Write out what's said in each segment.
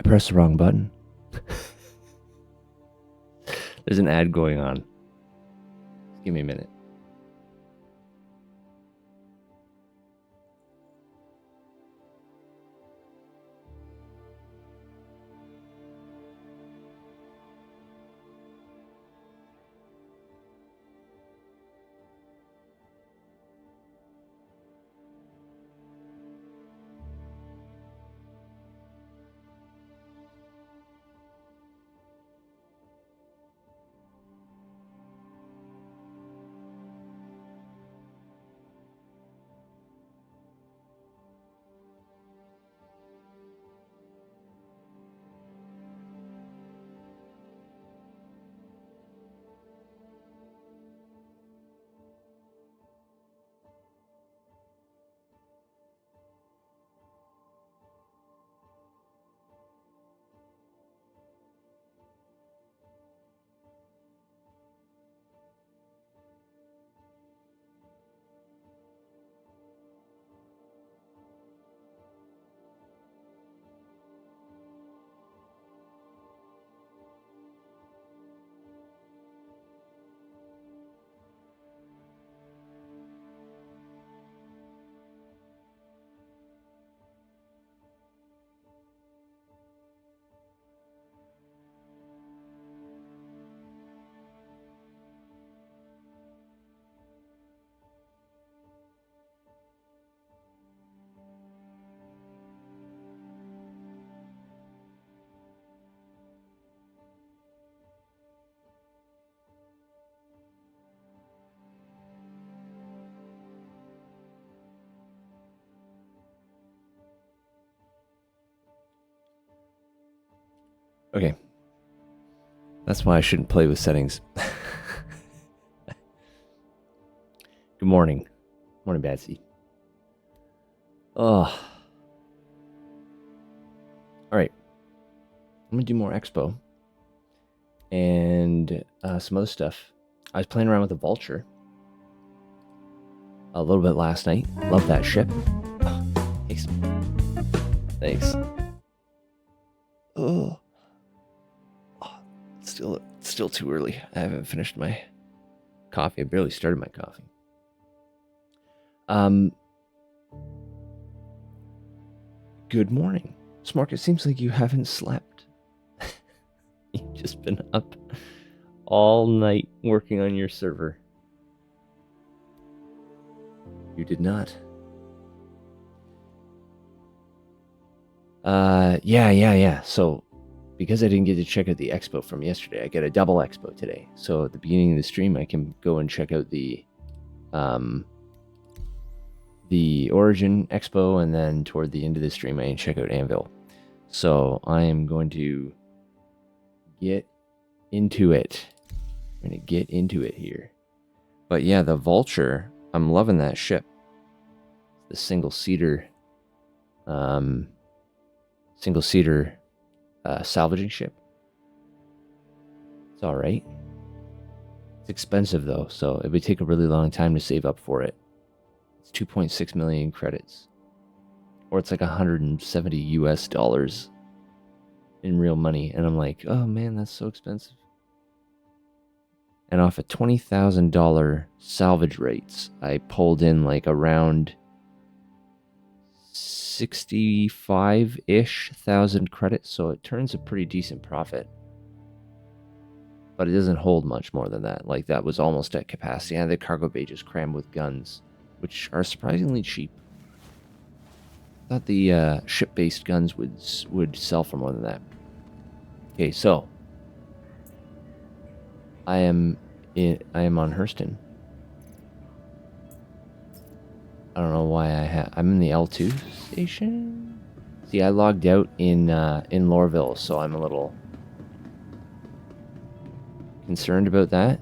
pressed the wrong button. There's an ad going on. Just give me a minute. Okay. That's why I shouldn't play with settings. Good morning. Morning, Batsy. Oh. Alright. I'm going to do more Expo. And some other stuff. I was playing around with the Vulture a little bit last night. Love that ship. Thanks. Thanks. Oh. Still too early. I haven't finished my coffee. I barely started my coffee. Good morning. Smark, it seems like you haven't slept. You've just been up all night working on your server. You did not. Yeah. So, because I didn't get to check out the Expo from yesterday, I get a double Expo today. So at the beginning of the stream, I can go and check out the Origin Expo, and then toward the end of the stream, I can check out Anvil. So I am going to get into it. I'm going to get into it here. But yeah, the Vulture, I'm loving that ship. The single-seater salvaging ship. It's all right. It's expensive though, so it would take a really long time to save up for it. It's 2.6 million credits, or it's like $170 US in real money, and I'm like, oh man, that's so expensive. And off of $20,000 salvage rates, I pulled in like around 65-ish thousand credits, so it turns a pretty decent profit. But it doesn't hold much more than that. Like, that was almost at capacity. And the cargo bay just crammed with guns, which are surprisingly cheap. I thought the ship-based guns would sell for more than that. Okay, so I am on Hurston. I don't know why I'm in the L2 station. See, I logged out in Lorville, so I'm a little concerned about that.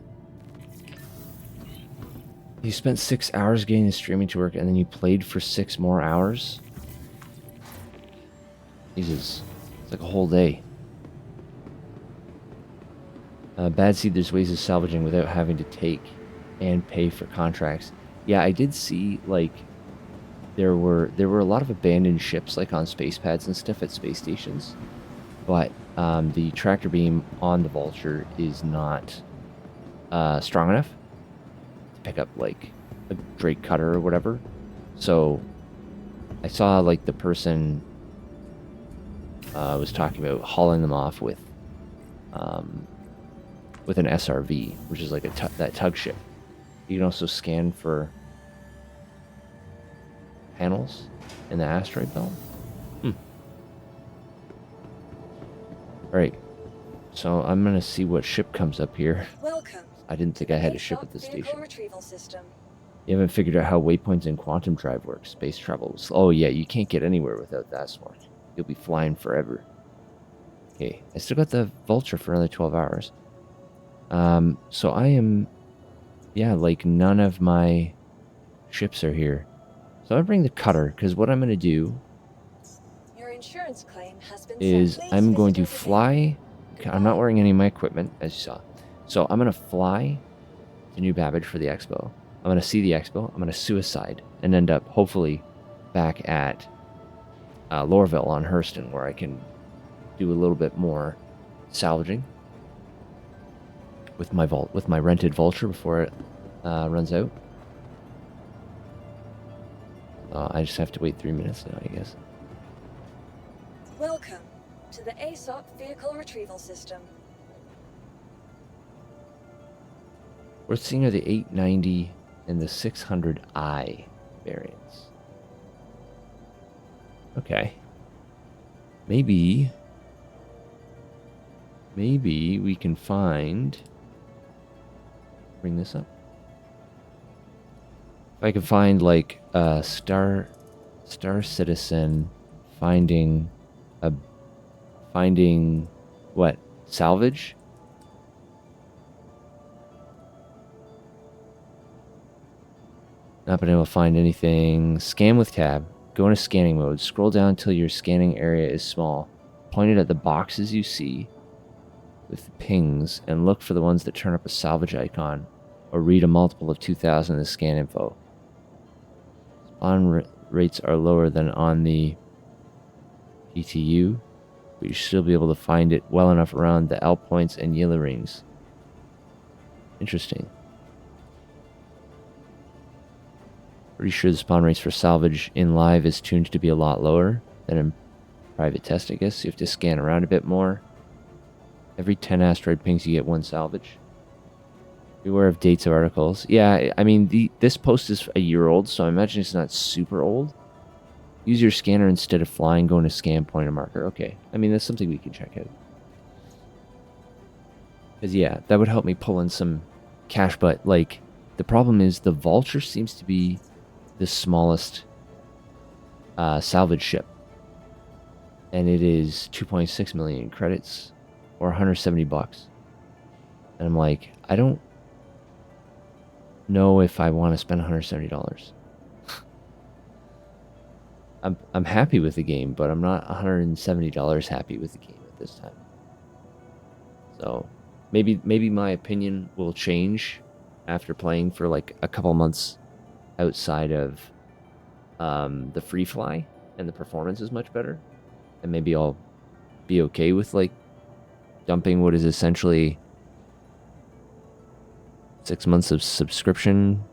You spent 6 hours getting the streaming to work, and then you played for 6 more hours? Jesus, it's like a whole day. Bad Seed, there's ways of salvaging without having to take and pay for contracts. Yeah, I did see, like, there were a lot of abandoned ships, like on space pads and stuff at space stations. but the tractor beam on the Vulture is not strong enough to pick up like a Drake cutter or whatever. So I saw like the person was talking about hauling them off with an SRV, which is like that tug ship. You can also scan for panels in the asteroid belt. All right, so I'm gonna see what ship comes up here. Welcome. I didn't think I had a ship at the Vehicle station. retrieval system. You haven't figured out how waypoints and quantum drive work. Space travel. Oh yeah, you can't get anywhere without that smart. You'll be flying forever. Okay, I still got the Vulture for another 12 hours. So I am, yeah, like none of my ships are here. So I bring the cutter because what I'm gonna do Your insurance claim has been is sent. I'm going to fly. I'm not wearing any of my equipment, as you saw. So I'm going to fly to New Babbage for the Expo. I'm going to see the Expo. I'm going to suicide and end up, hopefully, back at Lorville on Hurston, where I can do a little bit more salvaging with my rented Vulture before it runs out. I just have to wait 3 minutes now, I guess. Welcome to the ASOP vehicle retrieval system. We're seeing are the 890 and the 600i variants. Okay. Maybe we can find... Bring this up. If I can find, like, a Star Citizen finding what? Salvage? Not been able to find anything. Scan with tab. Go into scanning mode. Scroll down until your scanning area is small. Point it at the boxes you see with pings and look for the ones that turn up a salvage icon or read a multiple of 2000 in the scan info. Spawn rates are lower than on the PTU, but you should still be able to find it well enough around the L points and yellow rings. Interesting. Pretty sure the spawn rates for salvage in live is tuned to be a lot lower than in private test, I guess. You have to scan around a bit more. Every 10 asteroid pings, you get 1 salvage. Beware of dates of articles. Yeah, I mean, this post is a year old, so I imagine it's not super old. Use your scanner instead of flying, going to scan pointer marker. Okay, I mean, that's something we can check out. Because, yeah, that would help me pull in some cash, but, like, the problem is the Vulture seems to be the smallest salvage ship. And it is 2.6 million credits, or 170 bucks. And I'm like, I don't know if I want to spend $170. I'm happy with the game, but I'm not $170 happy with the game at this time. So maybe my opinion will change after playing for like a couple months outside of the free fly and the performance is much better, and maybe I'll be okay with like dumping what is essentially 6 months of subscription,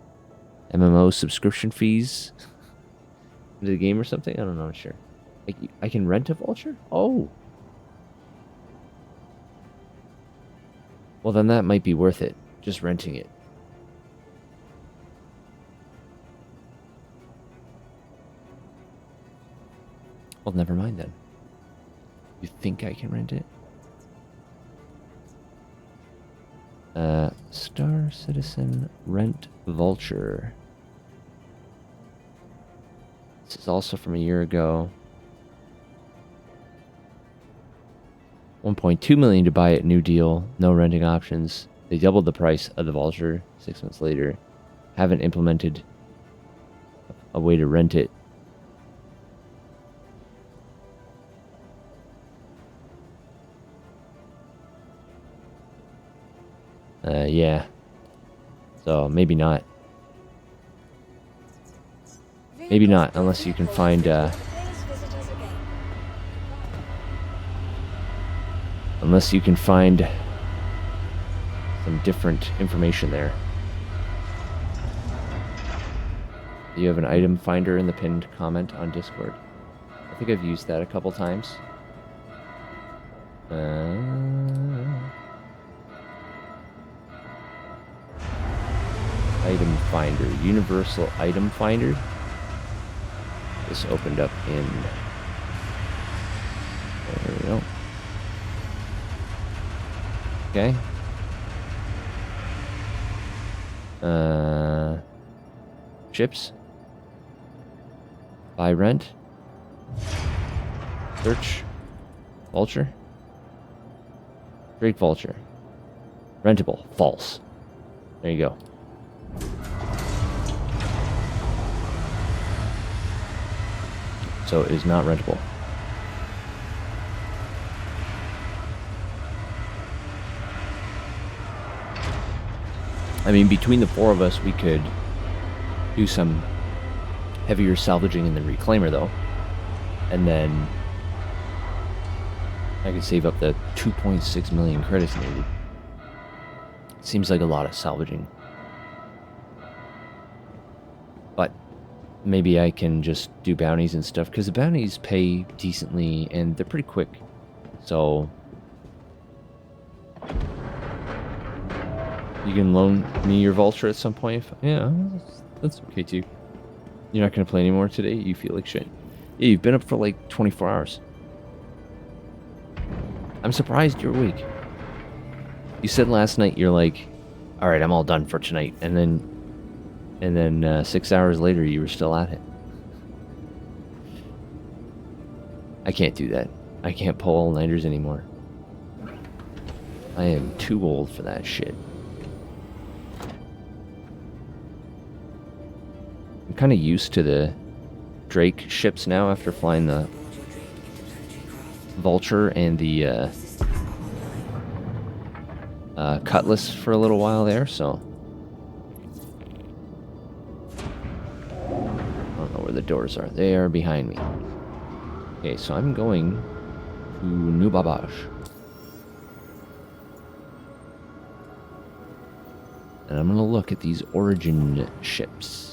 MMO subscription fees into the game or something. I don't know. I'm sure. I can rent a Vulture? Oh. Well, then that might be worth it. Just renting it. Well, never mind then. You think I can rent it? Star Citizen Rent Vulture. This is also from a year ago. 1.2 million to buy it, new deal, no renting options. They doubled the price of the Vulture 6 months later. Haven't implemented a way to rent it. Yeah. So maybe not. Maybe not, unless you can find Unless you can find some different information there. Do you have an item finder in the pinned comment on Discord? I think I've used that a couple times. Item finder, universal item finder. This opened up in. There we go. Okay. Ships. Buy rent. Search. Vulture. Drake Vulture. Rentable. False. There you go. So it is not rentable. I mean, between the four of us, we could do some heavier salvaging in the reclaimer, though. And then I could save up the 2.6 million credits needed. Seems like a lot of salvaging. But maybe I can just do bounties and stuff, because the bounties pay decently and they're pretty quick. So you can loan me your Vulture at some point. Yeah, that's okay too. You're not going to play anymore today? You feel like shit. Yeah, you've been up for like 24 hours. I'm surprised you're awake. You said last night you're like, all right, I'm all done for tonight. And then 6 hours later, you were still at it. I can't do that. I can't pull all-nighters anymore. I am too old for that shit. I'm kind of used to the Drake ships now after flying the Vulture and the Cutlass for a little while there, so I don't know where the doors are. They are behind me. Okay, so I'm going to New Babage. And I'm going to look at these origin ships.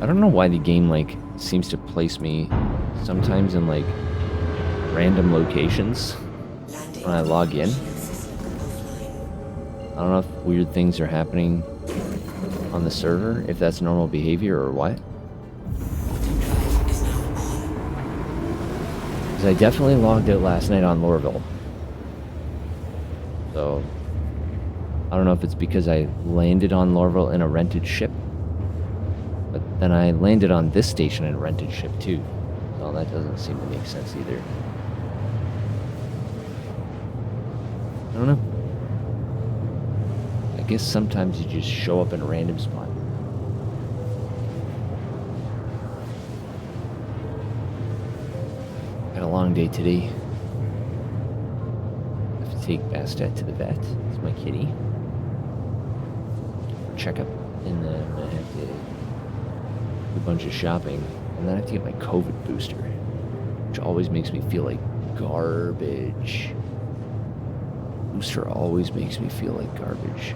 I don't know why the game, like, seems to place me sometimes in, like, random locations when I log in. I don't know if weird things are happening on the server, if that's normal behavior or what. Because I definitely logged out last night on Lorville. So, I don't know if it's because I landed on Lorville in a rented ship. But then I landed on this station in a rented ship too. So that doesn't seem to make sense either. I don't know. I guess sometimes you just show up in a random spot. Had a long day today. I have to take Bastet to the vet. It's my kitty. Checkup. And then I have to a bunch of shopping, and then I have to get my COVID booster, which always makes me feel like garbage. Booster always makes me feel like garbage.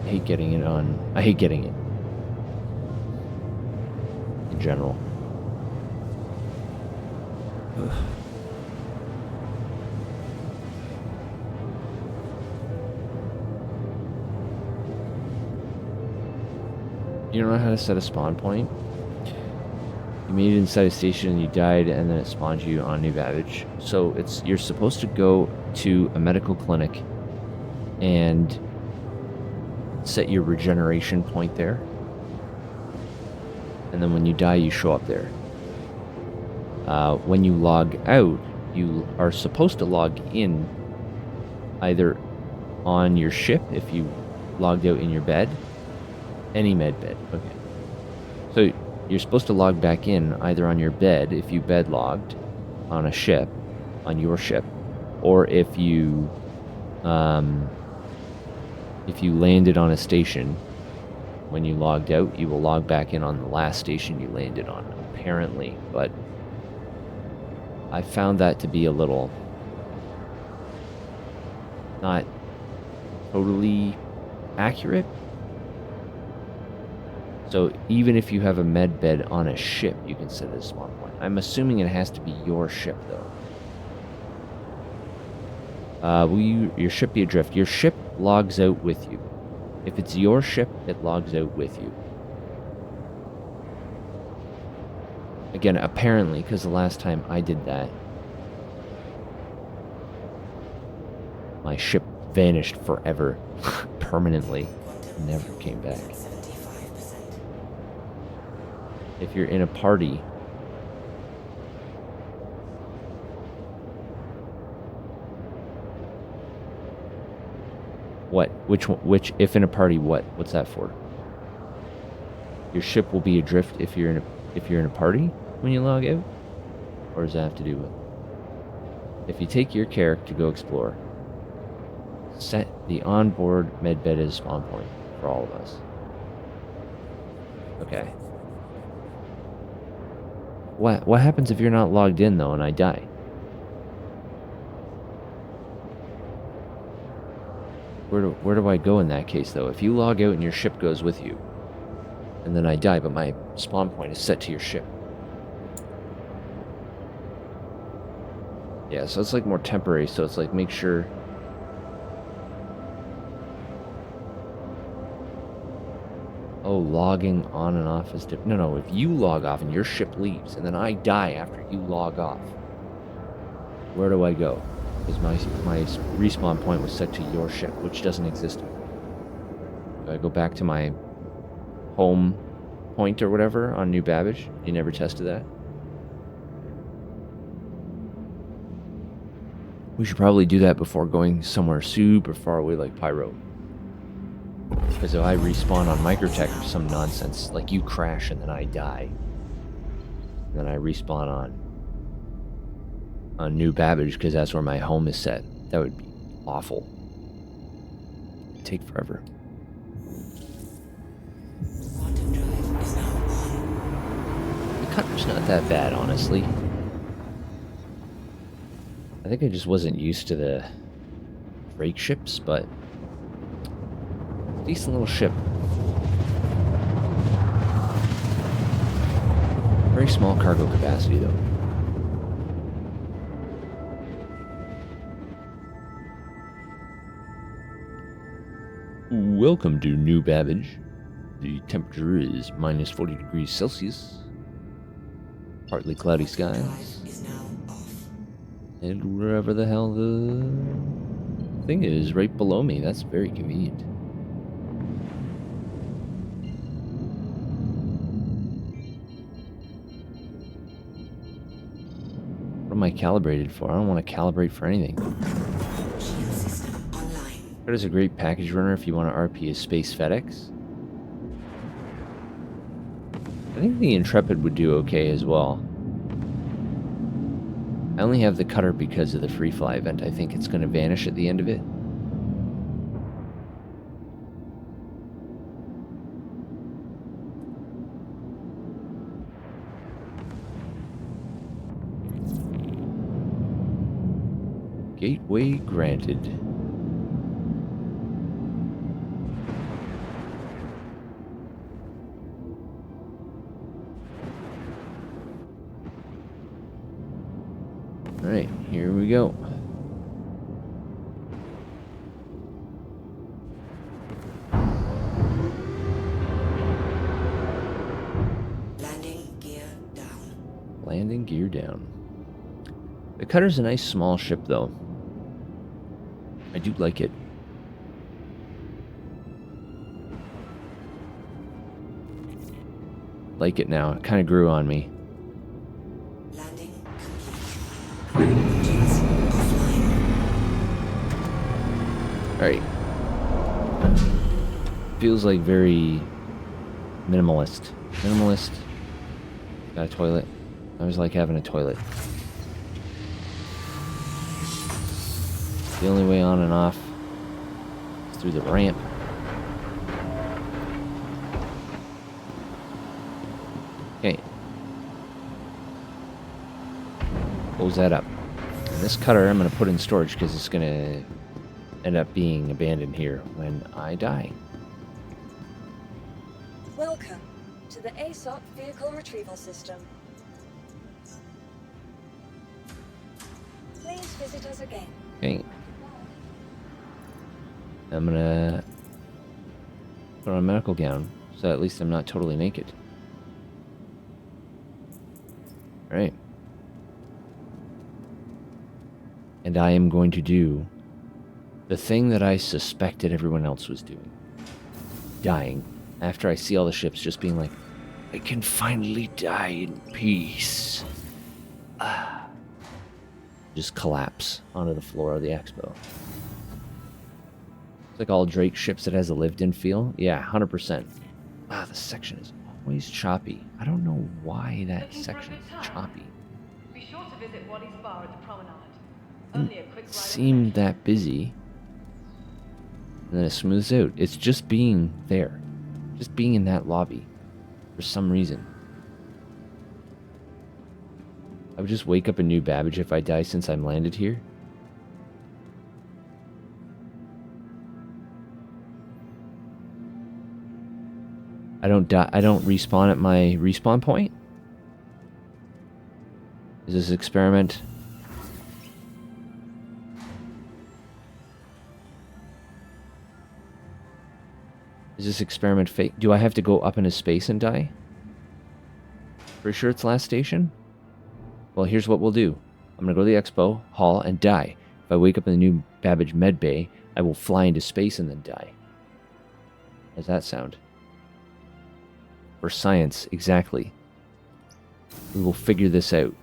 I hate getting it in general. Ugh. You don't know how to set a spawn point? You made it inside a station and you died, and then it spawned you on New Babbage. So you're supposed to go to a medical clinic and set your regeneration point there. And then when you die, you show up there. When you log out, you are supposed to log in either on your ship if you logged out in your bed. Any med bed, okay. So you're supposed to log back in either on your bed if you bed logged on a ship, on your ship, or if you if you landed on a station, when you logged out, you will log back in on the last station you landed on, apparently. But I found that to be a little not totally accurate. So even if you have a med bed on a ship, you can set it as a spawn point. I'm assuming it has to be your ship, though. Will your ship be adrift? Your ship logs out with you. If it's your ship, it logs out with you. Again, apparently, because the last time I did that, my ship vanished forever, permanently, never came back. If you're in a party, what? Which? If in a party, what? What's that for? Your ship will be adrift if you're in a party when you log out, or does that have to do with? If you take your character to go explore, set the onboard medbed as spawn point for all of us. Okay. What happens if you're not logged in though and I die? Where do I go in that case though? If you log out and your ship goes with you, and then I die, but my spawn point is set to your ship. Yeah, so it's like more temporary, so it's like make sure. Oh, logging on and off is different. No, if you log off and your ship leaves and then I die after you log off, where do I go? Because my respawn point was set to your ship, which doesn't exist. Do I go back to my home point or whatever on New Babbage? You never tested that? We should probably do that before going somewhere super far away like Pyro. Because if I respawn on Microtech or some nonsense, like you crash and then I die, and then I respawn on New Babbage because that's where my home is set, that would be awful. It'd take forever. The cutter's not that bad, honestly. I think I just wasn't used to the freight ships, but decent little ship. Very small cargo capacity, though. Welcome to New Babbage. The temperature is minus 40 degrees Celsius. Partly cloudy skies. And wherever the hell the thing is, right below me. That's very convenient. What am I calibrated for? I don't want to calibrate for anything. That is a great package runner if you want to RP a Space FedEx. I think the Intrepid would do okay as well. I only have the cutter because of the free fly event. I think it's going to vanish at the end of it. Gateway granted. Alright, here we go. Landing gear down. Landing gear down. The cutter's a nice small ship, though. I do like it. Like it now. It kind of grew on me. Landing complete. Engines offline. Alright. Feels like very minimalist. Minimalist. Got a toilet. I always like having a toilet. The only way on and off through the ramp. Okay. Close that up. And this cutter I'm going to put in storage because it's going to end up being abandoned here when I die. Welcome to the ASOP Vehicle Retrieval System. Please visit us again. Okay. I'm going to put on a medical gown so at least I'm not totally naked. Alright. And I am going to do the thing that I suspected everyone else was doing. Dying. After I see all the ships just being like, I can finally die in peace. Just collapse onto the floor of the Expo. It's like all Drake ships that has a lived-in feel. Yeah, 100%. Ah, the section is always choppy. I don't know why that section is choppy. Be sure to visit Waddy's bar at the promenade. Only a quick ride Seemed that busy. And then it smooths out. It's just being there. Just being in that lobby. For some reason. I would just wake up a new Babbage if I die since I'm landed here. I don't die. I don't respawn at my respawn point. Is this experiment? Is this experiment fake? Do I have to go up into space and die? For sure it's last station? Well, here's what we'll do. I'm going to go to the Expo Hall and die. If I wake up in the new Babbage med bay, I will fly into space and then die. How does that sound? For science, exactly. We will figure this out.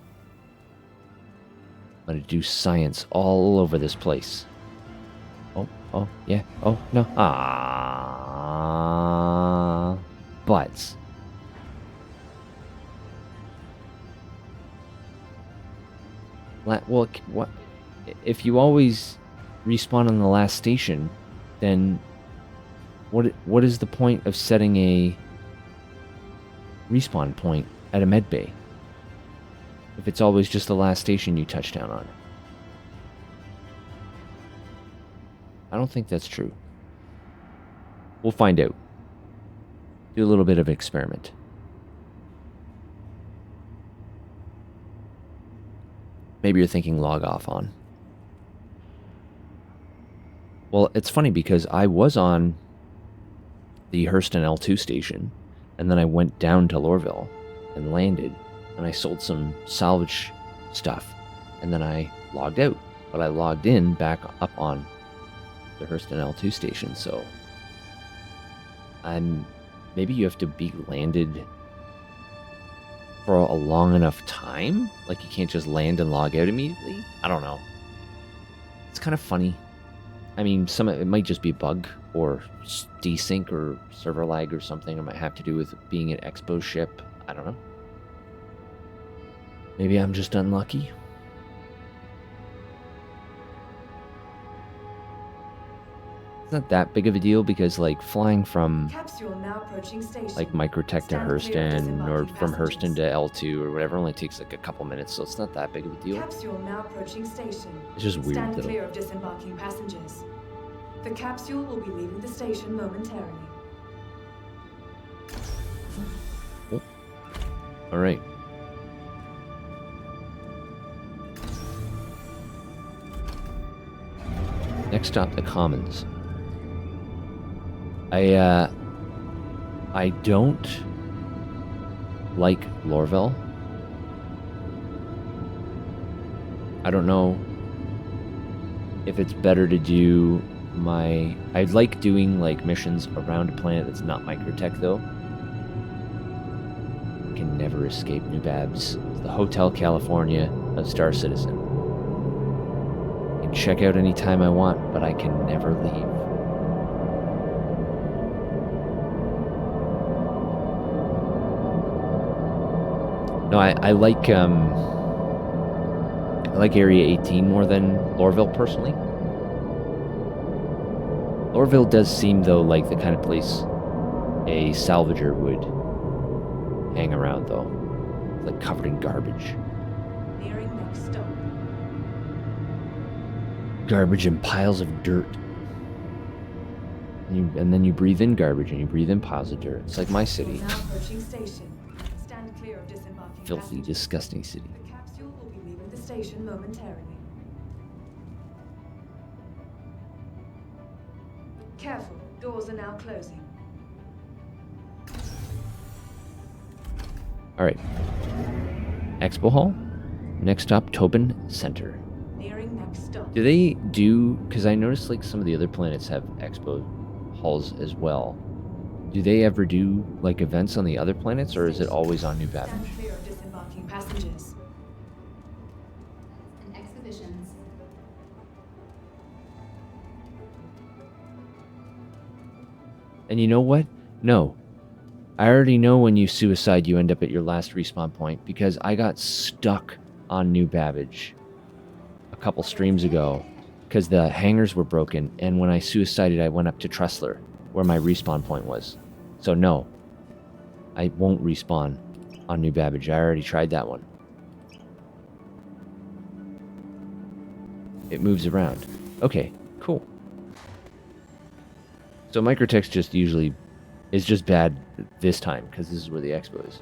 I'm going to do science all over this place. Oh, yeah. Oh, no. Butts. Well, what? If you always respawn on the last station, then what is the point of setting a respawn point at a med bay if it's always just the last station you touch down on? I don't think that's true. We'll find out. Do a little bit of experiment. Maybe you're thinking log off on. Well, it's funny because I was on the Hurston L2 station, and then I went down to Lorville and landed, and I sold some salvage stuff, and then I logged out. But I logged in back up on the Hurston L2 station, so maybe you have to be landed for a long enough time? Like you can't just land and log out immediately? I don't know. It's kind of funny. I mean, it might just be a bug or desync or server lag or something. It might have to do with being an Expo ship. I don't know. Maybe I'm just unlucky. It's not that big of a deal because, like, flying from like Microtech to Hurston or from Hurston to L2 or whatever only takes like a couple minutes, so it's not that big of a deal. Capsule now approaching station. It's just weird. Stand clear of disembarking passengers. The capsule will be leaving the station momentarily. Oh. All right. Next stop, the Commons. I don't like Lorville. I don't know if it's better to do I like doing like missions around a planet that's not Microtech though. I can never escape New Babs. It's the Hotel California of Star Citizen. I can check out anytime I want, but I can never leave. No, I like Area 18 more than Lorville personally. Orville does seem, though, like the kind of place a salvager would hang around, though. It's like covered in garbage. Nearing next stop. Garbage and piles of dirt. And then you breathe in garbage and you breathe in piles of dirt. It's like my city. Now approaching station. Stand clear of disembarking Filthy, passengers. disgusting city. The capsule will be leaving the station momentarily. Careful, doors are now closing. Alright. Expo Hall. Next stop, Tobin Center. Nearing next stop. Do they do... Because I noticed like some of the other planets have expo halls as well. Do they ever do like events on the other planets, or is it always on New Babbage? Stand clear of disembarking passengers. And exhibitions. And you know what? No. I already know when you suicide you end up at your last respawn point, because I got stuck on New Babbage a couple streams ago because the hangars were broken, and when I suicided I went up to Tressler where my respawn point was. So no, I won't respawn on New Babbage. I already tried that one. It moves around. Okay, cool. So Microtech's just usually is just bad this time because this is where the expo is.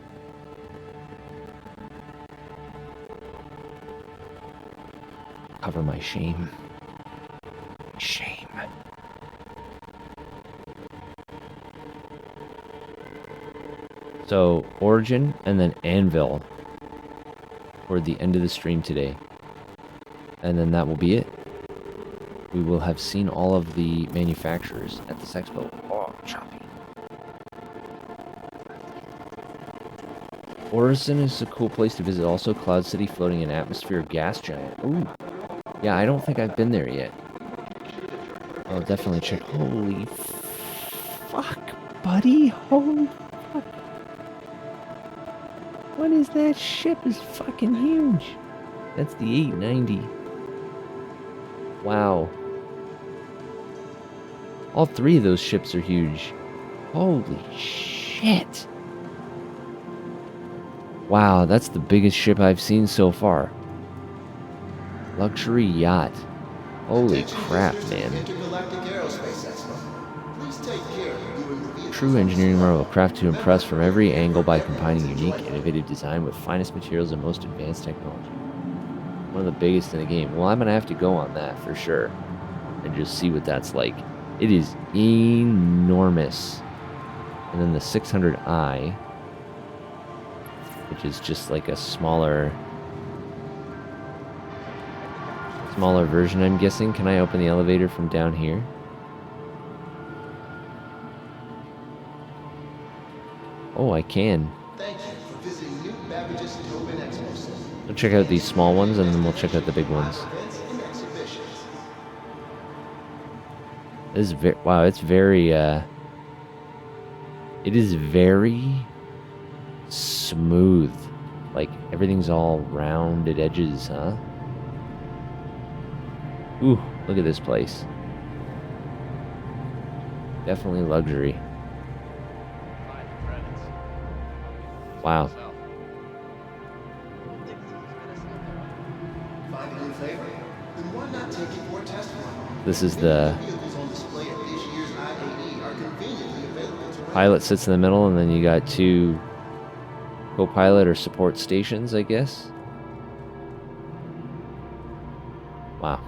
Cover my shame. Shame. So Origin and then Anvil toward the end of the stream today. And then that will be it. We will have seen all of the manufacturers at this expo. Oh, choppy. Orison is a cool place to visit. Also, Cloud City floating in atmosphere gas giant. Ooh. Yeah, I don't think I've been there yet. I'll definitely check. Holy fuck, buddy. Holy fuck. What is that ship? Is fucking huge. That's the 890. Wow. All three of those ships are huge. Holy shit. Wow, that's the biggest ship I've seen so far. Luxury yacht. Holy crap, man. True engineering marvel, craft to impress from every angle by combining unique, innovative design with finest materials and most advanced technology. One of the biggest in the game. Well, I'm going to have to go on that for sure and just see what that's like. It is enormous. And then the 600i, which is just like a smaller version, I'm guessing. Can I open the elevator from down here? Oh, I can. Thank you for visiting New Babbage's Tobin Expo Center. We'll check out these small ones and then we'll check out the big ones. Events and exhibitions. This is wow, it's very it is very smooth. Like everything's all rounded edges, huh? Ooh, look at this place. Definitely luxury. Wow. Find a new favorite? Then why not take it for a test run? This is the Vehicles on display at this year's IAE are conveniently available to rent. pilot sits in the middle, and then you got two co-pilot or support stations, I guess. Wow.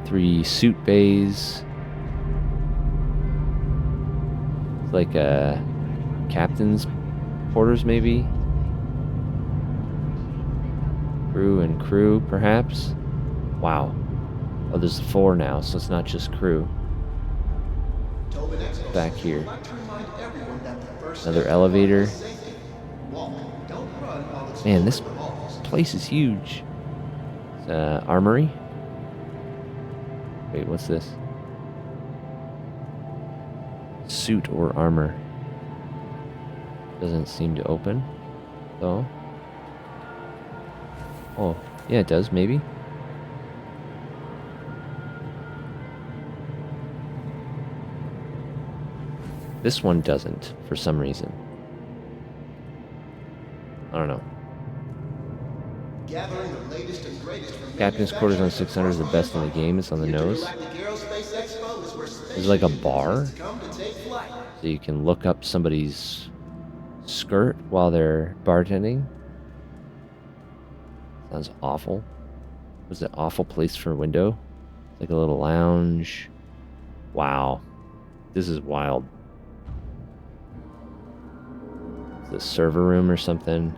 3 suit bays. It's like a captain's quarters, maybe. Crew and crew, perhaps. Wow. Oh, there's 4 now, so it's not just crew. Tobin Expo Back Center here. would like to remind everyone that the first Another step to elevator. progress is safety. Walk, don't run while Man, exploring this the halls. place is huge. It's, armory. Wait, what's this? Suit or armor. Doesn't seem to open, though. Oh, yeah, it does, maybe. This one doesn't, for some reason. I don't know. Gathering the latest and greatest from Captain's quarters on 600 is the best in the game. It's on the nose. Intergalactic Aerospace Expo is where There's like a space bar, aliens come to take flight. so you can look up somebody's skirt while they're bartending. Sounds awful. Was it awful place for a window? It's like a little lounge. Wow. This is wild. It's a server room or something.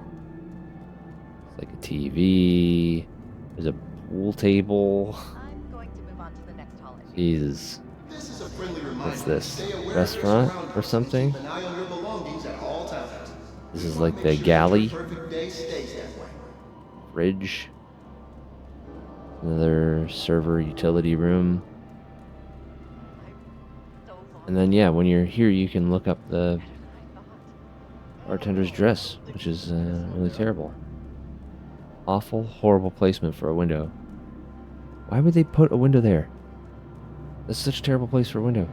It's like a TV. There's a pool table. I'm going to move on to the next holiday. Jesus. This is a friendly reminder. What's this? Stay aware of your Restaurant surroundings or and something? Keep an eye on your belongings at all times. This is You wanna like make the sure that galley. your perfect day stays that way. Fridge. Another server utility room. And then, yeah, when you're here, you can look up the bartender's dress, which is really terrible. Awful, horrible placement for a window. Why would they put a window there? That's such a terrible place for a window.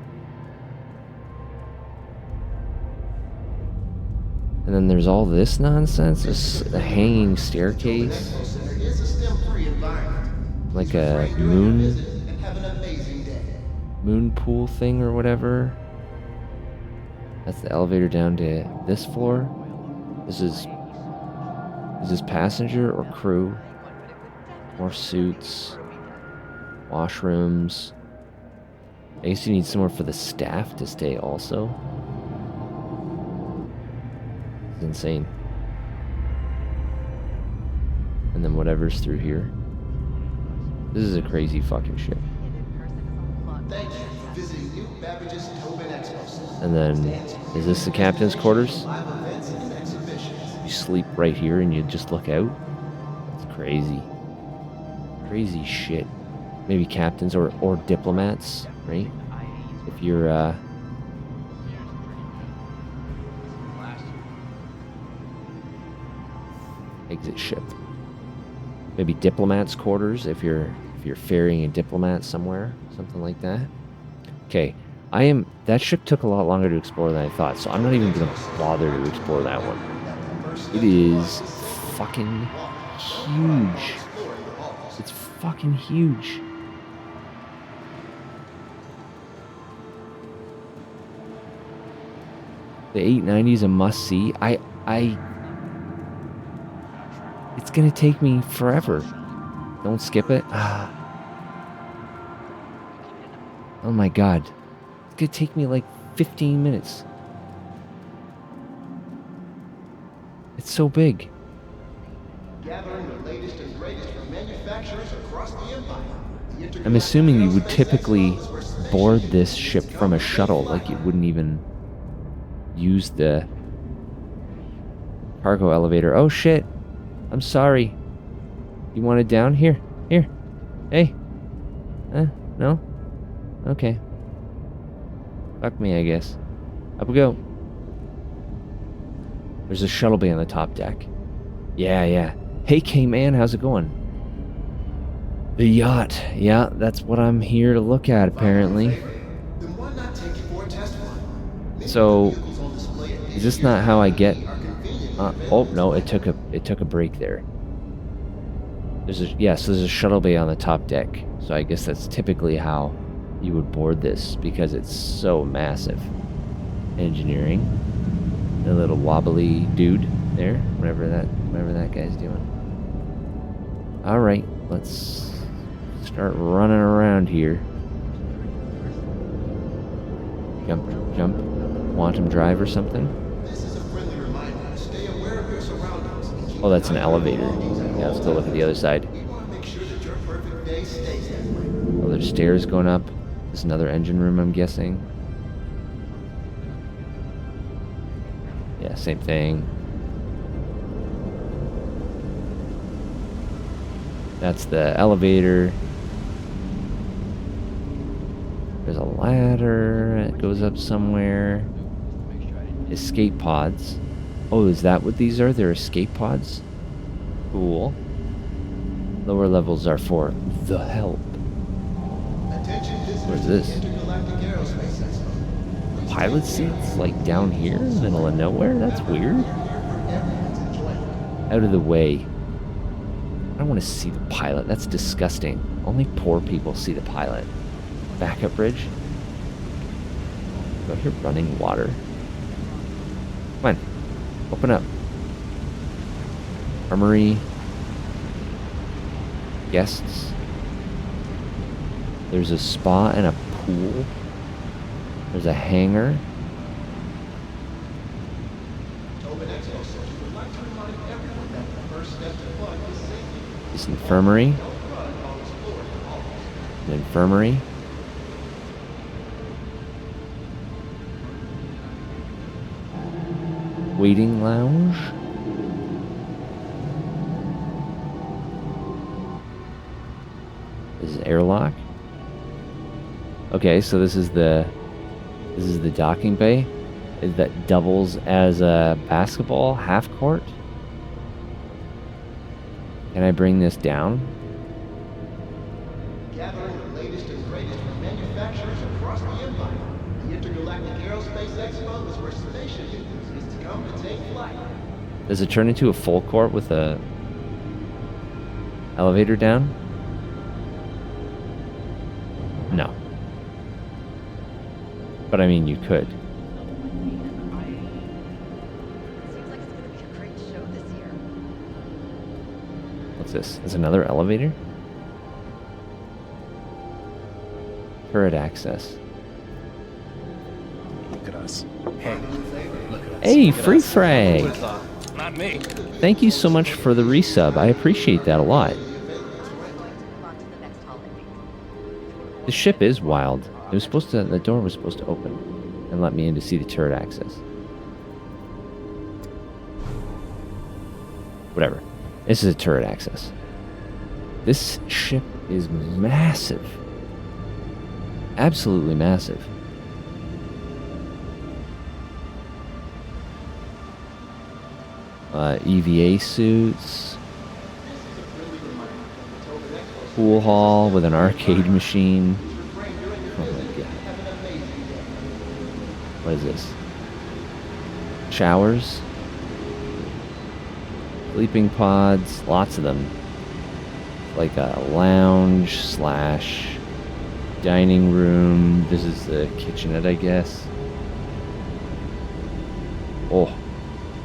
And then there's all this nonsense. This a hanging staircase. Expo Center is a STEM-free environment. Like Feel a free during your moon visit and have an amazing day. moon pool thing or whatever. That's the elevator down to this floor. Is this passenger or crew? More suits. Washrooms. I guess you need somewhere for the staff to stay also. It's insane. And then whatever's through here. This is a crazy fucking ship. Thank you for visiting New Babbage's Tobin Expo Center. And then, is this the captain's quarters? Live events and exhibitions. You sleep right here and you just look out? That's crazy. Crazy shit. Maybe captains or diplomats, right? If you're, exit ship. Maybe diplomats' quarters if you're ferrying a diplomat somewhere, something like that. Okay, that ship took a lot longer to explore than I thought, so I'm not even gonna bother to explore that one. It is fucking huge. It's fucking huge. The 890 is a must-see. It's gonna take me forever. Don't skip it. Oh my god. It's gonna take me like 15 minutes. It's so big. Gathering the latest and greatest from manufacturers across the empire. The I'm assuming you would Intergalactic Aerospace typically Expo is where space board aliens this ship come from a to take shuttle, flight. like you wouldn't even use the cargo elevator. Oh shit. I'm sorry. You want it down? Here. Hey. No? Okay. Fuck me, I guess. Up we go. There's a shuttle bay on the top deck. Yeah. Hey, K-Man, how's it going? The yacht. Yeah, that's what I'm here to look at, apparently. Then why not take it for a test run? Many So, vehicles on display at is this not how I get... are conveniently oh, available. no, it took a break there. So there's a shuttle bay on the top deck. So I guess that's typically how you would board this, because it's so massive. Engineering. A little wobbly dude there, whatever that guy's doing. Alright, let's start running around here. Jump. Quantum drive or something. This is a friendly reminder. Stay aware of your surroundings. and keep Oh, that's an eye on your elevator. belongings at Yeah, all let's go look at the other side. times. We want to make sure that your perfect day stays that way. Oh, there's stairs going up. There's another engine room, I'm guessing. Yeah, same thing. That's the elevator. There's a ladder. It goes up somewhere. Escape pods. Oh, is that what these are? They're escape pods? Cool. Lower levels are for the help. Attention visitors What's to this? the Intergalactic Aerospace Expo. Please pilot seats like down here in the middle of nowhere? That's weird. Out of the way. I don't want to see the pilot. That's disgusting. Only poor people see the pilot. Backup bridge. Go here, running water. Come on. Open up. Armory. Guests. There's a spa and a pool. There's a hangar. This infirmary. An infirmary. Waiting lounge. This is airlock. Okay, so this is the docking bay that doubles as a basketball half court. Can I bring this down? Gathering the latest and greatest from manufacturers across the empire. The Intergalactic Aerospace Expo is where spaceship enthusiasts come to take flight. Does it turn into a full court with a elevator down? No. But I mean, you could. Seems like it's going to be a great show this year. What's this? Is another elevator? Turret access. Look at us. Hey, look at us. Hey, Look at Free us. Frag! Not me. Thank you so much for the resub. I appreciate that a lot. We're going to move on to the next holiday. The ship is wild. It was supposed to. The door was supposed to open and let me in to see the turret access. Whatever. This is a turret access. This ship is massive. Absolutely massive. EVA suits. Pool hall with an arcade machine. Oh my god. What is this? Showers. Sleeping pods. Lots of them. Like a lounge slash dining room. This is the kitchenette, I guess. Oh.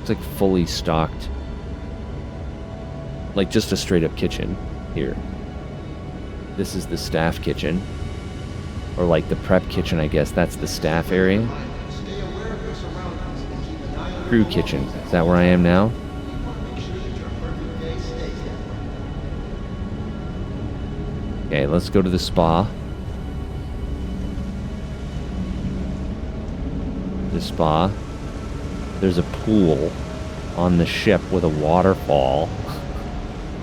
It's like fully stocked. Like just a straight up kitchen here. This is the staff kitchen. Or like the prep kitchen, I guess. That's the staff area. Stay aware of your surroundings and keep an eye on Crew kitchen. Is that where I am now? make sure that your perfect day stays that way. Okay, let's go to the spa. The spa. There's a pool on the ship with a waterfall.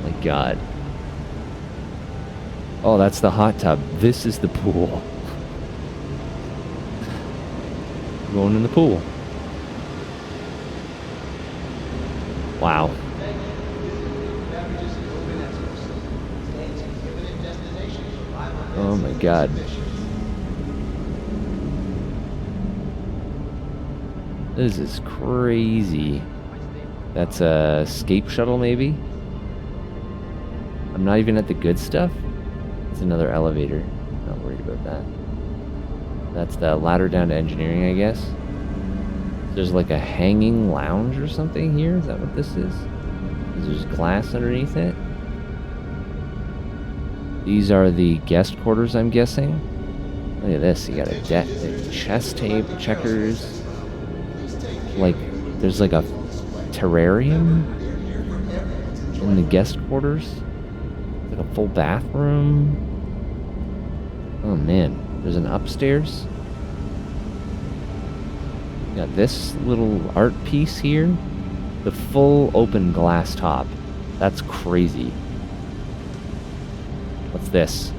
My god. Oh, that's the hot tub. This is the pool. Going in the pool. Wow. Oh my god. This is crazy. That's a escape shuttle, maybe? I'm not even at the good stuff. It's another elevator. Not worried about that. That's the ladder down to engineering, I guess. There's like a hanging lounge or something here. Is that what this is? There's glass underneath it. These are the guest quarters, I'm guessing. Look at this. You got a deck, chest tape, checkers. Like, there's like a terrarium in the guest quarters. Like a full bathroom. Oh man, there's an upstairs. Got this little art piece here. The full open glass top. That's crazy. What's this?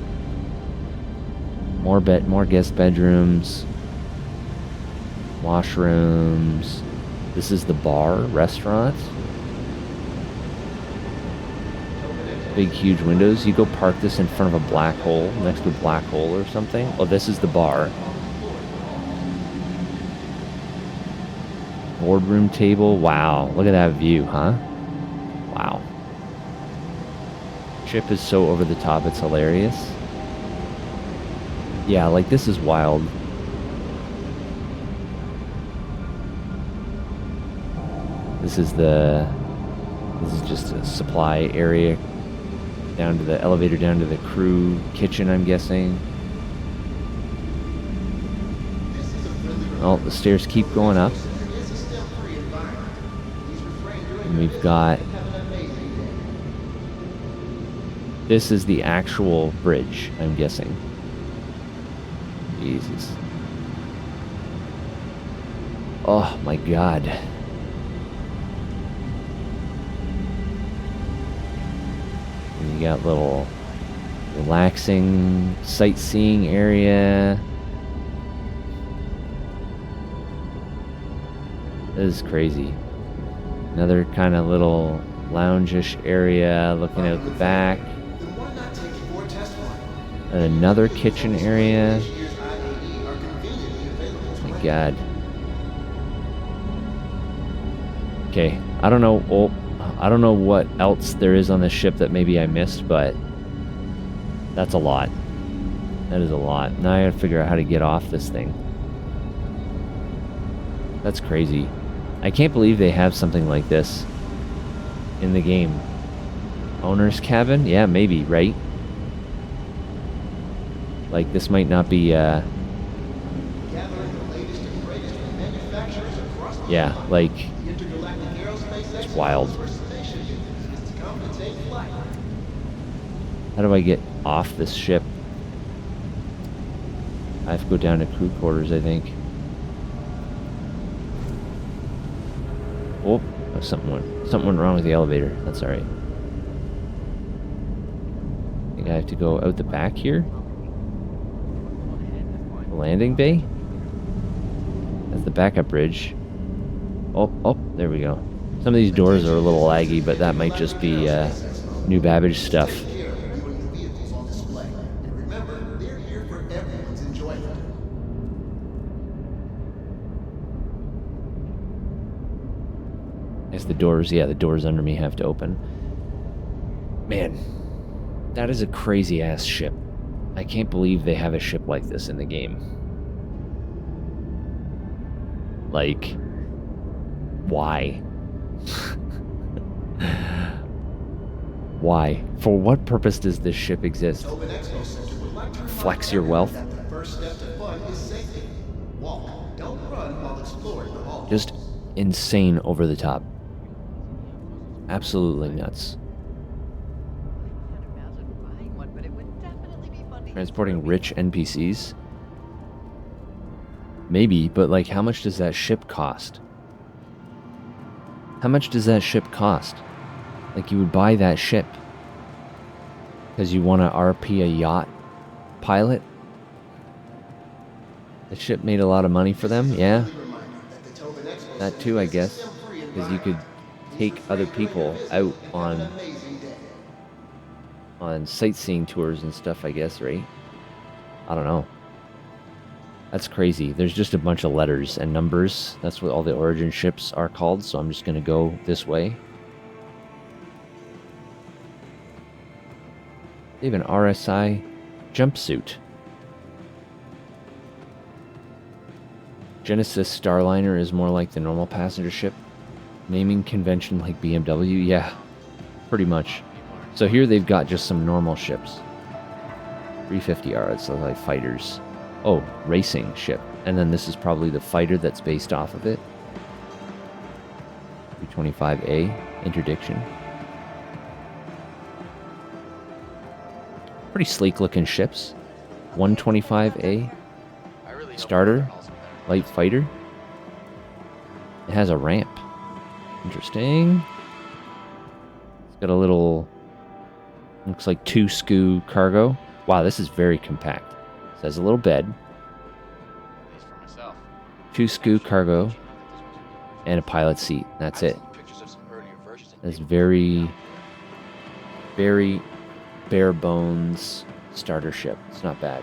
More guest bedrooms. Washrooms. This is the bar, restaurant. Big, huge windows. You go park this in front of a black hole, next to a black hole or something. Oh, this is the bar. boardroom table. Wow, look at that view, huh? Wow. Ship is so over the top, it's hilarious. Yeah, like this is wild. This is just a supply area down to the elevator, down to the crew kitchen, I'm guessing. Oh, the stairs keep going up. And we've got... This is the actual bridge, I'm guessing. Jesus. Oh my god. And you got little relaxing sightseeing area. This is crazy. Another kind of little lounge-ish area looking out the back. And another kitchen area. Oh my god. Okay, I don't know. Oh, I don't know what else there is on this ship that maybe I missed, but that's a lot. That is a lot. Now I gotta figure out how to get off this thing. That's crazy. I can't believe they have something like this in the game. Owner's cabin? Yeah, maybe, right? Like, this might not be, yeah, like, it's wild. How do I get off this ship? I have to go down to crew quarters, I think. Oh, something went wrong with the elevator. That's alright. I think I have to go out the back here. The landing bay? That's the backup bridge. Oh, there we go. Some of these doors are a little laggy, but that might just be new Babbage stuff. As the doors, yeah, the doors under me have to open. Man, that is a crazy ass ship. I can't believe they have a ship like this in the game. Like, why? Why? For what purpose does this ship exist? Flex your wealth? Just insane over the top. Absolutely nuts. Transporting rich NPCs? Maybe, but like, how much does that ship cost? How much does that ship cost? Like, you would buy that ship because you want to RP a yacht pilot? The ship made a lot of money for them, yeah. That too, I guess, because you could take other people out on sightseeing tours and stuff, I guess, right? I don't know. That's crazy. There's just a bunch of letters and numbers. That's what all the Origin ships are called, so I'm just going to go this way. They have an RSI jumpsuit. Genesis Starliner is more like the normal passenger ship. Naming convention like BMW? Yeah, pretty much. So here they've got just some normal ships. 350R, it's like fighters. Oh, racing ship. And then this is probably the fighter that's based off of it. 325A, interdiction. Pretty sleek looking ships. 125A, starter, light fighter. It has a ramp. Interesting. It's got a little, looks like 2 SKU cargo. Wow, this is very compact. It has a little bed. 2 SKU cargo. And a pilot seat. That's it. That's very, very bare bones starter ship. It's not bad.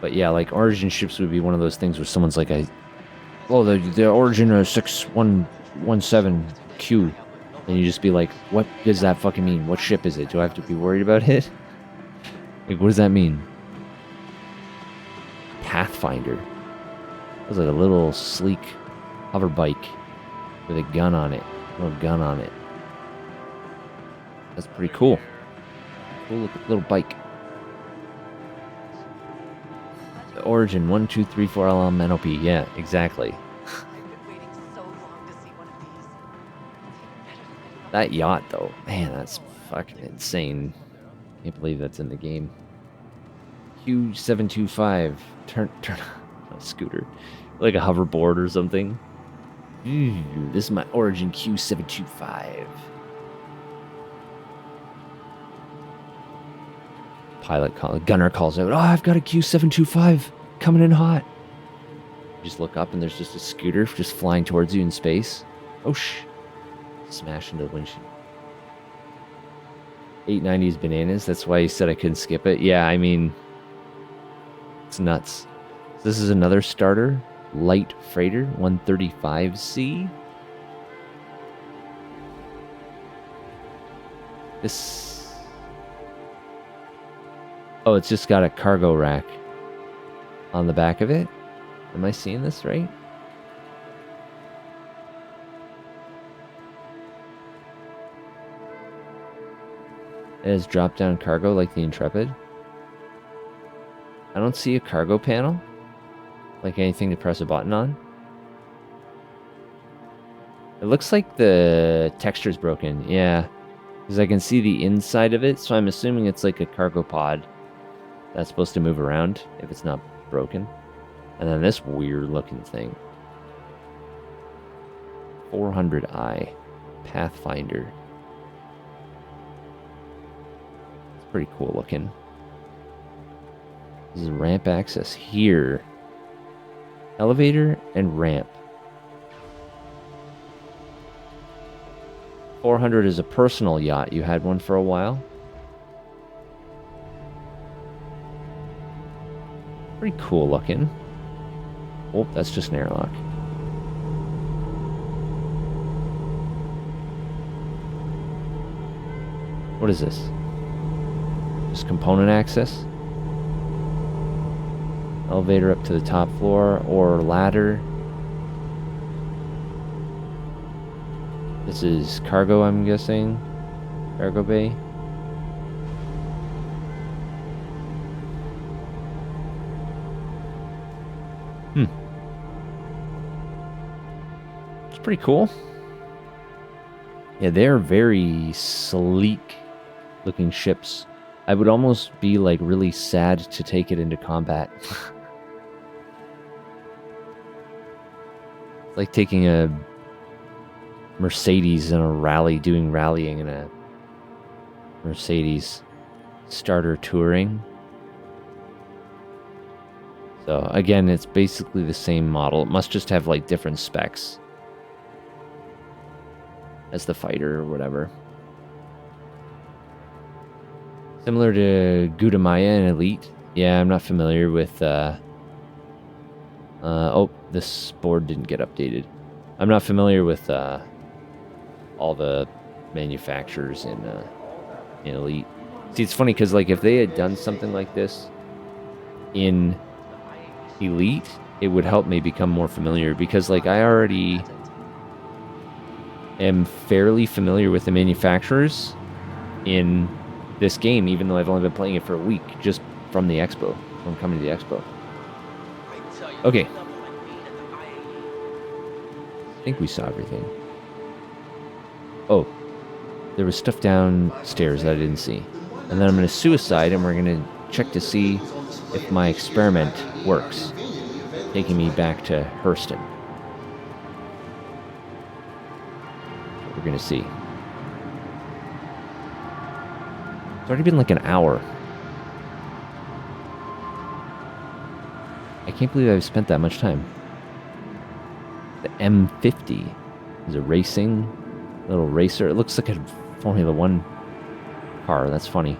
But yeah, like Origin ships would be one of those things where someone's like, well, the origin of 6117Q. And you just be like, what does that fucking mean? What ship is it? Do I have to be worried about it? Like, what does that mean? Pathfinder. It was like a little sleek hover bike with a gun on it. A little gun on it. That's pretty cool. Cool little bike. The origin 1234 LMNOP. Yeah, exactly. I've been waiting so long to see one of these. That yacht, though, man, that's fucking insane. Can't believe that's in the game. Q725, turn a scooter, like a hoverboard or something. This is my origin Q725. Gunner calls out, "Oh, I've got a Q725 coming in hot." You just look up and there's just a scooter just flying towards you in space. Oh smash into the windshield. 890's bananas. That's why you said I couldn't skip it. Yeah, I mean, it's nuts. This is another starter. Light freighter, 135C. This... Oh, it's just got a cargo rack on the back of it. Am I seeing this right? It has drop-down cargo like the Intrepid. I don't see a cargo panel. Like anything to press a button on. It looks like the texture's broken. Yeah. Because I can see the inside of it, so I'm assuming it's like a cargo pod that's supposed to move around if it's not broken. And then this weird looking thing. 400i Pathfinder. Pretty cool looking. This is ramp access here. Elevator and ramp. 400 is a personal yacht. You had one for a while. Pretty cool looking. Oh, that's just an airlock. What is this? Just component access. Elevator up to the top floor or ladder. This is cargo, I'm guessing. Cargo bay. It's pretty cool. Yeah, they're very sleek looking ships. I would almost be like really sad to take it into combat. Like taking a Mercedes in a rally, doing rallying in a Mercedes starter touring. So again, it's basically the same model. It must just have like different specs as the fighter or whatever. Similar to Gudamaya and Elite. Yeah, I'm not familiar with... oh, this board didn't get updated. I'm not familiar with all the manufacturers in Elite. See, it's funny because like if they had done something like this in Elite, it would help me become more familiar because like I already am fairly familiar with the manufacturers in this game, even though I've only been playing it for a week, just from the Expo, from coming to the Expo. Okay. I think we saw everything. Oh, there was stuff downstairs that I didn't see. And then I'm going to suicide, and we're going to check to see if my experiment works, taking me back to Hurston. We're going to see. It's already been like an hour. I can't believe I've spent that much time. The M50 is a racing little racer. It looks like a Formula 1 car. That's funny.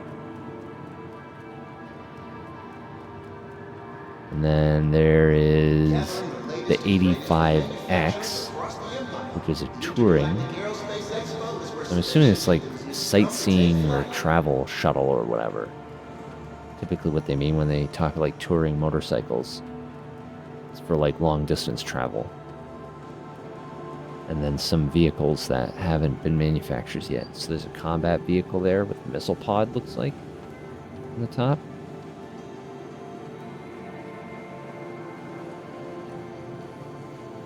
And then there is the 85X, which is a touring. I'm assuming it's like sightseeing or travel shuttle or whatever. Typically what they mean when they talk like touring motorcycles. It's for like long distance travel. And then some vehicles that haven't been manufactured yet. So there's a combat vehicle there with a missile pod, looks like, on the top.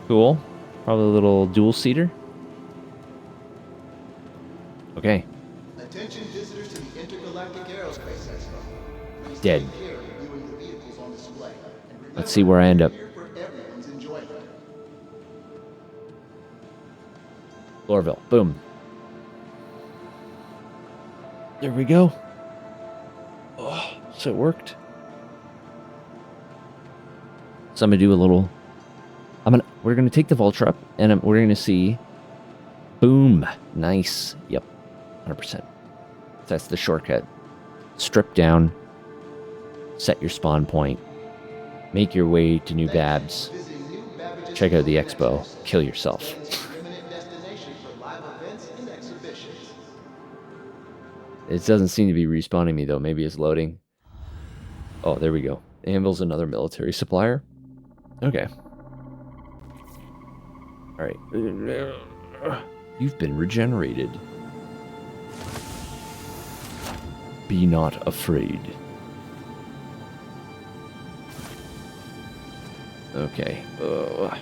Cool. Probably a little dual-seater. Okay. Attention visitors to the Intergalactic Aerospace Expo. Please Dead. take care of viewing the vehicles on display. And remember, Let's see where I end up. we're here for everyone's enjoyment. Lorville. Boom. There we go. Oh, so it worked. So I'm gonna do a little. We're gonna take the Vulture up, and we're gonna see. Boom. Nice. Yep. 100%. That's the shortcut. Strip down. Set your spawn point. Make your way to New Babs. Check out the expo. Kill yourself. It doesn't seem to be respawning me, though. Maybe it's loading. Oh, there we go. Anvil's another military supplier. Okay. Alright. You've been regenerated. Be not afraid. Okay. It's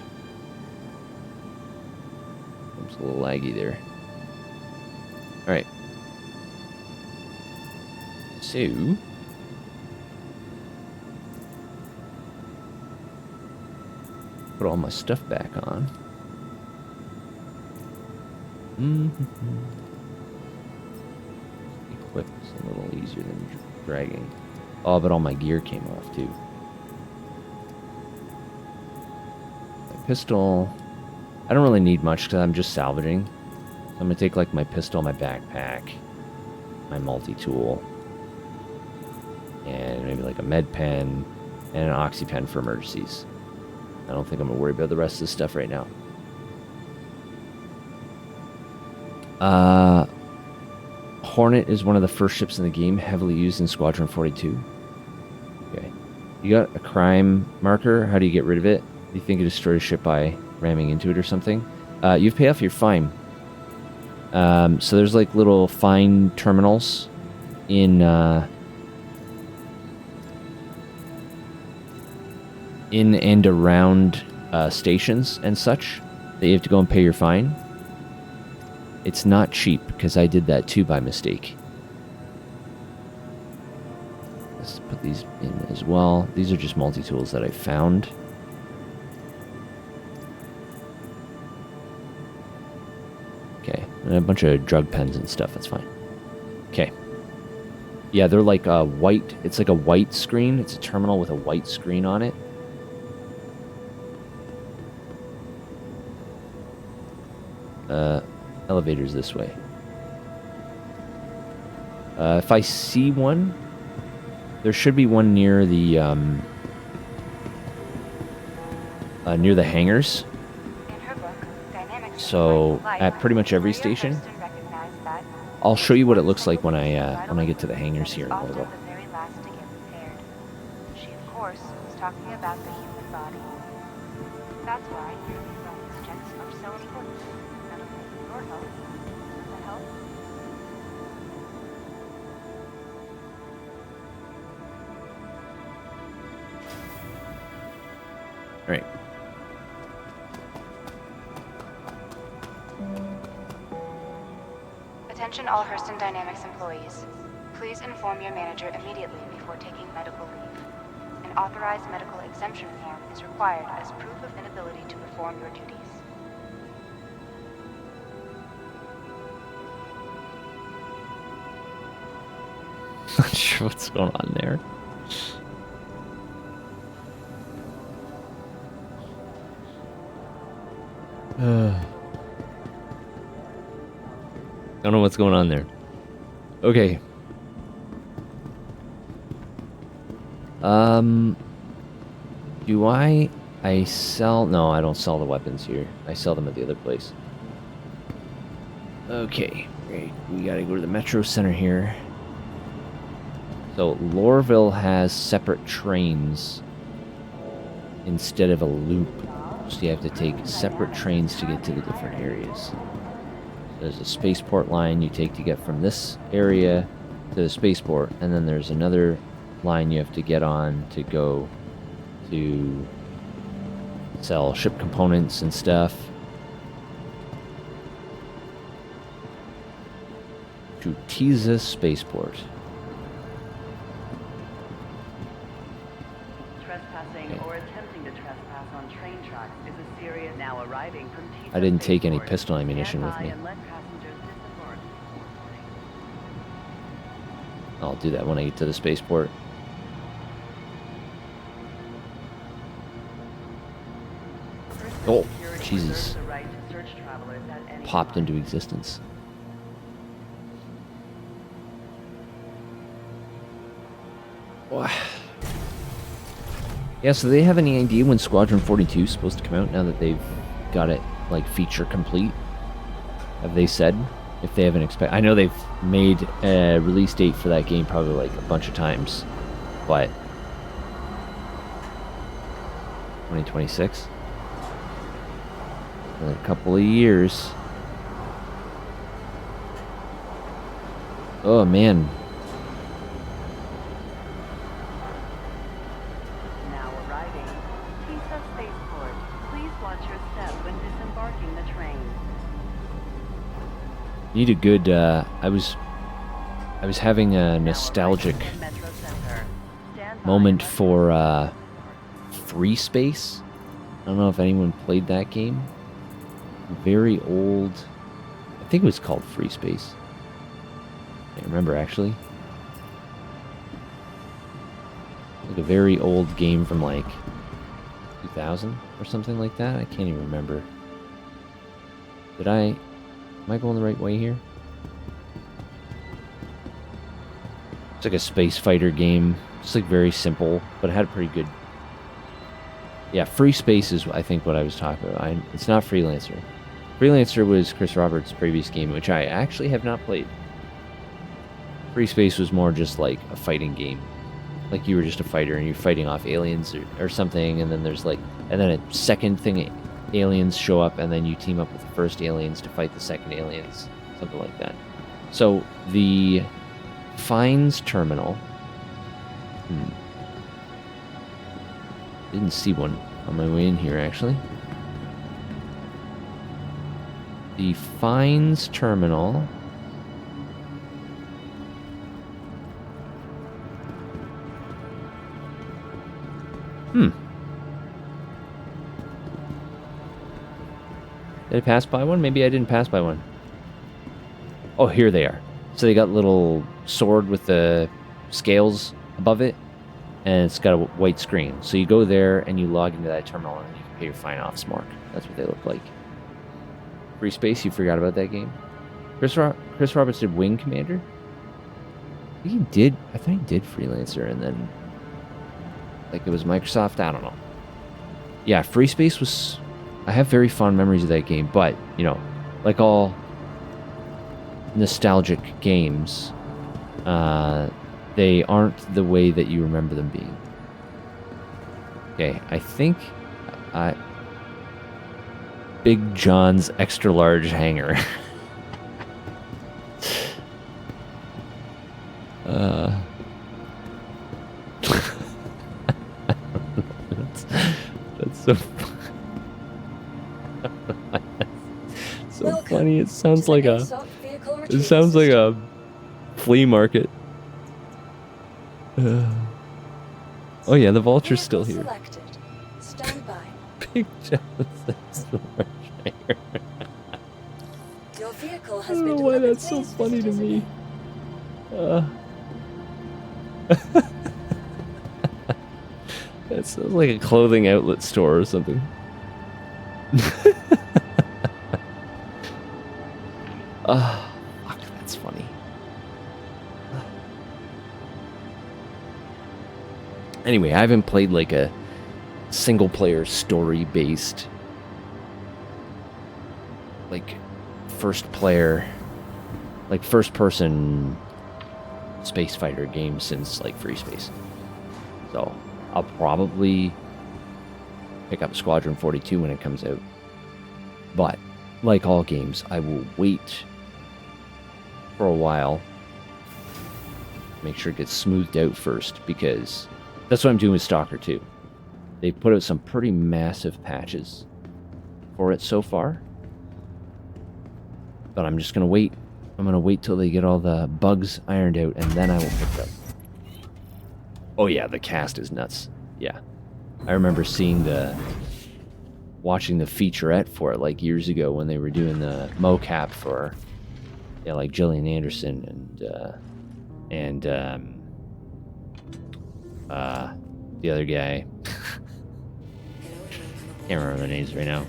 a little laggy there. Alright. So... put all my stuff back on. Equip is a little easier than dragging. Oh, but all my gear came off too. My pistol. I don't really need much because I'm just salvaging. So I'm gonna take like my pistol, my backpack, my multi-tool, and maybe like a med pen and an oxy pen for emergencies. I don't think I'm gonna worry about the rest of this stuff right now. Hornet is one of the first ships in the game, heavily used in Squadron 42. Okay. You got a crime marker. How do you get rid of it? Do you think you destroyed a ship by ramming into it or something? You've paid off your fine. So there's like little fine terminals in and around stations and such that you have to go and pay your fine. It's not cheap, because I did that too by mistake. Let's put these in as well. These are just multi-tools that I found. Okay, and a bunch of drug pens and stuff, that's fine. Okay. Yeah, they're like a white, it's like a white screen. It's a terminal with a white screen on it. Elevators this way. If I see one, there should be one near the hangars. So at pretty much every station, I'll show you what it looks like when I get to the hangars here in a little. She, of course, was talking about the human body. That's why yearly wellness checks are so important. Not only for your health, but the health. All right. Attention all Hurston Dynamics employees. Please inform your manager immediately before taking medical leave. An authorized medical exemption form is required as proof of inability to perform your duties. Not sure what's going on there. Don't know what's going on there. Okay. Do I I sell... No, I don't sell the weapons here. I sell them at the other place. Okay, great. We gotta go to the Metro Center here. So, Lorville has separate trains instead of a loop. So you have to take separate trains to get to the different areas. There's a spaceport line you take to get from this area to the spaceport, and then there's another line you have to get on to go to sell ship components and stuff. To Tiza Spaceport. Trespassing or attempting to trespass on train tracks is a serious now arriving from Tiza I didn't take any Spaceport. pistol ammunition Stand with by me. and let passengers disembark. I'll do that when I get to the spaceport. Oh, Security Jesus. reserves the right to search travelers at any Popped time. into existence. Wow. Yeah, so they have any idea when Squadron 42 is supposed to come out now that they've got it, like, feature complete? Have they said if they haven't expect? I know they've made a release date for that game probably, like, a bunch of times, but 2026? In a couple of years. Oh, man. Now arriving. Tiza Spaceport. Please watch your step when disembarking the train. Need a good, I was having a Now nostalgic arriving at Metro Center. Stand by moment and let for, passengers Free Space. I don't know if anyone played that game. Very old. I think it was called Free Space. Can't remember actually. Like a very old game from like 2000 or something like that. I can't even remember. Am I going the right way here? It's like a space fighter game. It's like very simple, but it had a pretty good. Yeah, Free Space is I think what I was talking about. It's not Freelancer. Freelancer was Chris Roberts' previous game, which I actually have not played. Free Space was more just like a fighting game. Like you were just a fighter and you're fighting off aliens or something, and then there's like, and then a second thing, aliens show up, and then you team up with the first aliens to fight the second aliens, something like that. So the Fines Terminal. Didn't see one on my way in here actually. The Fines Terminal. Did I pass by one? Maybe I didn't pass by one. Oh, here they are. So they got little sword with the scales above it, and it's got a white screen. So you go there and you log into that terminal and you can pay your fine off mark. That's what they look like. Free Space, you forgot about that game? Chris Roberts did Wing Commander? I thought he did Freelancer and then like it was Microsoft, I don't know. Yeah, Free Space was, I have very fond memories of that game, but, you know, like all nostalgic games, they aren't the way that you remember them being. Okay, I think Big John's extra large hangar. That's so so Welcome funny. It sounds to the like a ASOP vehicle it retrieval sounds like system. a flea market. Oh yeah, the vulture's still Vehicle here. Selected. Stand by. Big John's extra large hangar. Your vehicle I has don't been know why delivered. that's so Please funny visit to us me. again. That sounds like a clothing outlet store or something. Fuck, that's funny. Anyway, I haven't played like a single player story based, like first person space fighter game since like Free Space. So I'll probably pick up Squadron 42 when it comes out. But like all games, I will wait for a while, make sure it gets smoothed out first, because that's what I'm doing with Stalker 2. They've put out some pretty massive patches for it so far. But I'm just going to wait. I'm going to wait till they get all the bugs ironed out, and then I will pick it up. Oh yeah, the cast is nuts. Yeah. I remember watching the featurette for it like years ago when they were doing the mocap for, yeah, like Gillian Anderson and the other guy. Can't remember their names right now.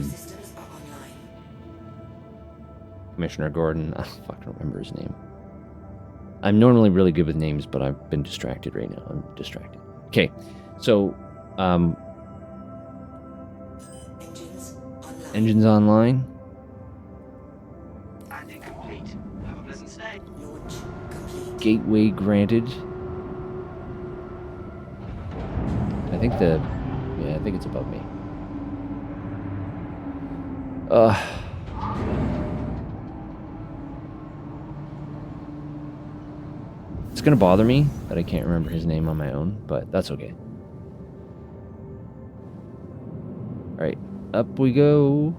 Systems are online. Commissioner Gordon. I don't remember his name. I'm normally really good with names, but I've been distracted right now. I'm distracted. Okay, so engines online. Landing complete. Have a pleasant stay. Launch complete. Gateway granted. I think it's above me. It's gonna bother me that I can't remember his name on my own, but that's okay. Alright, up we go.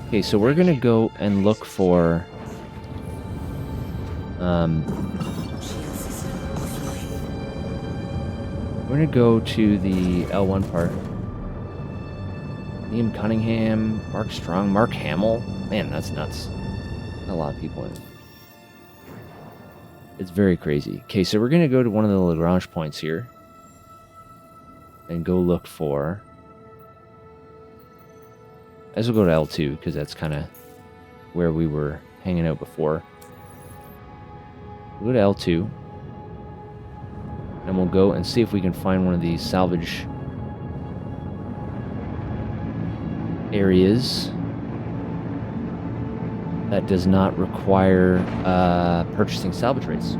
Okay, so we're gonna go and look for we're gonna go to the L1 part. Liam Cunningham, Mark Strong, Mark Hamill. Man, that's nuts. A lot of people in it. It's very crazy. Okay, so we're gonna go to one of the Lagrange points here and go look for. As we'll go to L2 because that's kind of where we were hanging out before. We'll go to L2 and we'll go and see if we can find one of these salvage areas that does not require purchasing salvage rates.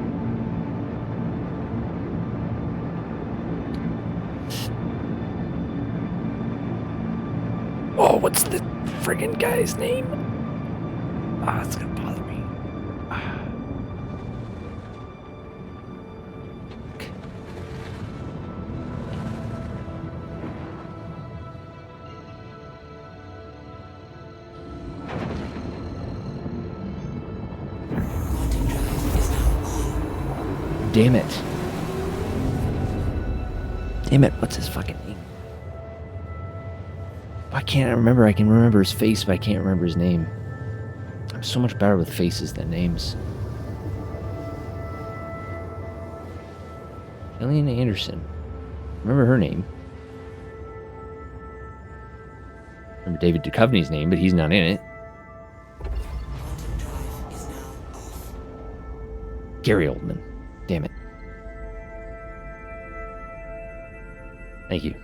Oh, what's the friggin' guy's name? Ah, it's gonna bother me. Quantum drive is now on. Damn it. Damn it, what's his fucking name? I can't remember. I can remember his face, but I can't remember his name. I'm so much better with faces than names. Gillian Anderson. Remember her name. Remember David Duchovny's name, but he's not in it. Quantum drive is now off. Gary Oldman. Damn it. Thank you.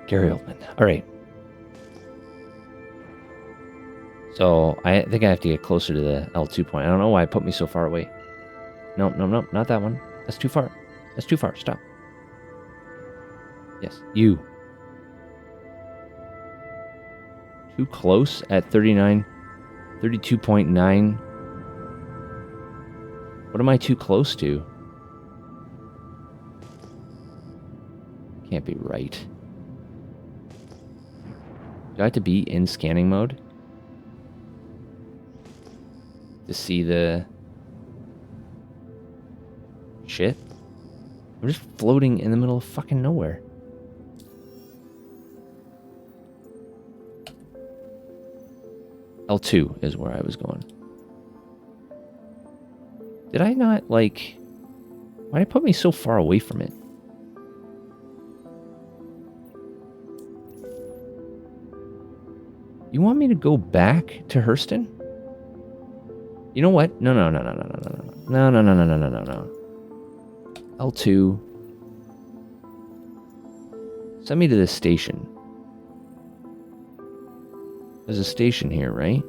Gary Oldman. All right. So I think I have to get closer to the L2 point. I don't know why it put me so far away. No, not that one. That's too far. That's too far. Stop. Yes, you. Too close at 32.9. What am I too close to? Can't be right. Do I have to be in scanning mode to see the shit? I'm just floating in the middle of fucking nowhere. L2 is where I was going. Did I not, like... Why did it put me so far away from it? You want me to go back to Hurston? You know what? No. L2. Send me to the station. There's a station here, right?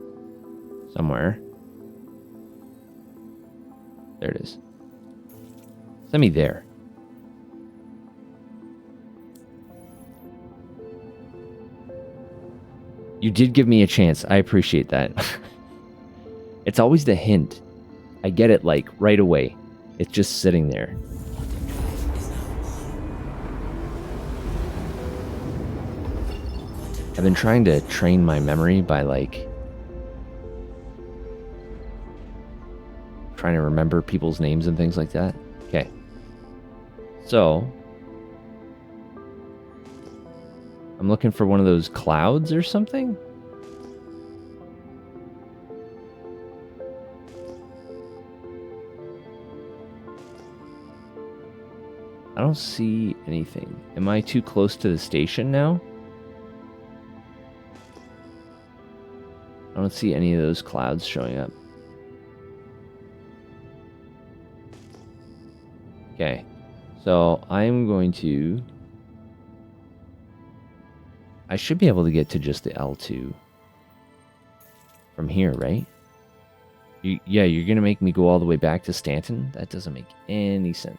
Somewhere. There it is. Send me there. You did give me a chance. I appreciate that. It's always the hint. I get it, like, right away. It's just sitting there. I've been trying to train my memory by, like, trying to remember people's names and things like that. Okay. So, I'm looking for one of those clouds or something? I don't see anything. Am I too close to the station now? I don't see any of those clouds showing up. Okay. So I'm going to... I should be able to get to just the L2 from here, right? Yeah, you're going to make me go all the way back to Stanton? That doesn't make any sense.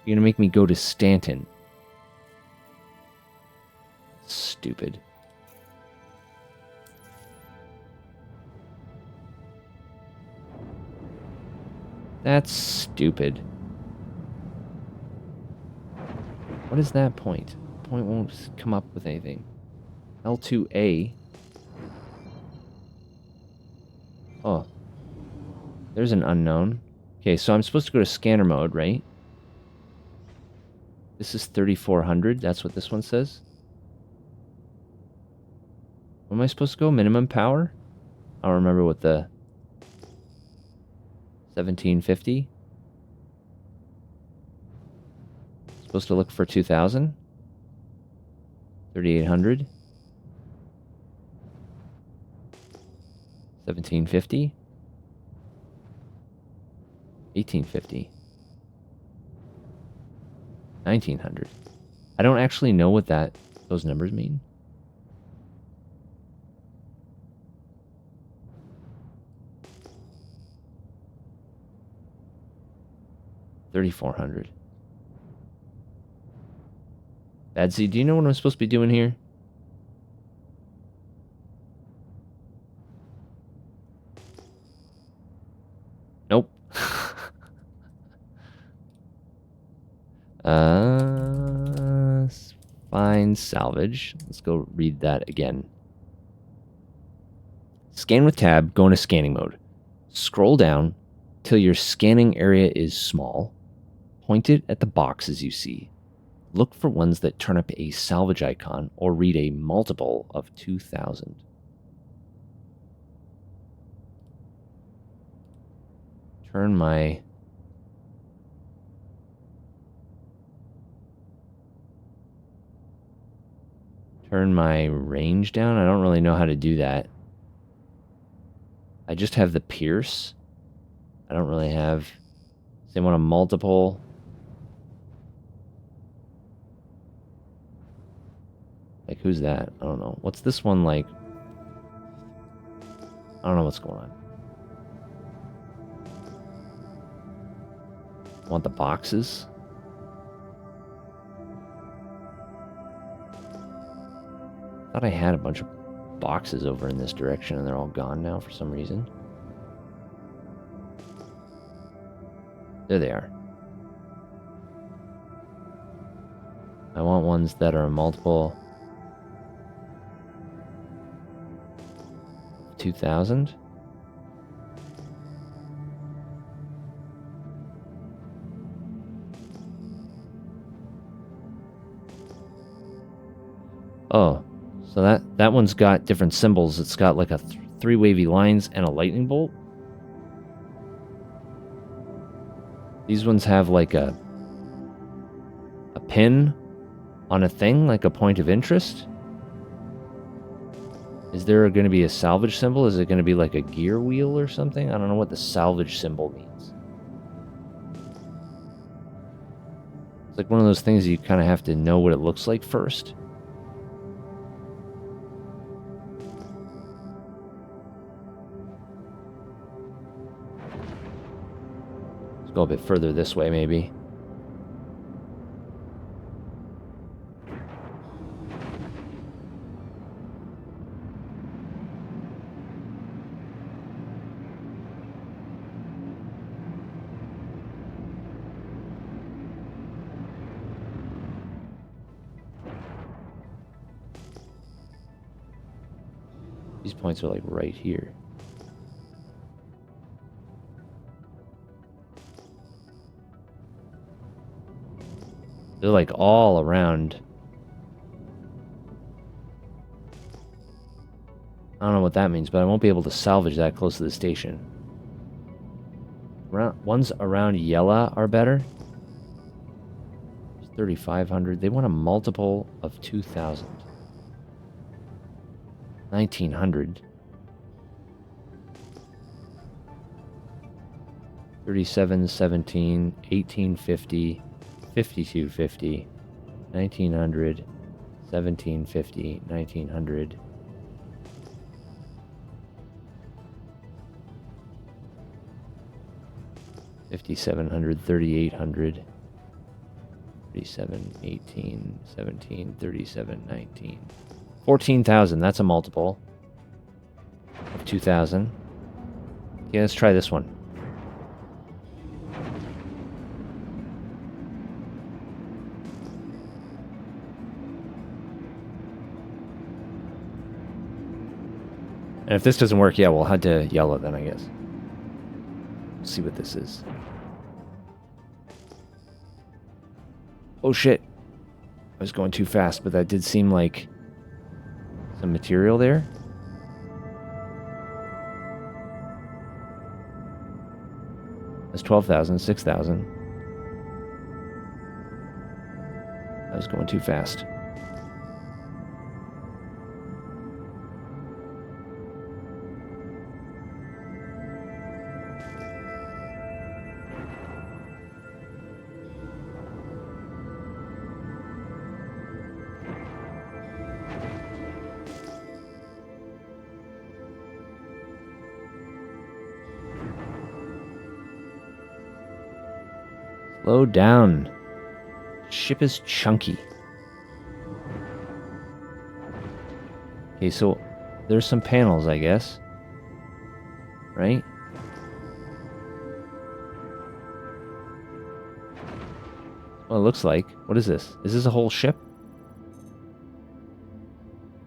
You're going to make me go to Stanton. Stupid. That's stupid. What is that point? Point won't come up with anything. L2A. Oh. There's an unknown. Okay, so I'm supposed to go to scanner mode, right? This is 3400. That's what this one says. Where am I supposed to go? Minimum power? I don't remember what the... 1750? Supposed to look for 2000? 3800? 1750? 1850? 1900? I don't actually know what those numbers mean. $3,400. Badsy, do you know what I'm supposed to be doing here? Nope. Find salvage. Let's go read that again. Scan with tab, go into scanning mode. Scroll down till your scanning area is small. Point it at the boxes you see. Look for ones that turn up a salvage icon or read a multiple of 2000. Turn my... range down? I don't really know how to do that. I just have the pierce. I don't really have... They want a multiple. Like, who's that? I don't know. What's this one like? I don't know what's going on. Want the boxes? Thought I had a bunch of boxes over in this direction and they're all gone now for some reason. There they are. I want ones that are a multiple 2000. Oh, so that one's got different symbols. It's got like a three wavy lines and a lightning bolt. These ones have like a pin on a thing, like a point of interest. Is there going to be a salvage symbol? Is it going to be like a gear wheel or something? I don't know what the salvage symbol means. It's like one of those things you kind of have to know what it looks like first. Let's go a bit further this way, maybe. These points are like right here. They're like all around. I don't know what that means, but I won't be able to salvage that close to the station. Ones around Yella are better. 3,500. They want a multiple of 2,000. 1,900. 3717, 1850, 5250, 1900, 1750, 1900. $5,700, 3,800, 37, 18, 17, 37, 19. 14,000, that's a multiple of 2,000. Okay, let's try this one. And if this doesn't work, yeah, we'll head to Yellow then, I guess. We'll see what this is. Oh shit. I was going too fast, but that did seem like some material there. That's 12,000, 6,000. I was going too fast. Slow down. Ship is chunky. Okay, so there's some panels, I guess. Right? Well, it looks like. What is this? Is this a whole ship?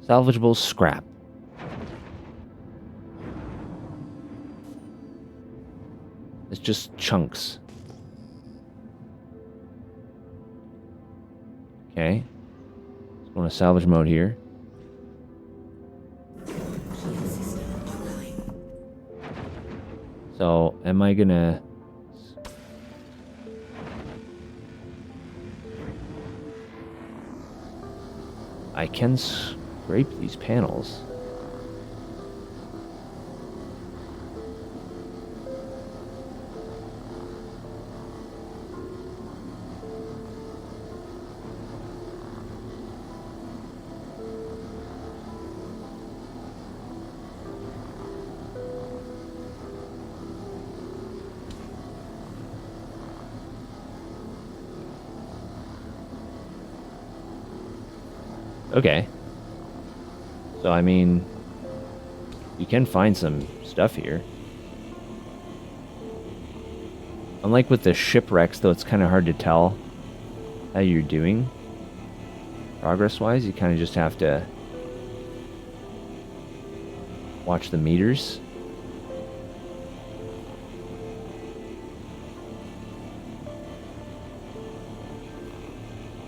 Salvageable scrap. It's just chunks. Okay. Let's go into salvage mode here. So, am I gonna... I can scrape these panels. Okay. So, I mean, you can find some stuff here. Unlike with the shipwrecks, though, it's kind of hard to tell how you're doing. Progress-wise, you kind of just have to watch the meters.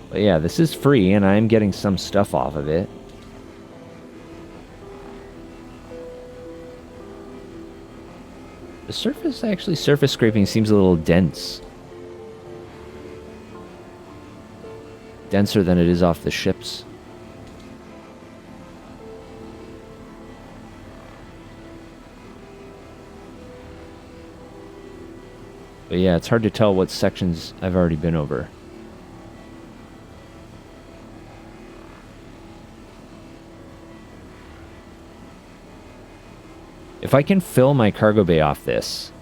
But yeah, this is free, and I'm getting some stuff off of it. The surface, actually, surface scraping seems a little dense. Denser than it is off the ships. But yeah, it's hard to tell what sections I've already been over. If I can fill my cargo bay off this,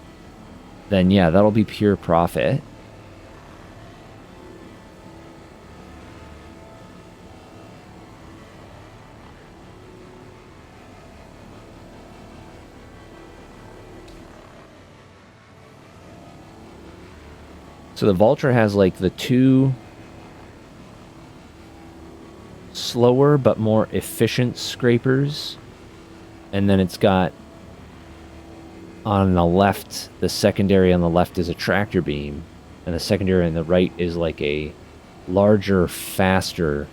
then yeah, that'll be pure profit. So the Vulture has like the two slower but more efficient scrapers. And then it's got on the left, the secondary on the left is a tractor beam. And the secondary on the right is like a larger, faster,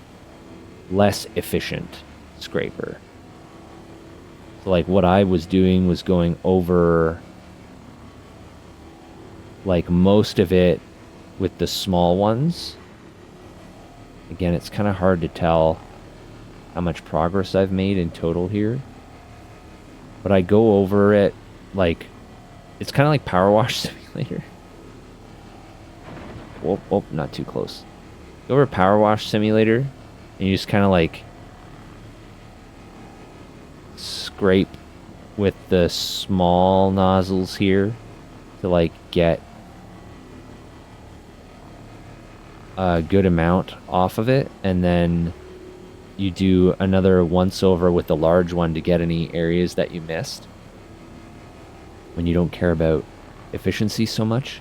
less efficient scraper. So like what I was doing was going over like most of it with the small ones. Again, it's kind of hard to tell how much progress I've made in total here. But I go over it like, it's kind of like Power Wash Simulator. Whoop, not too close. Go over Power Wash Simulator, and you just kind of like scrape with the small nozzles here to like get a good amount off of it, and then you do another once over with the large one to get any areas that you missed when you don't care about efficiency so much.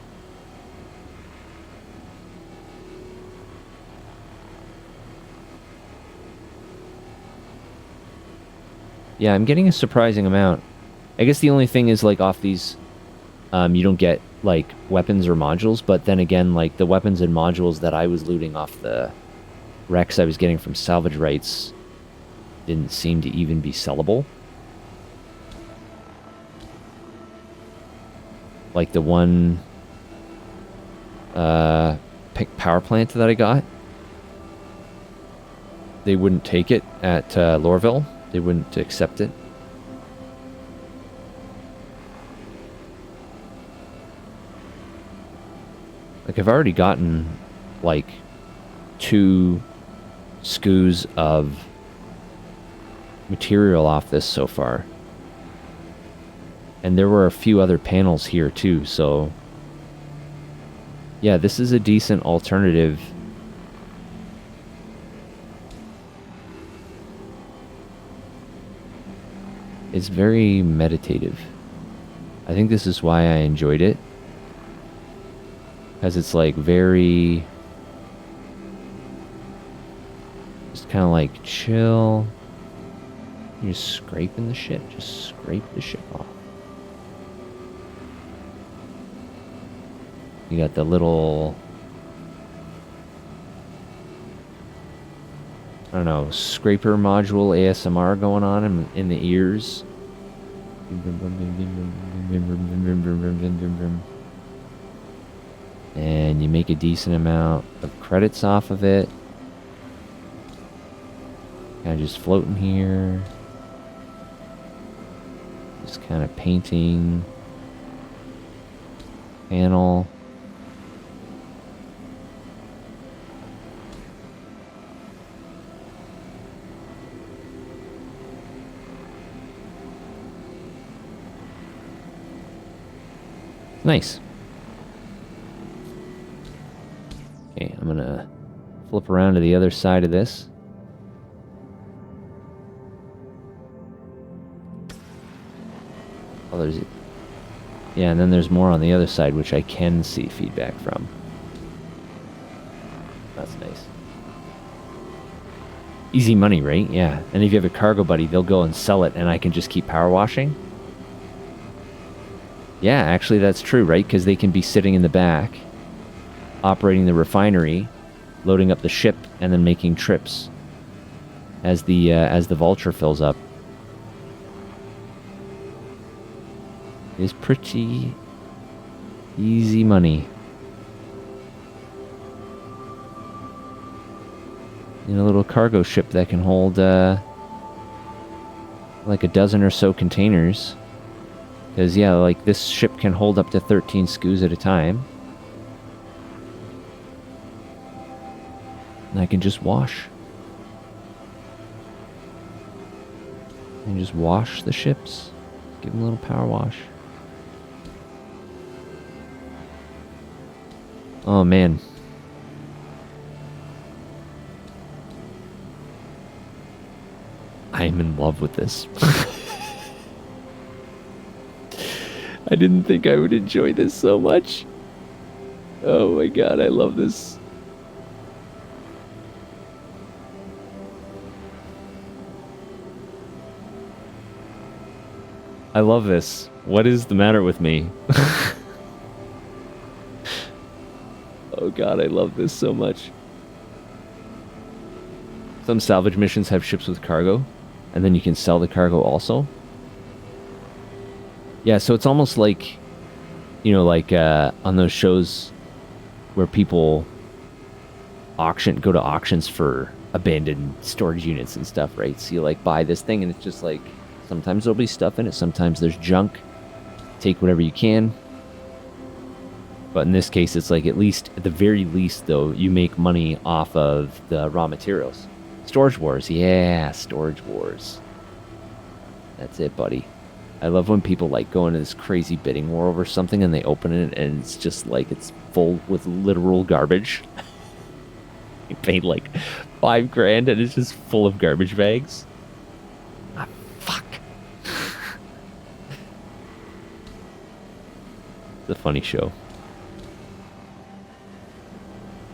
Yeah, I'm getting a surprising amount. I guess the only thing is like off these, you don't get like weapons or modules, but then again, like the weapons and modules that I was looting off the wrecks I was getting from salvage rights didn't seem to even be sellable. Like the one power plant that I got, they wouldn't take it at Lorville. They wouldn't accept it. Like I've already gotten like 2 scoos of material off this so far. And there were a few other panels here too, so yeah, this is a decent alternative. It's very meditative. I think this is why I enjoyed it. Because it's like very... just kind of like chill. You're just scraping the shit. Just scrape the shit off. You got the little... I don't know, scraper module ASMR going on in the ears. And you make a decent amount of credits off of it. Kind of just floating here. Just kind of painting. Panel. Nice. Okay, I'm gonna flip around to the other side of this. Oh, there's... yeah, and then there's more on the other side, which I can see feedback from. That's nice. Easy money, right? Yeah. And if you have a cargo buddy, they'll go and sell it, and I can just keep power washing. Yeah, actually that's true, right? Because they can be sitting in the back, operating the refinery, loading up the ship, and then making trips as the Vulture fills up. It's pretty easy money. In a little cargo ship that can hold like a dozen or so containers. Because, yeah, like, this ship can hold up to 13 SKUs at a time. And I can just wash. And just wash the ships. Give them a little power wash. Oh, man. I am in love with this. I didn't think I would enjoy this so much. Oh my god, I love this. I love this. What is the matter with me? Oh god, I love this so much. Some salvage missions have ships with cargo, and then you can sell the cargo also. Yeah, so it's almost like, you know, like on those shows where people go to auctions for abandoned storage units and stuff, right? So you like buy this thing and it's just like, sometimes there'll be stuff in it, sometimes there's junk. Take whatever you can. But in this case, it's like at the very least though, you make money off of the raw materials. Storage Wars, yeah, Storage Wars. That's it, buddy. I love when people like go into this crazy bidding war over something and they open it and it's just like it's full with literal garbage. You paid like $5 grand and it's just full of garbage bags. Ah, fuck. It's a funny show.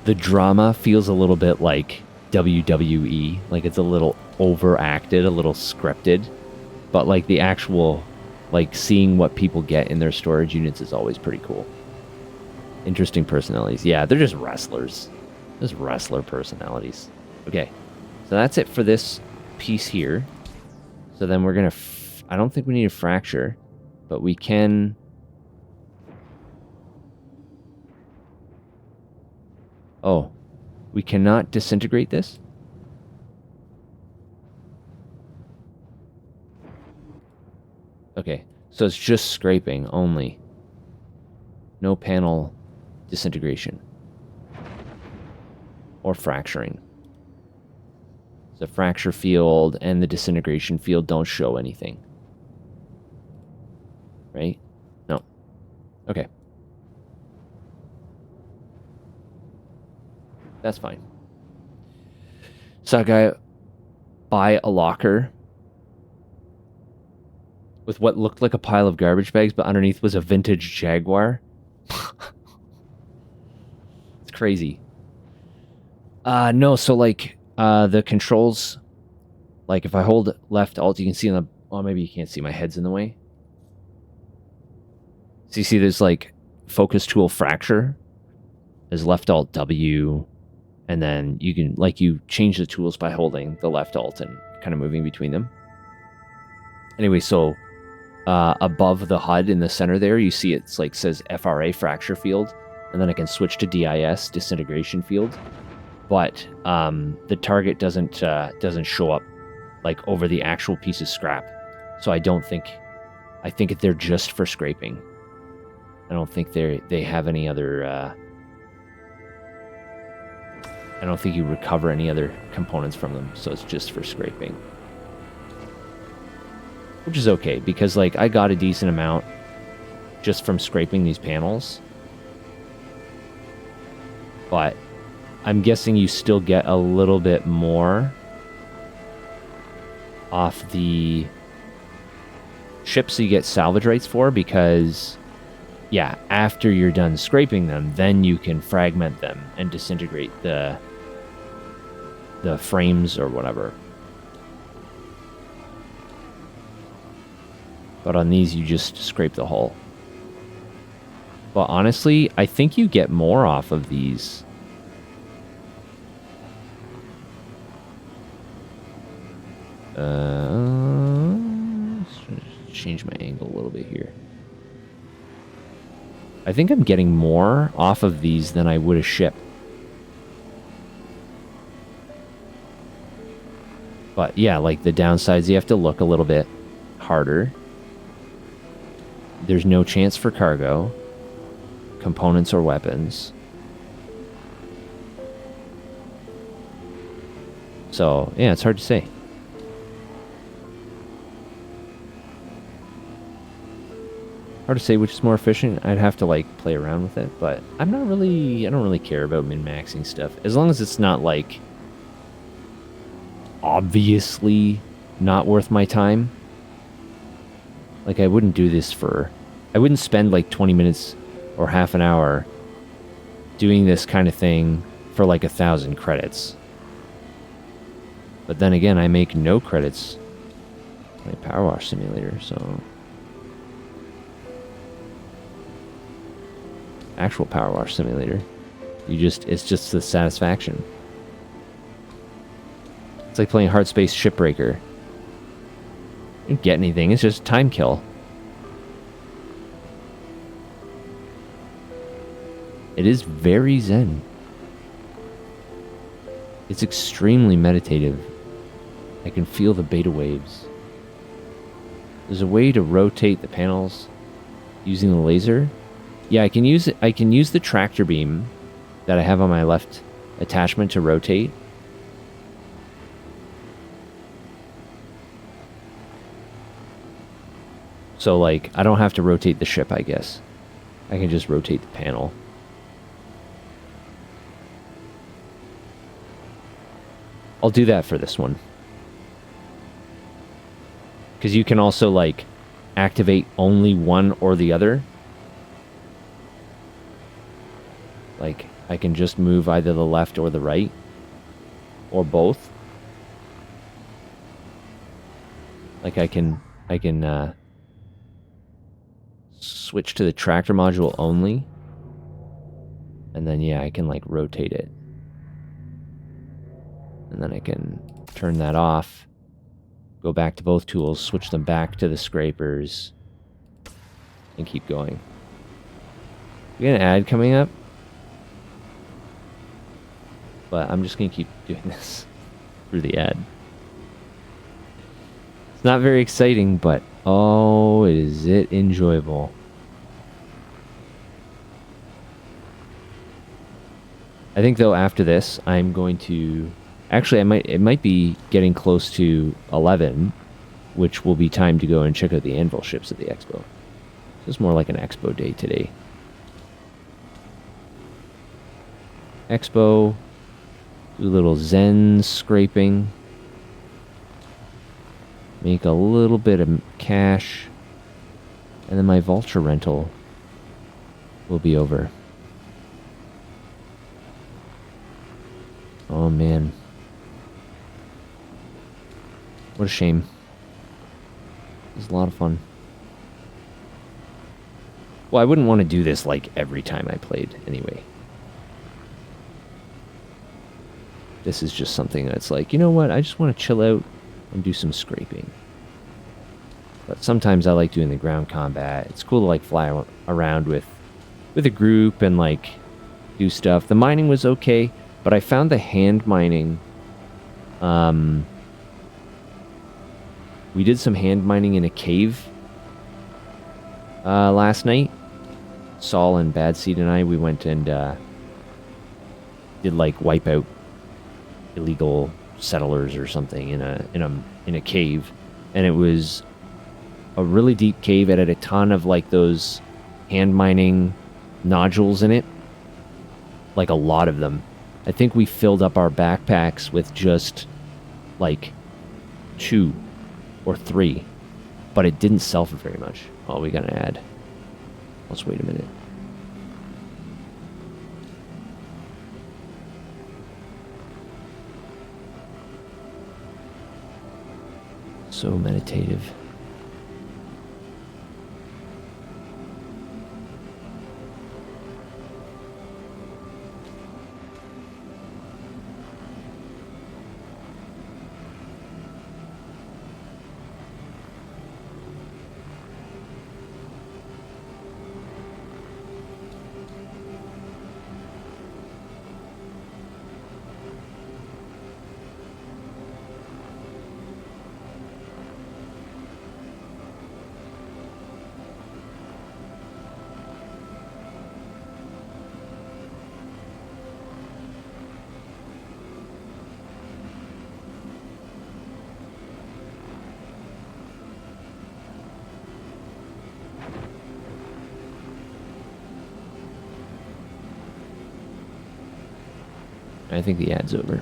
The drama feels a little bit like WWE, like it's a little overacted, a little scripted, but like the actual, like seeing what people get in their storage units is always pretty cool. Interesting personalities. Yeah, they're just wrestlers. Just wrestler personalities. Okay, so that's it for this piece here. So then we're gonna, I don't think we need a fracture, but we can. Oh, we cannot disintegrate this? Okay, so it's just scraping only. No panel disintegration. Or fracturing. The fracture field and the disintegration field don't show anything. Right? No. Okay. That's fine. So I buy a locker with what looked like a pile of garbage bags, but underneath was a vintage Jaguar. It's crazy. No, so like the controls, like if I hold left alt, you can see on the, oh, maybe you can't see, my head's in the way. So you see there's like focus tool fracture. There's left alt W, and then you can, like, you change the tools by holding the left alt and kind of moving between them. Anyway, so above the HUD in the center there, you see it's like says FRA fracture field, and then I can switch to DIS disintegration field. But the target doesn't show up like over the actual piece of scrap. So I think they're just for scraping. I don't think they have any other. I don't think you recover any other components from them, so it's just for scraping. Which is okay, because like I got a decent amount just from scraping these panels. But I'm guessing you still get a little bit more off the ships you get salvage rights for, because yeah, after you're done scraping them, then you can fragment them and disintegrate the frames or whatever. But on these, you just scrape the hull. But honestly, I think you get more off of these. Let's change my angle a little bit here. I think I'm getting more off of these than I would a ship. But yeah, like the downsides, you have to look a little bit harder. There's no chance for cargo, components, or weapons. So, yeah, it's hard to say. Hard to say which is more efficient. I'd have to like play around with it, but I don't really care about min-maxing stuff. As long as it's not like obviously not worth my time. Like I wouldn't spend like 20 minutes or half an hour doing this kind of thing for like 1,000 credits. But then again, I make no credits on my Power Wash Simulator, so... Actual Power Wash Simulator. It's just the satisfaction. It's like playing Hard Space Shipbreaker. You don't get anything, it's just time kill. It is very zen. It's extremely meditative. I can feel the beta waves. There's a way to rotate the panels using the laser. Yeah, I can use the tractor beam that I have on my left attachment to rotate. So like I don't have to rotate the ship, I guess. I can just rotate the panel. I'll do that for this one. Because you can also, like, activate only one or the other. Like, I can just move either the left or the right. Or both. Like, I can switch to the tractor module only. And then, yeah, I can, like, rotate it. And then I can turn that off. Go back to both tools, switch them back to the scrapers, and keep going. We got an ad coming up, but I'm just going to keep doing this through the ad. It's not very exciting, but oh, is it enjoyable. I think, though, after this, I'm going to... Actually, it might be getting close to 11, which will be time to go and check out the anvil ships at the Expo. It's more like an Expo day today. Expo, do a little Zen scraping, make a little bit of cash, and then my Vulture rental will be over. Oh man. What a shame. It was a lot of fun. Well, I wouldn't want to do this like every time I played anyway. This is just something that's like, you know what? I just want to chill out and do some scraping. But sometimes I like doing the ground combat. It's cool to like fly around with a group and like do stuff. The mining was okay, but I found the hand mining we did some hand mining in a cave last night. Saul and Bad Seed and I, we went and did like wipe out illegal settlers or something in a cave, and it was a really deep cave. It had a ton of like those hand mining nodules in it, like a lot of them. I think we filled up our backpacks with just like 2 or 3, but it didn't sell for very much. Oh, we got an ad. Let's wait a minute. So meditative. I think the ad's over.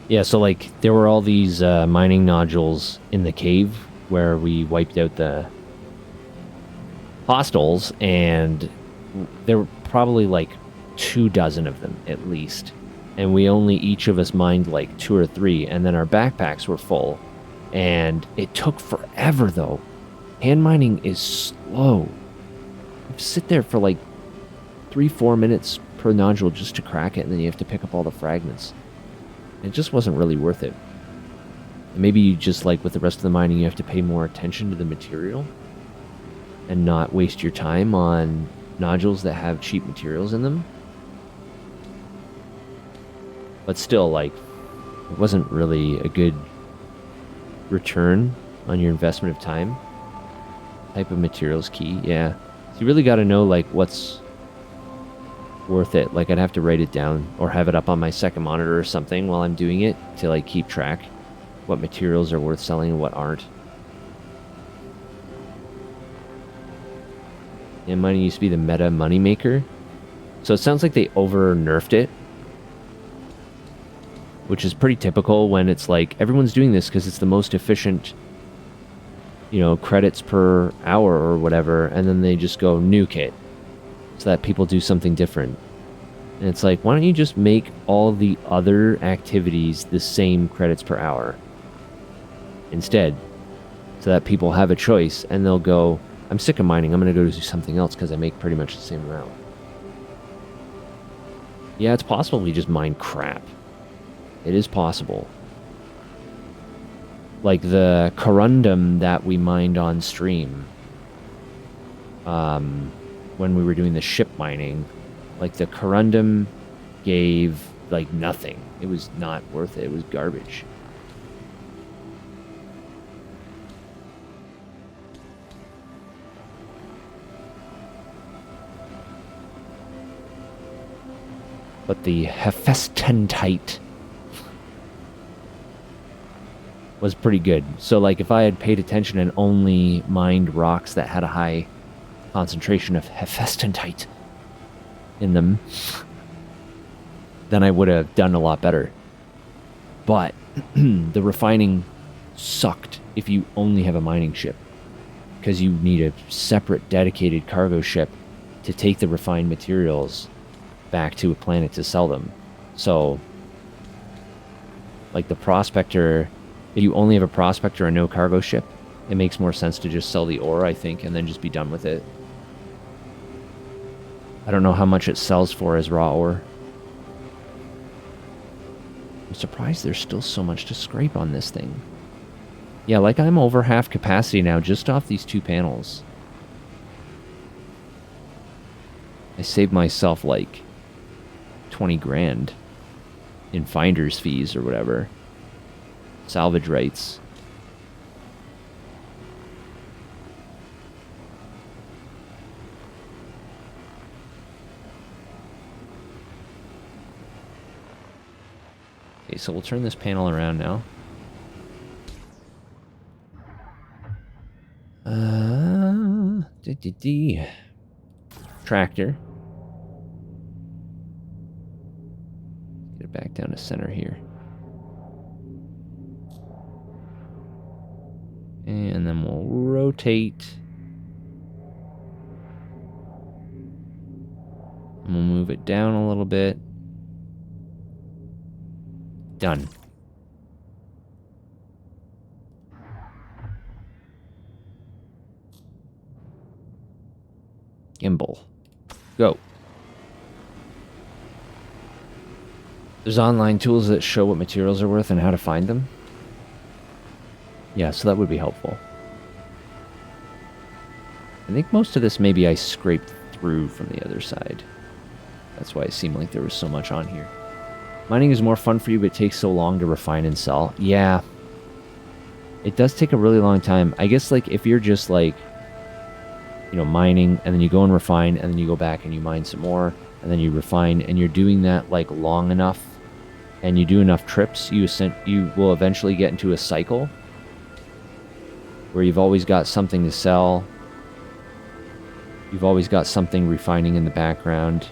Yeah, so like there were all these mining nodules in the cave where we wiped out the hostiles, and there were probably like 24 of them at least. And we only each of us mined like 2 or 3, and then our backpacks were full. And it took forever though. Hand mining is slow. You sit there for like 3-4 minutes per nodule just to crack it, and then you have to pick up all the fragments. It just wasn't really worth it. Maybe you just, like with the rest of the mining, you have to pay more attention to the material and not waste your time on nodules that have cheap materials in them. But still, like, it wasn't really a good return on your investment of time. Type of materials key, yeah. So you really got to know, like, what's worth it. Like, I'd have to write it down or have it up on my second monitor or something while I'm doing it to like keep track what materials are worth selling and what aren't. And mining used to be the meta moneymaker, so it sounds like they over nerfed it, which is pretty typical when it's like everyone's doing this because it's the most efficient, you know, credits per hour or whatever, and then they just go nuke it so that people do something different. And it's like, why don't you just make all the other activities the same credits per hour instead, so that people have a choice and they'll go, I'm sick of mining, I'm going to go do something else because I make pretty much the same amount. Yeah, it's possible we just mine crap. It is possible. Like the corundum that we mined on stream. When we were doing the ship mining, like the corundum gave like nothing. It was not worth it. It was garbage. But the Hephaestantite was pretty good. So like if I had paid attention and only mined rocks that had a high concentration of Hephaestantite in them, then I would have done a lot better. But the refining sucked if you only have a mining ship, because you need a separate dedicated cargo ship to take the refined materials back to a planet to sell them. So like the prospector, if you only have a prospector and no cargo ship, it makes more sense to just sell the ore, I think, and then just be done with it. I don't know how much it sells for as raw ore. I'm surprised there's still so much to scrape on this thing. Yeah, like I'm over half capacity now just off these 2 panels. I saved myself like 20 grand in finder's fees or whatever. Salvage rights. Okay, so we'll turn this panel around now. Tractor. Get it back down to center here. And then we'll rotate. And we'll move it down a little bit. Done. Gimbal. Go. There's online tools that show what materials are worth and how to find them. Yeah, so that would be helpful. I think most of this maybe I scraped through from the other side. That's why it seemed like there was so much on here. Mining is more fun for you, but it takes so long to refine and sell. Yeah. It does take a really long time. I guess, like, if you're just, like, you know, mining, and then you go and refine, and then you go back and you mine some more, and then you refine, and you're doing that, like, long enough, and you do enough trips, you will eventually get into a cycle where you've always got something to sell. You've always got something refining in the background.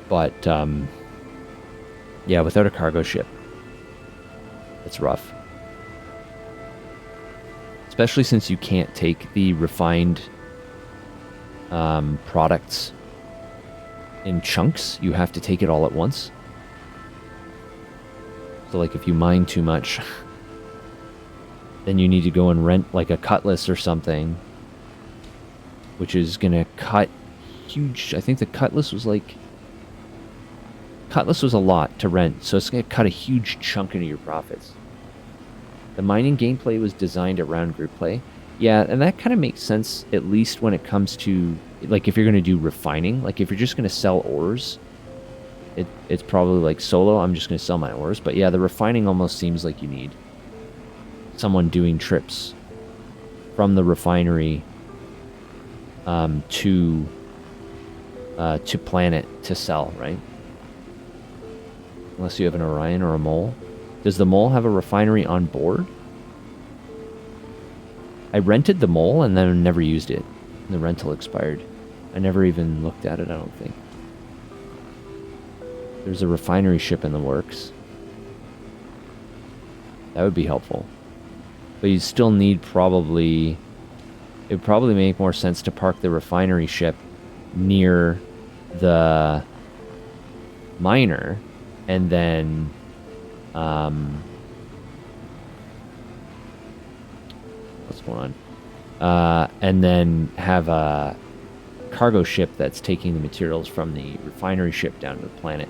But yeah, without a cargo ship, it's rough. Especially since you can't take the refined products in chunks. You have to take it all at once. So like if you mine too much, then you need to go and rent like a cutlass or something, which is going to cut huge. I think the cutlass was like... Cutlass was a lot to rent, so it's going to cut a huge chunk into your profits. The mining gameplay was designed around group play. Yeah, and that kind of makes sense, at least when it comes to, like, if you're going to do refining. Like, if you're just going to sell ores, it's probably like solo, I'm just going to sell my ores. But yeah, the refining almost seems like you need someone doing trips from the refinery to planet to sell, right? Unless you have an Orion or a Mole. Does the Mole have a refinery on board? I rented the Mole and then never used it. The rental expired. I never even looked at it, I don't think. There's a refinery ship in the works. That would be helpful. But you still need probably... It would probably make more sense to park the refinery ship near the miner, and then what's going on? And then have a cargo ship that's taking the materials from the refinery ship down to the planet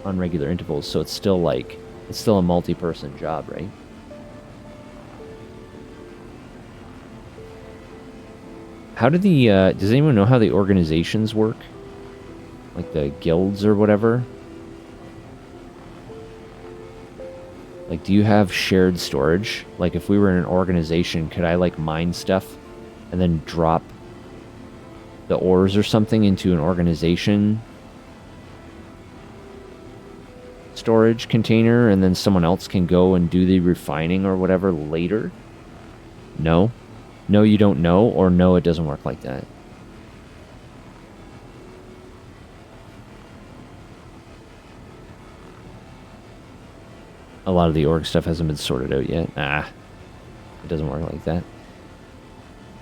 on regular intervals. So it's still like, it's still a multi-person job, right? How do the, does anyone know how the organizations work? Like the guilds or whatever? Like, do you have shared storage? Like, if we were in an organization, could I, like, mine stuff and then drop the ores or something into an organization storage container, and then someone else can go and do the refining or whatever later? No? No, you don't know, or no, it doesn't work like that. A lot of the org stuff hasn't been sorted out yet. It doesn't work like that.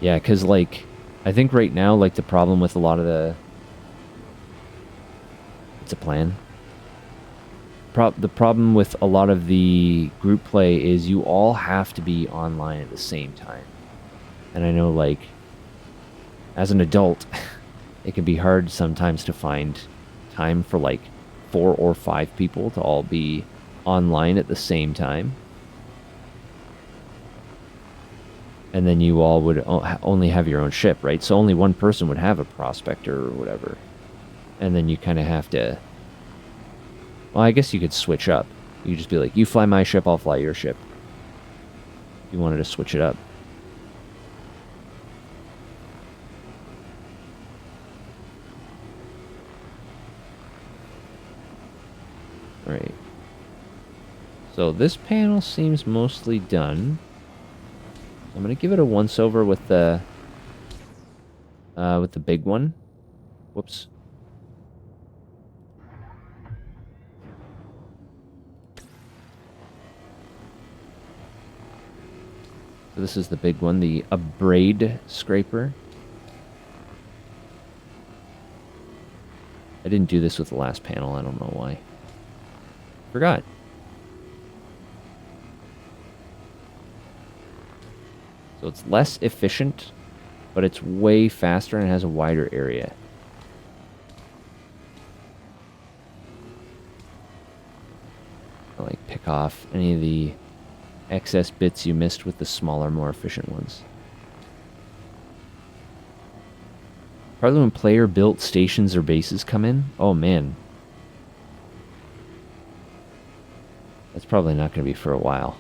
Yeah, because, like, I think right now, like, the problem with a lot of the... It's a plan. The problem with a lot of the group play is you all have to be online at the same time. And I know, like, as an adult, it can be hard sometimes to find time for, like, 4 or 5 people to all be online at the same time. And then you all would only have your own ship, right? So only one person would have a prospector or whatever. And then you kind of have to... Well, I guess you could switch up. You could just be like, you fly my ship, I'll fly your ship. If you wanted to switch it up. Alright. So this panel seems mostly done. I'm gonna give it a once-over with the big one. Whoops. So this is the big one, the Abrade Scraper. I didn't do this with the last panel, I don't know why. Forgot. So it's less efficient, but it's way faster and it has a wider area. I'll, like, pick off any of the excess bits you missed with the smaller, more efficient ones. Probably when player-built stations or bases come in. Oh, man. That's probably not going to be for a while.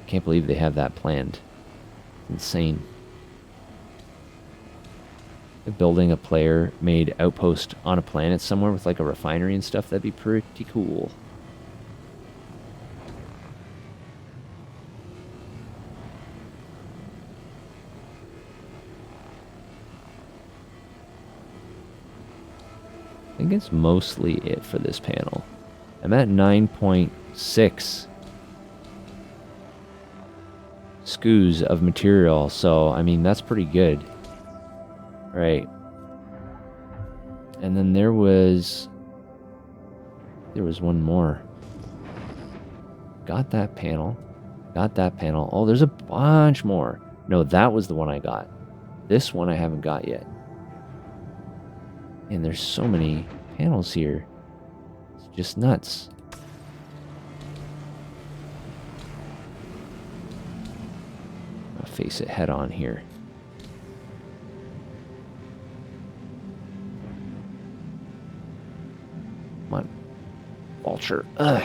Can't believe they have that planned. Insane. Building a player-made outpost on a planet somewhere with, like, a refinery and stuff, that'd be pretty cool. I think it's mostly it for this panel. I'm at 9.6 scoos of material, so I mean that's pretty good. Right. And then there was one more. Got that panel. Got that panel. Oh, there's a bunch more. No, that was the one I got. This one I haven't got yet. And there's so many panels here. It's just nuts. I'll face it head on here. Come on. Vulture. Ugh.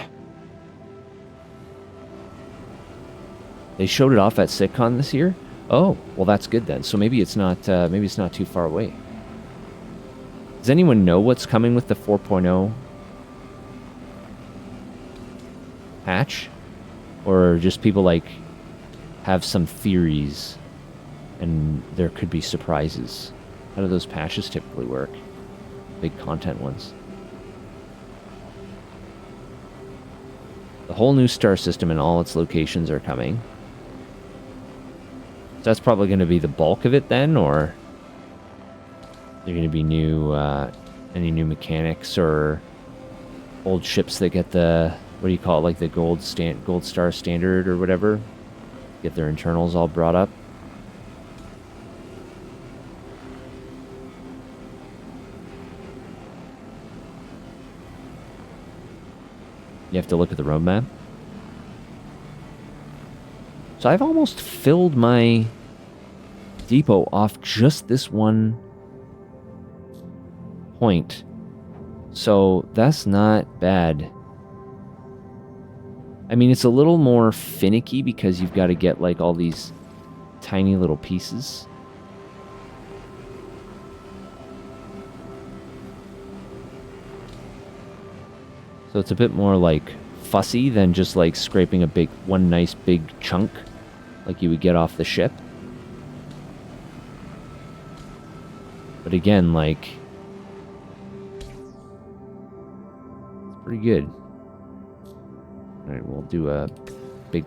They showed it off at SitCon this year? Oh, well that's good then. So maybe it's not too far away. Does anyone know what's coming with the 4.0 patch? Or just people like have some theories and there could be surprises? How do those patches typically work? Big content ones. The whole new star system and all its locations are coming. So that's probably going to be the bulk of it then, or are there going to be new, any new mechanics or old ships that get the, what do you call it, like the gold star standard or whatever, get their internals all brought up? You have to look at the roadmap. So I've almost filled my depot off just this one point. So that's not bad. I mean, it's a little more finicky because you've got to get like all these tiny little pieces. So it's a bit more like fussy than just like scraping one nice big chunk like you would get off the ship. But again, like, it's pretty good. Alright, we'll do a big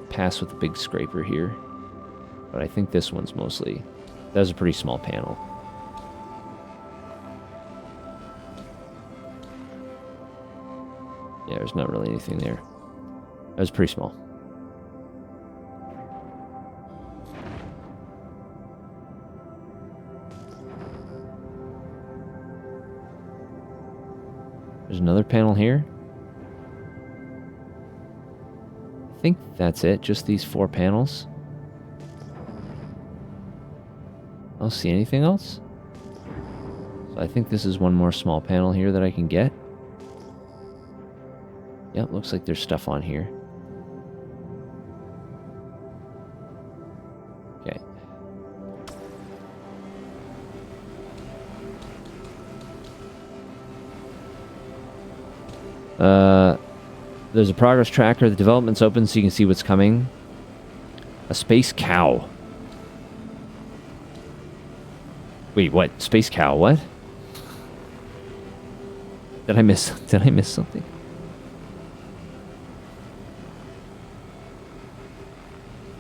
pass with a big scraper here. But I think this one's mostly, that was a pretty small panel. Yeah, there's not really anything there. That was pretty small. There's another panel here. I think that's it, just these 4 panels. I don't see anything else. So I think this is one more small panel here that I can get. Yep, looks like there's stuff on here. Okay. There's a progress tracker. The development's open so you can see what's coming. A space cow. Wait, what? Space cow, what? Did I miss something?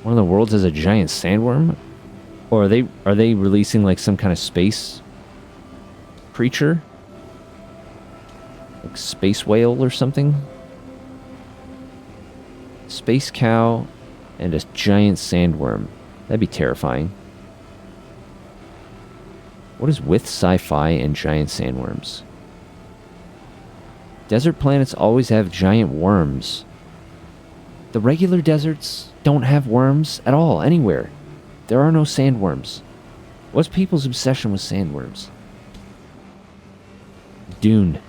One of the worlds has a giant sandworm? Or are they releasing like some kind of space creature? Like space whale or something? Space cow and a giant sandworm. That'd be terrifying. What is with sci-fi and giant sandworms? Desert planets always have giant worms. The regular deserts don't have worms at all, anywhere. There are no sandworms. What's people's obsession with sandworms? Dune.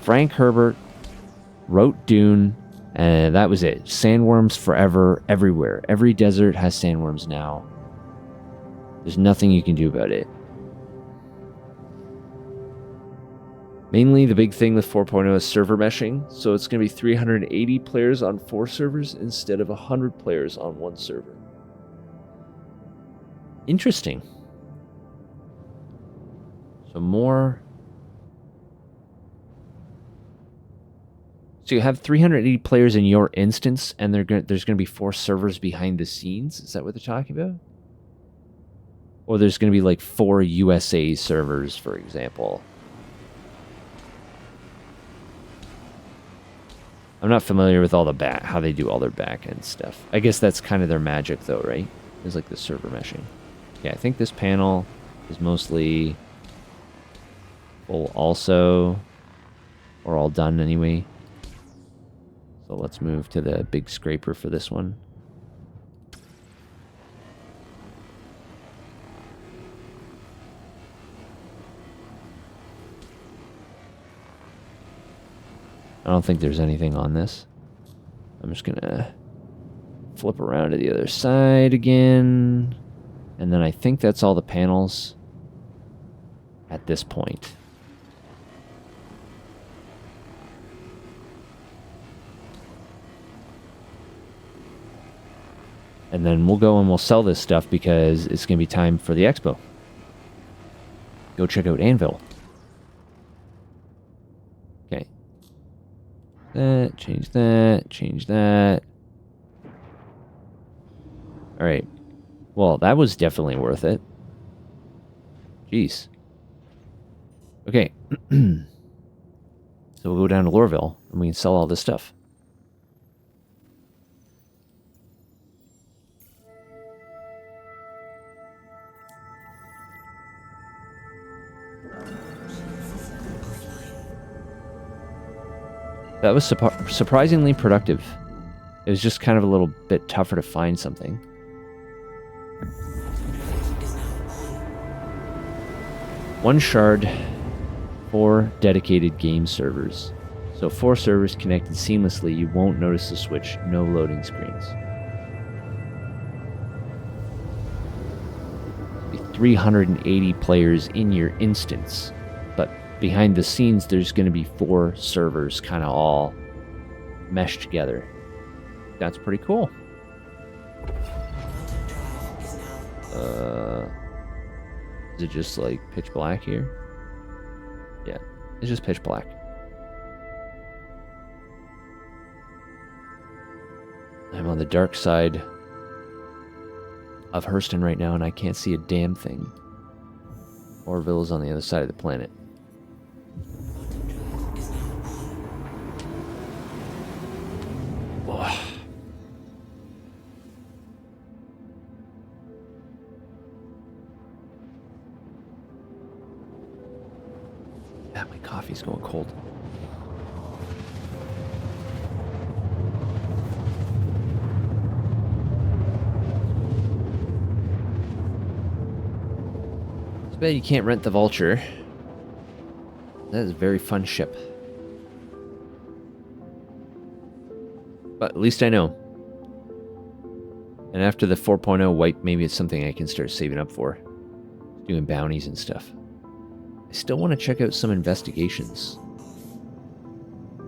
Frank Herbert wrote Dune, and that was it. Sandworms forever, everywhere. Every desert has sandworms now. There's nothing you can do about it. Mainly, the big thing with 4.0 is server meshing, so it's going to be 380 players on 4 servers instead of 100 players on 1 server. Interesting. So more. So you have 380 players in your instance, and there's going to be 4 servers behind the scenes. Is that what they're talking about? Or there's going to be like 4 USA servers, for example. I'm not familiar with all the how they do all their back-end stuff. I guess that's kind of their magic, though, right? Is like the server meshing. Yeah, I think this panel is mostly full also, or all done anyway. So let's move to the big scraper for this one. I don't think there's anything on this. I'm just gonna flip around to the other side again. And then I think that's all the panels at this point. And then we'll go and we'll sell this stuff because it's going to be time for the expo. Go check out Anvil. Okay. That, change that, change that. Alright. Well, that was definitely worth it. Jeez. Okay. So we'll go down to Lorville and we can sell all this stuff. That was surprisingly productive. It was just kind of a little bit tougher to find something. One shard, 4 dedicated game servers. So 4 servers connected seamlessly, you won't notice the switch, no loading screens. 380 players in your instance, but behind the scenes there's going to be 4 servers kind of all meshed together. That's pretty cool. Is it just like pitch black here? Yeah, it's just pitch black. I'm on the dark side of Hurston right now and I can't see a damn thing. Orville's on the other side of the planet. My coffee's going cold. It's bad you can't rent the Vulture. That is a very fun ship. But at least I know. And after the 4.0 wipe, maybe it's something I can start saving up for. Doing bounties and stuff. I still want to check out some investigations.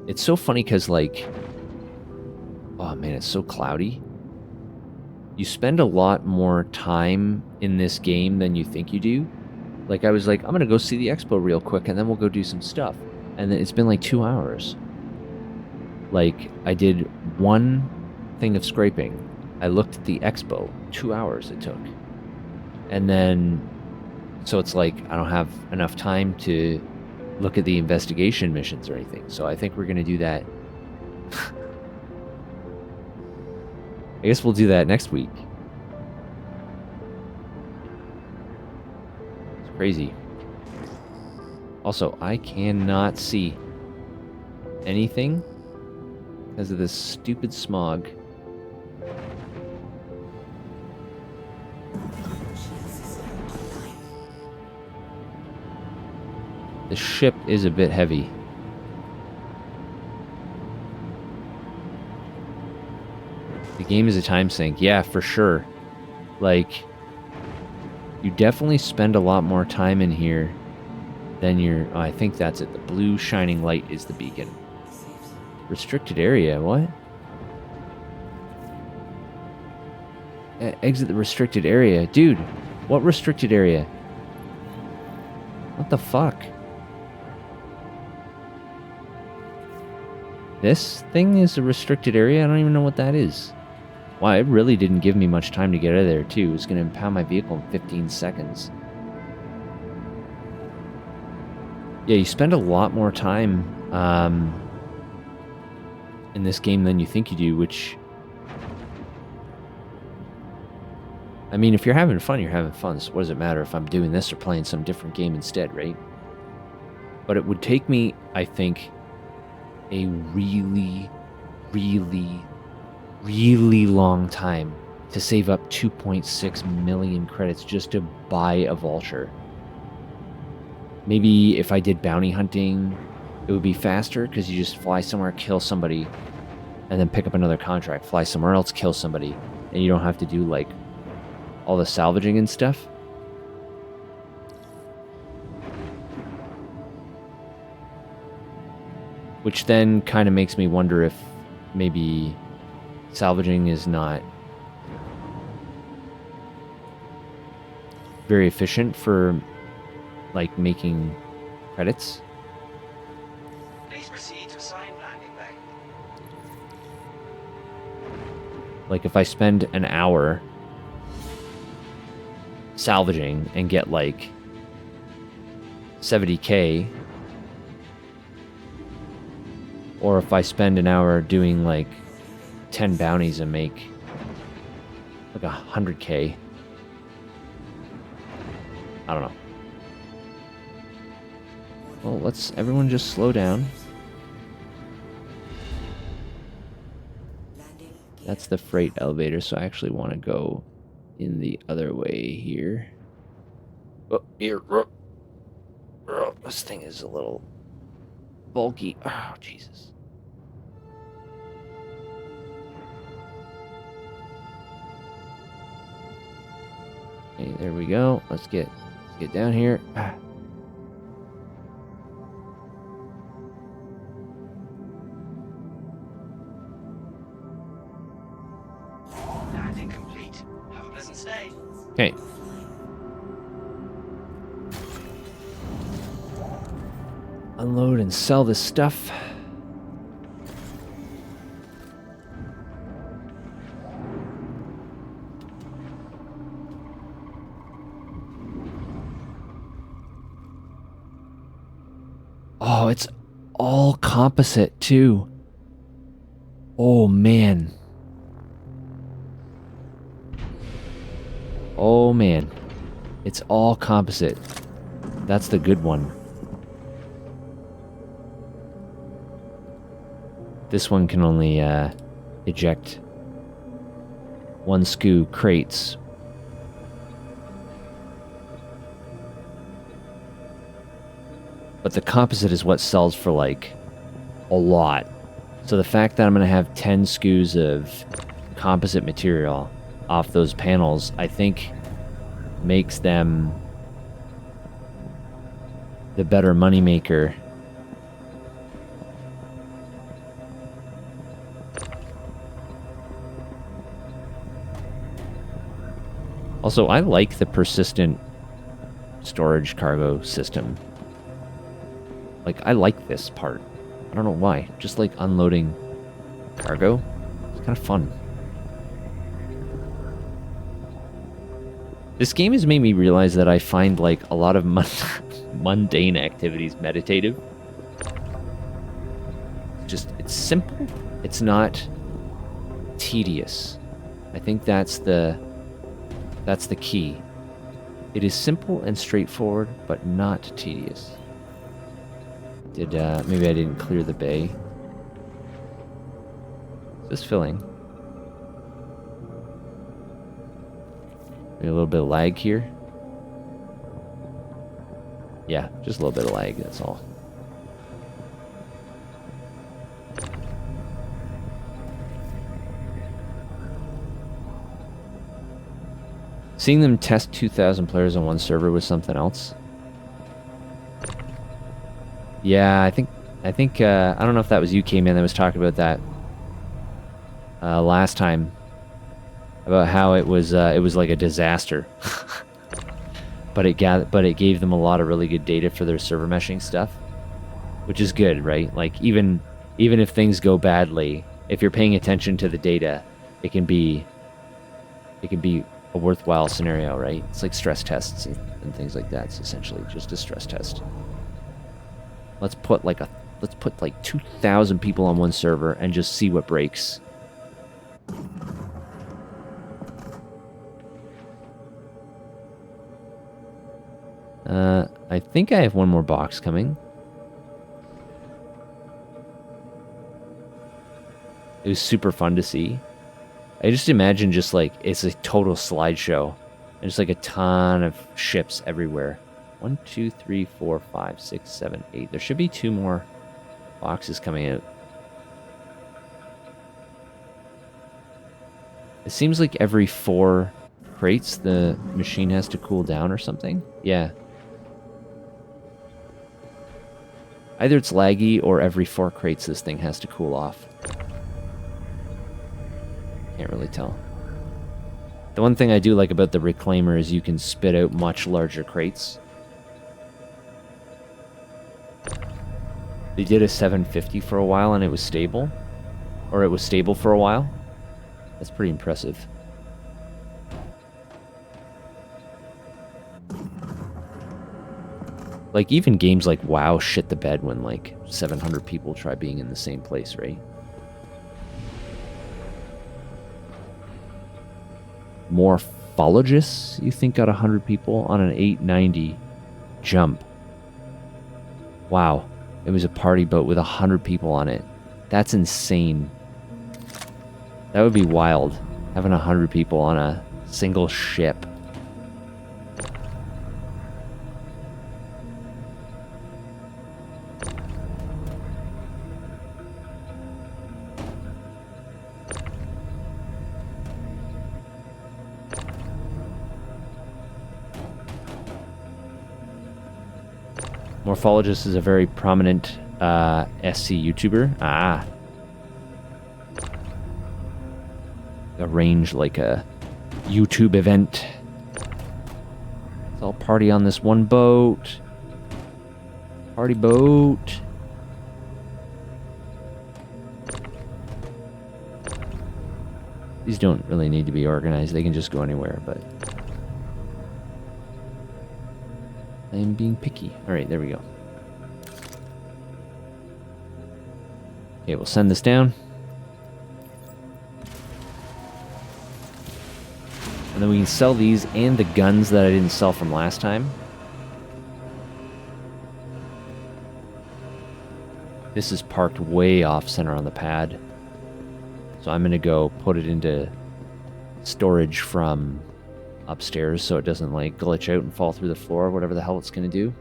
It's so funny because, like... Oh man, it's so cloudy. You spend a lot more time in this game than you think you do. Like, I was like, I'm going to go see the expo real quick and then we'll go do some stuff. And then it's been like 2 hours. Like, I did 1 thing of scraping. I looked at the expo. 2 hours it took. And then... So it's like, I don't have enough time to look at the investigation missions or anything. So I think we're going to do that. I guess we'll do that next week. It's crazy. Also, I cannot see anything because of this stupid smog. The ship is a bit heavy. The game is a time sink. Yeah, for sure. Like, you definitely spend a lot more time in here than your... Oh, I think that's it. The blue shining light is the beacon. Restricted area, what? Exit the restricted area. Dude, what restricted area? What the fuck? This thing is a restricted area? I don't even know what that is. Wow, it really didn't give me much time to get out of there, too. It's going to impound my vehicle in 15 seconds. Yeah, you spend a lot more time in this game than you think you do, which... I mean, if you're having fun, you're having fun. So what does it matter if I'm doing this or playing some different game instead, right? But it would take me, I think, a really, really, really long time to save up 2.6 million credits just to buy a vulture. Maybe if I did bounty hunting, it would be faster because you just fly somewhere, kill somebody, and then pick up another contract. Fly somewhere else, kill somebody, and you don't have to do, like, all the salvaging and stuff. Which then kind of makes me wonder if maybe salvaging is not very efficient for, like, making credits. Please proceed to assigned landing bay. Like, if I spend an hour salvaging and get, like, 70K, or if I spend an hour doing, like, 10 bounties and make, like, 100K. I don't know. Well, let's everyone just slow down. That's the freight elevator, so I actually want to go in the other way here. Oh, here. Oh, this thing is a little bulky. Oh, Jesus. Okay, there we go. Let's get down here. Landing complete. Have a pleasant stay. Okay. Unload and sell this stuff. Oh, it's all composite too. Oh, man. Oh, man. It's all composite. That's the good one. This one can only eject one SKU crates. But the composite is what sells for, like, a lot. So the fact that I'm going to have 10 SKUs of composite material off those panels, I think makes them the better moneymaker. Also, I like the persistent storage cargo system. Like, I like this part. I don't know why. Just like unloading cargo. It's kind of fun. This game has made me realize that I find, like, a lot of mundane activities meditative. It's simple. It's not tedious. I think that's the key. It is simple and straightforward, but not tedious. Maybe I didn't clear the bay. Is this filling? Maybe a little bit of lag here. Yeah, just a little bit of lag, that's all. Seeing them test 2,000 players on one server was something else. Yeah, I think I don't know if that was you, K-Man, that was talking about that last time, about how it was like a disaster. but it gave them a lot of really good data for their server meshing stuff, which is good, right? Like even if things go badly, if you're paying attention to the data, it can be a worthwhile scenario, right? It's like stress tests and things like that. It's essentially just a stress test. Let's put like 2,000 people on one server and just see what breaks. I think I have one more box coming. It was super fun to see. I just imagine just like it's a total slideshow and just like a ton of ships everywhere. 1, 2, 3, 4, 5, 6, 7, 8. There should be 2 more boxes coming out. It seems like every 4 crates the machine has to cool down or something. Yeah. Either it's laggy or every 4 crates this thing has to cool off. Can't really tell. The one thing I do like about the Reclaimer is you can spit out much larger crates. They did a 750 for a while and it was stable. Or it was stable for a while. That's pretty impressive. Like, even games like WoW shit the bed when, like, 700 people try being in the same place, right? Morphologists, you think, got 100 people on an 890 jump. Wow. It was a party boat with 100 people on it. That's insane. That would be wild, having 100 people on a single ship. Morphologist is a very prominent SC YouTuber. Arrange like a YouTube event. Let's all party on this one boat. Party boat. These don't really need to be organized. They can just go anywhere, but I am being picky. Alright, there we go. Okay, we'll send this down. And then we can sell these and the guns that I didn't sell from last time. This is parked way off center on the pad. So I'm going to go put it into storage from upstairs so it doesn't like glitch out and fall through the floor, whatever the hell it's going to do.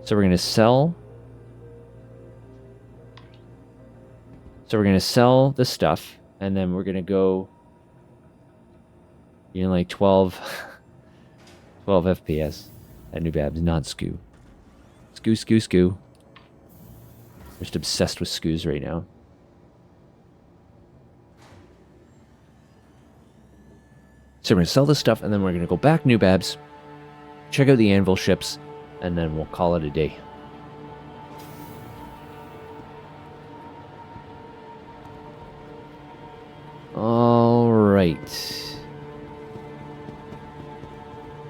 So we're going to sell. So we're going to sell the stuff and then we're going to go, you know, like 12 FPS at New Babs, not SKU. SKU. Just obsessed with SKUs right now. So we're going to sell this stuff, and then we're going to go back New Babs, check out the Anvil ships, and then we'll call it a day. All right.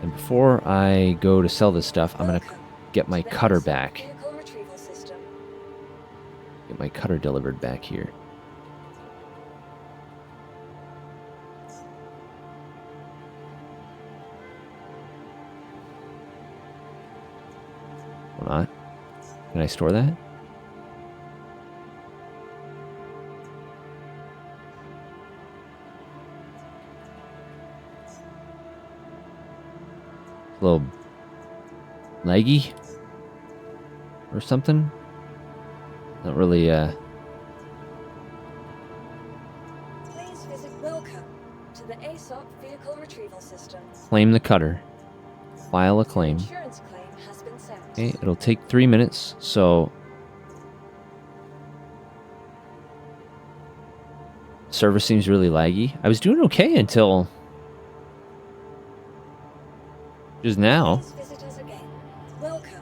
And before I go to sell this stuff, I'm going to get my cutter back. Get my cutter delivered back here. Hold on. Can I store that? A little laggy or something? Not really, Please visit Welcome to the ASOP vehicle retrieval system. Claim the cutter. File a claim. Insurance claim has been sent. Okay, it'll take 3 minutes, so Server seems really laggy. I was doing okay until just now. Please visit us again. Welcome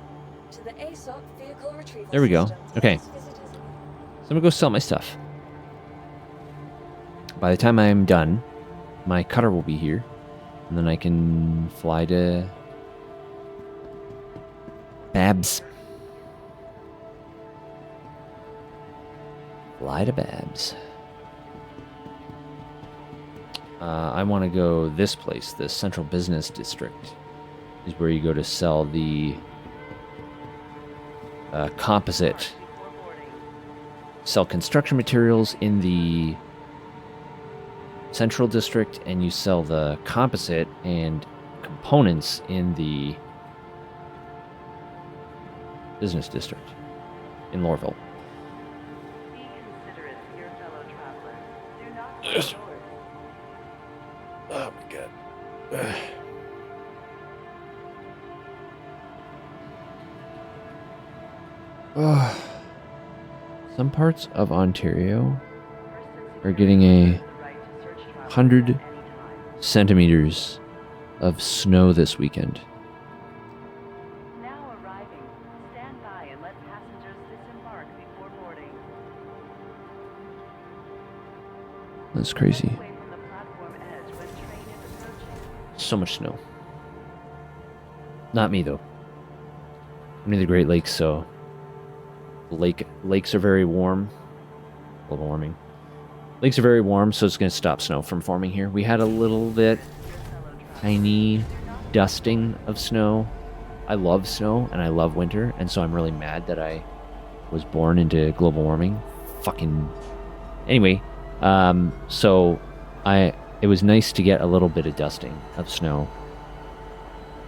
to the ASOC vehicle retrieval There we go. system. Okay. Please visit us again. So I'm gonna go sell my stuff. By the time I'm done, my cutter will be here, and then I can fly to Babs. Fly to Babs. I want to go this place, the Central Business District, is where you go to sell the composite. Sell construction materials in the Central District, and you sell the composite and components in the Business District in Lorville. Be considerate of your fellow travelers. Do not close doors. Oh my god. Some parts of Ontario are getting a 100 centimeters of snow this weekend. Now arriving. Stand by and let passengers disembark before boarding. That's crazy. Away from the platform edge when train is approaching. So much snow. Not me though. I'm near the Great Lakes, so lakes are very warm. Global warming. Lakes are very warm, so it's going to stop snow from forming here. We had a little bit tiny dusting of snow. I love snow and I love winter, and so I'm really mad that I was born into global warming. Fucking anyway, so it was nice to get a little bit of dusting of snow.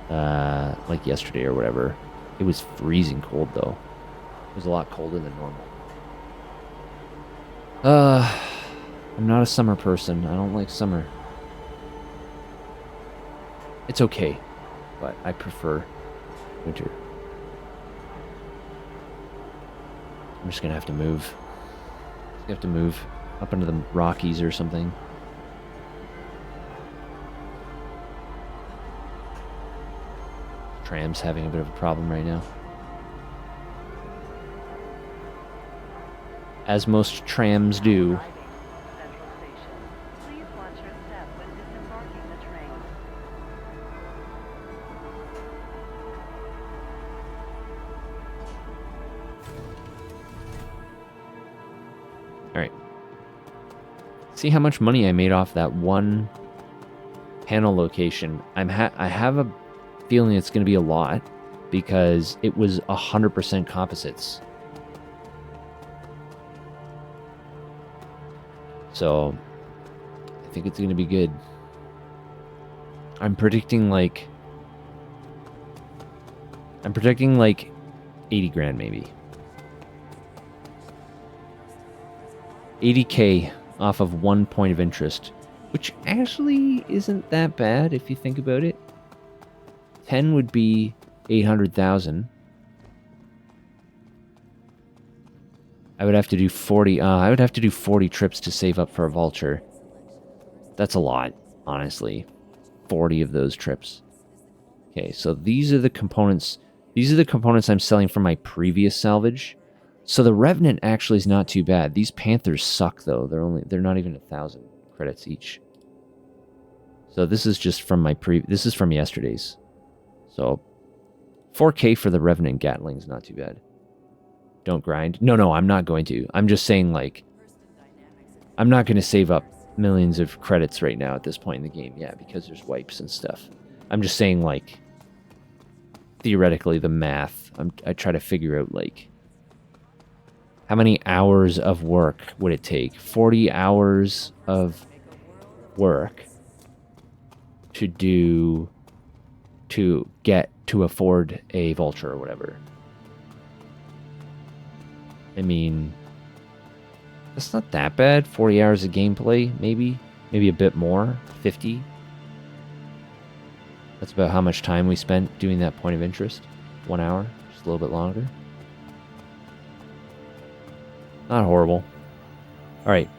Like yesterday or whatever. It was freezing cold though. It was a lot colder than normal. I'm not a summer person. I don't like summer. It's okay, but I prefer winter. I'm just gonna have to move. You have to move up into the Rockies or something. Tram's having a bit of a problem right now. As most trams do. Arriving Central Station. Please watch your step when disembarking the train. Alright. See how much money I made off that one panel location. I have a feeling it's going to be a lot because it was 100% composites. So I think it's going to be good. I'm predicting like 80 grand maybe. 80K off of 1 point of interest, which actually isn't that bad if you think about it. 10 would be 800,000. I would have to do 40. I would have to do 40 trips to save up for a vulture. That's a lot, honestly. 40 of those trips. Okay, so these are the components. These are the components I'm selling from my previous salvage. So the Revenant actually is not too bad. These Panthers suck though. They're not even 1,000 credits each. So this is just from my this is from yesterday's. So 4K for the Revenant Gatling's not too bad. Don't grind. No, I'm not going to. I'm just saying, like, I'm not going to save up millions of credits right now at this point in the game. Yeah, because there's wipes and stuff. I'm just saying, like, theoretically, the math. I try to figure out, like, how many hours of work would it take? 40 hours of work to get to afford a vulture or whatever. I mean, that's not that bad. 40 hours of gameplay, maybe a bit more. 50. That's about how much time we spent doing that point of interest. 1 hour, just a little bit longer. Not horrible. All right.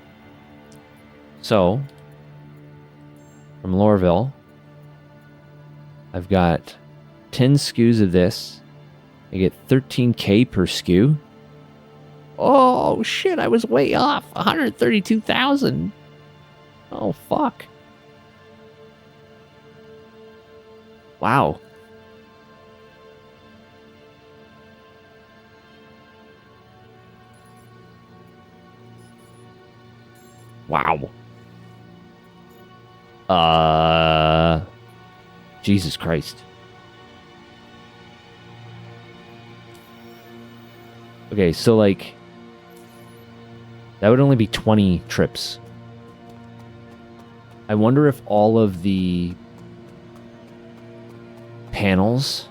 So, from Lorville, I've got 10 SKUs of this. I get 13k per SKU. Oh, shit, I was way off. 132,000. Oh, fuck. Wow. Wow. Jesus Christ. Okay, so like that would only be 20 trips. I wonder if all of the panels.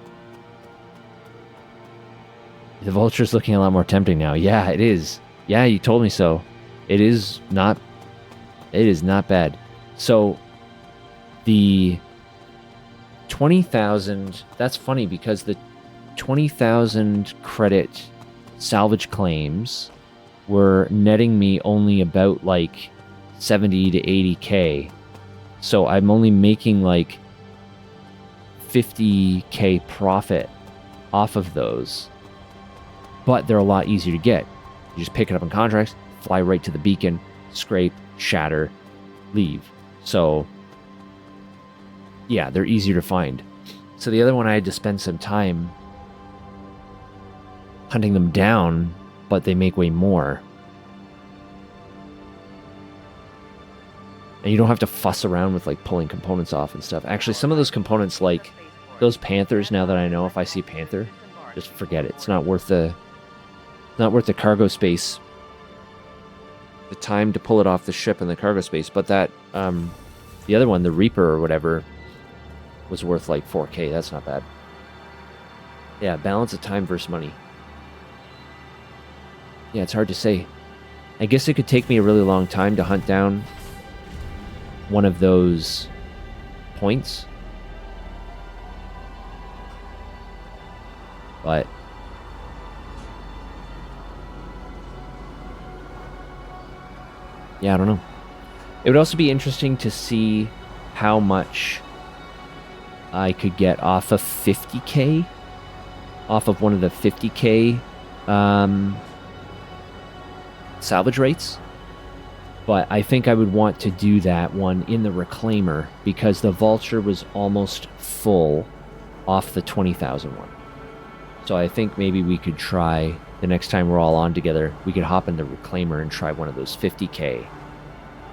The Vulture's looking a lot more tempting now. Yeah, it is. Yeah, you told me so. It is not bad. So the 20,000, that's funny because the 20,000 credit salvage claims were netting me only about like 70 to 80k. So I'm only making like 50k profit off of those. But they're a lot easier to get. You just pick it up in contracts, fly right to the beacon, scrape, shatter, leave. So yeah, they're easier to find. So the other one I had to spend some time hunting them down, but they make way more. And you don't have to fuss around with like pulling components off and stuff. Actually, some of those components, like those Panthers, now that I know if I see Panther, just forget it. It's not worth the cargo space, the time to pull it off the ship and the cargo space. But that the other one, the Reaper or whatever, was worth like 4k. That's not bad. Yeah, balance of time versus money. Yeah, it's hard to say. I guess it could take me a really long time to hunt down one of those points. But yeah, I don't know. It would also be interesting to see how much I could get off of 50k, off of one of the 50k salvage rates. But I think I would want to do that one in the Reclaimer because the Vulture was almost full off the 20,000 one. So I think maybe we could try, the next time we're all on together, we could hop in the Reclaimer and try one of those 50k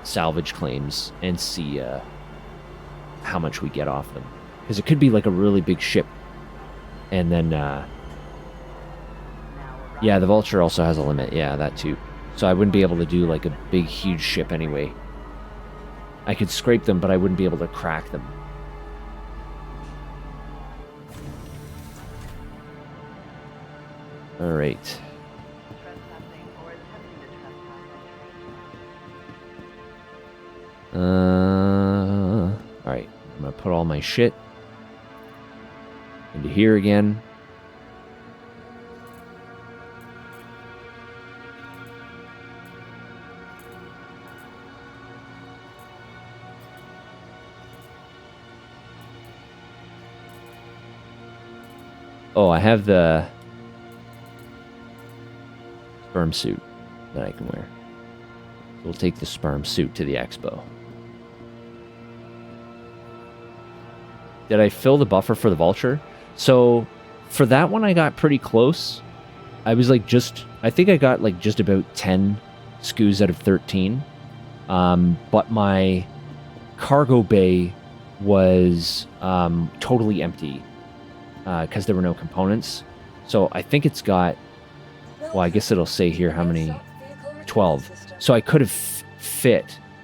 salvage claims and see how much we get off them. Because it could be like a really big ship. And then, yeah, the Vulture also has a limit. Yeah, that too. So I wouldn't be able to do like a big, huge ship anyway. I could scrape them, but I wouldn't be able to crack them. All right. All right. I'm gonna put all my shit into here again. Oh, I have the sperm suit that I can wear. So we'll take the sperm suit to the Expo. Did I fill the buffer for the Vulture? So for that one, I got pretty close. I was like I think I got like just about 10 SKUs out of 13. But my cargo bay was totally empty because there were no components. So I think it's got, well, I guess it'll say here how many, 12. So I could have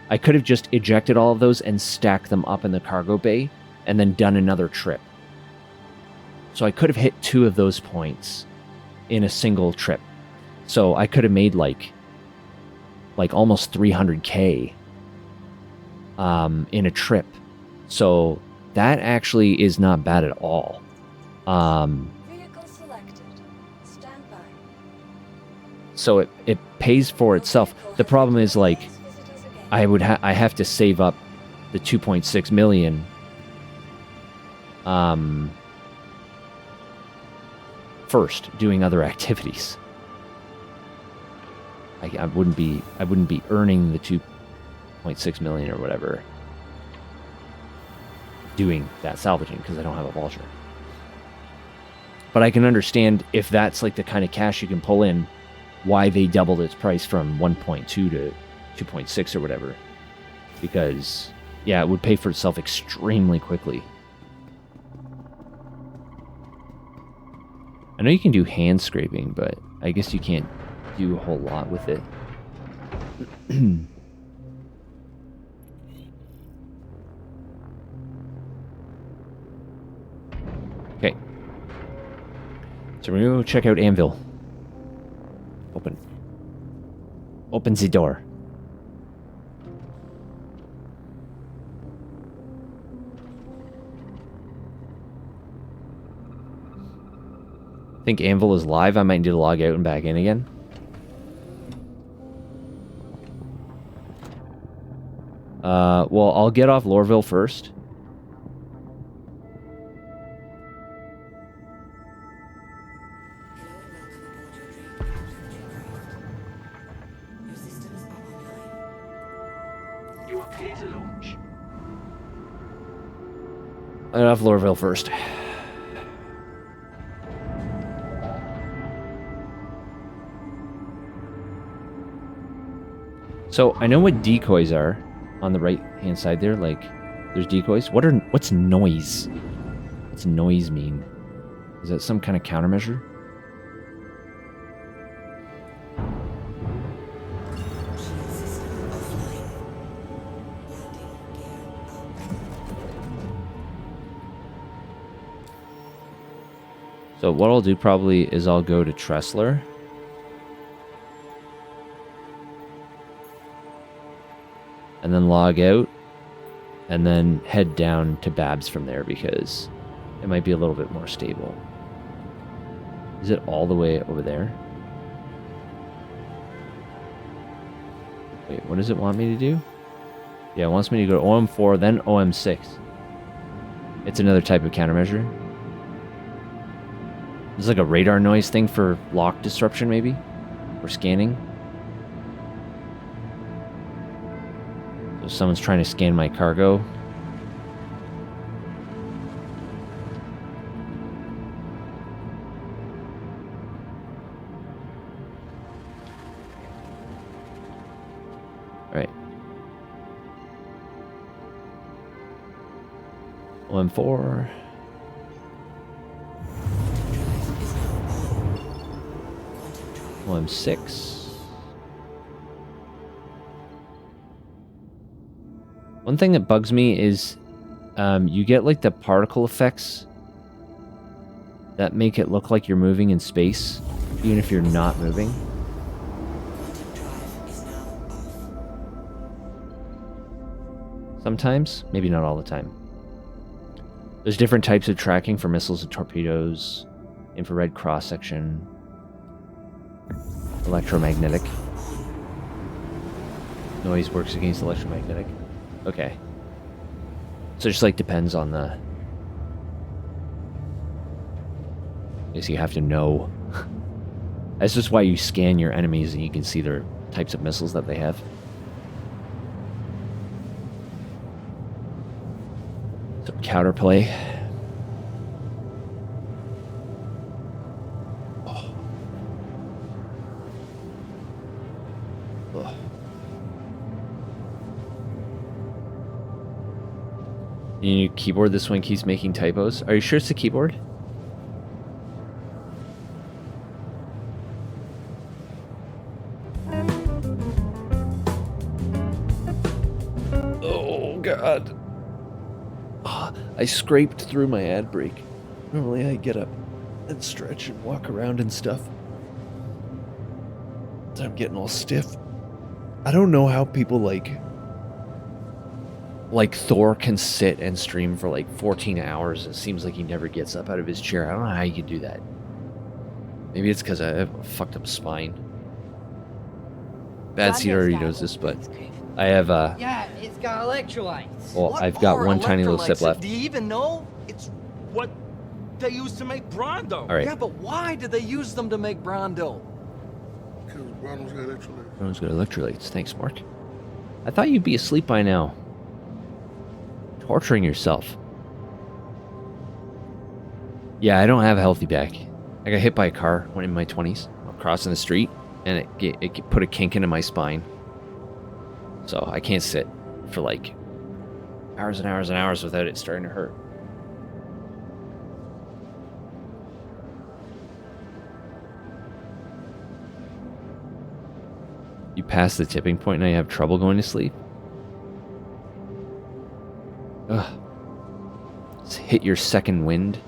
I could have just ejected all of those and stacked them up in the cargo bay and then done another trip. So I could have hit 2 of those points in a single trip. So I could have made like almost 300k in a trip. So that actually is not bad at all. Vehicle selected. Stand by. So it pays for itself. The problem is like I have to save up the 2.6 million first, doing other activities. I wouldn't be earning the 2.6 million or whatever doing that salvaging because I don't have a vulture. But I can understand if that's like the kind of cash you can pull in, why they doubled its price from 1.2 to 2.6 or whatever. Because, yeah, it would pay for itself extremely quickly. I know you can do hand scraping, but I guess you can't do a whole lot with it. Okay. So we're going to go check out Anvil. Open. Open the door. I think Anvil is live. I might need to log out and back in again. Well, I'll get off Lorville first. You are clear to launch. I'll get off Lorville first. So I know what decoys are on the right hand side there. Like, there's decoys. What's noise? What's noise mean? Is that some kind of countermeasure? So what I'll do probably is I'll go to Tressler. And then log out. And then head down to Babs from there because it might be a little bit more stable. Is it all the way over there? Wait, what does it want me to do? Yeah, it wants me to go to OM4, then OM6. It's another type of countermeasure. It's like a radar noise thing for lock disruption, maybe? Or scanning. So someone's trying to scan my cargo. All right. OM4. OM6. One thing that bugs me is you get like the particle effects that make it look like you're moving in space, even if you're not moving. Sometimes, maybe not all the time. There's different types of tracking for missiles and torpedoes, infrared cross-section, electromagnetic. Noise works against electromagnetic. Okay. So it just like depends on the... I guess you have to know. That's just why you scan your enemies and you can see their types of missiles that they have. Some counterplay. Oh. Oh. Your keyboard, this one keeps making typos. Are you sure it's the keyboard? Oh, God. Oh, I scraped through my ad break. Normally I get up and stretch and walk around and stuff. So I'm getting all stiff. I don't know how people like Thor can sit and stream for like 14 hours. It seems like he never gets up out of his chair. I don't know how you can do that. Maybe it's because I have a fucked up spine. Bad Seed already knows this, but I have Yeah, it's got electrolytes. well, What I've got are one tiny little sip electrolytes? left. Do you even know? It's what they use to make Brondo. All right. Yeah, but why do they use them to make Brondo? Because Ronald's got electrolytes. Everyone's got electrolytes. Thanks, Mark. I thought you'd be asleep by now. Torturing yourself. Yeah, I don't have a healthy back. I got hit by a car when in my 20s. I'm crossing the street, and it put a kink into my spine. So I can't sit for like hours and hours and hours without it starting to hurt. You pass the tipping point and I have trouble going to sleep? Ugh. It's hit your second wind.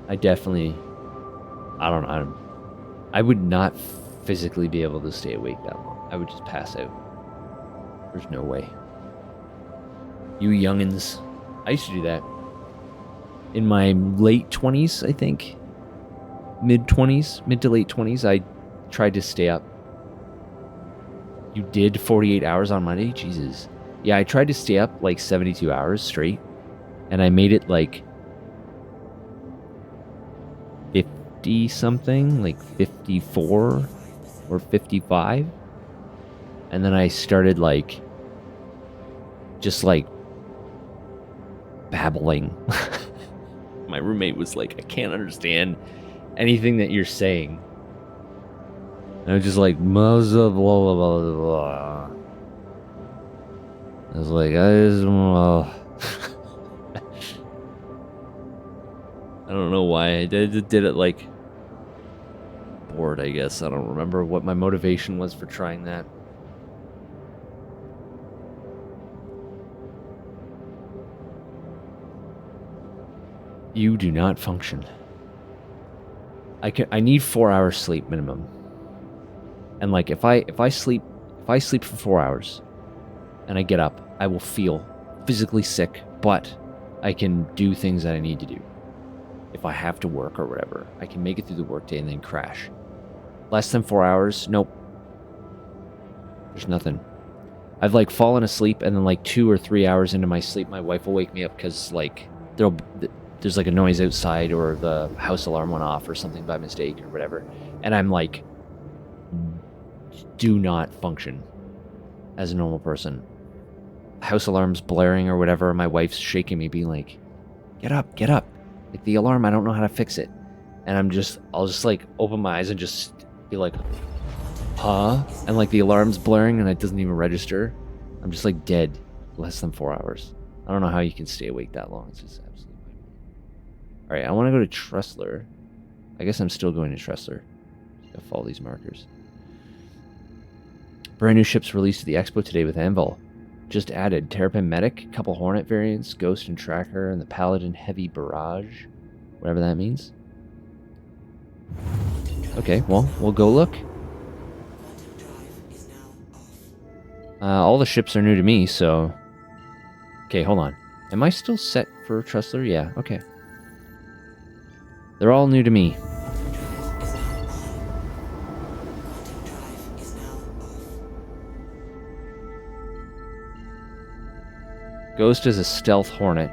I definitely... I don't know. I would not physically be able to stay awake that long. I would just pass out. There's no way. You youngins. I used to do that. In my late 20s, I think. Mid to late 20s, I tried to stay up. You did 48 hours on Monday? Jesus. Yeah, I tried to stay up like 72 hours straight. And I made it like 50 something, like 54 or 55. And then I started like just like babbling. My roommate was like, I can't understand anything that you're saying. And I was just like, blah, blah, blah, blah, blah. I was like, I don't know why. I did it like bored, I guess. I don't remember what my motivation was for trying that. You do not function. I need 4 hours sleep minimum. And like if I sleep for 4 hours and I get up, I will feel physically sick, but I can do things that I need to do. If I have to work or whatever, I can make it through the workday and then crash. Less than 4 hours, nope. There's nothing. I've like fallen asleep and then like 2 or 3 hours into my sleep, my wife will wake me up because like there's like a noise outside or the house alarm went off or something by mistake or whatever. And I'm like, do not function as a normal person. House alarm's blaring or whatever. My wife's shaking me, being like, get up, get up. Like the alarm, I don't know how to fix it. And I'll just like open my eyes and just be like, huh? And like the alarm's blaring and it doesn't even register. I'm just like dead. Less than 4 hours. I don't know how you can stay awake that long. It's just absolutely. All right, I want to go to Tressler. I guess I'm still going to Tressler. Gotta follow these markers. Brand new ships released at the Expo today with Anvil. Just added Terrapin Medic, couple Hornet variants, Ghost and Tracker, and the Paladin Heavy Barrage. Whatever that means. Okay, well, we'll go look. All the ships are new to me, so... Okay, hold on. Am I still set for Tressler? Yeah, okay. They're all new to me. Ghost is a stealth Hornet.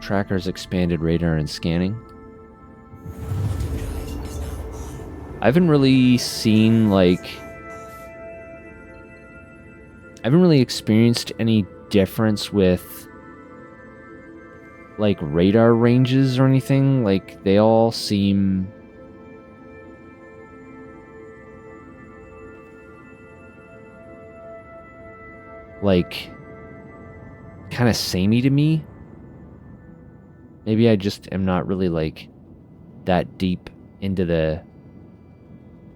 Tracker's expanded radar and scanning. I haven't really seen, like... I haven't really experienced any difference with, like, radar ranges or anything. Like, they all seem... like... kind of samey to me. Maybe I just am not really like that deep into the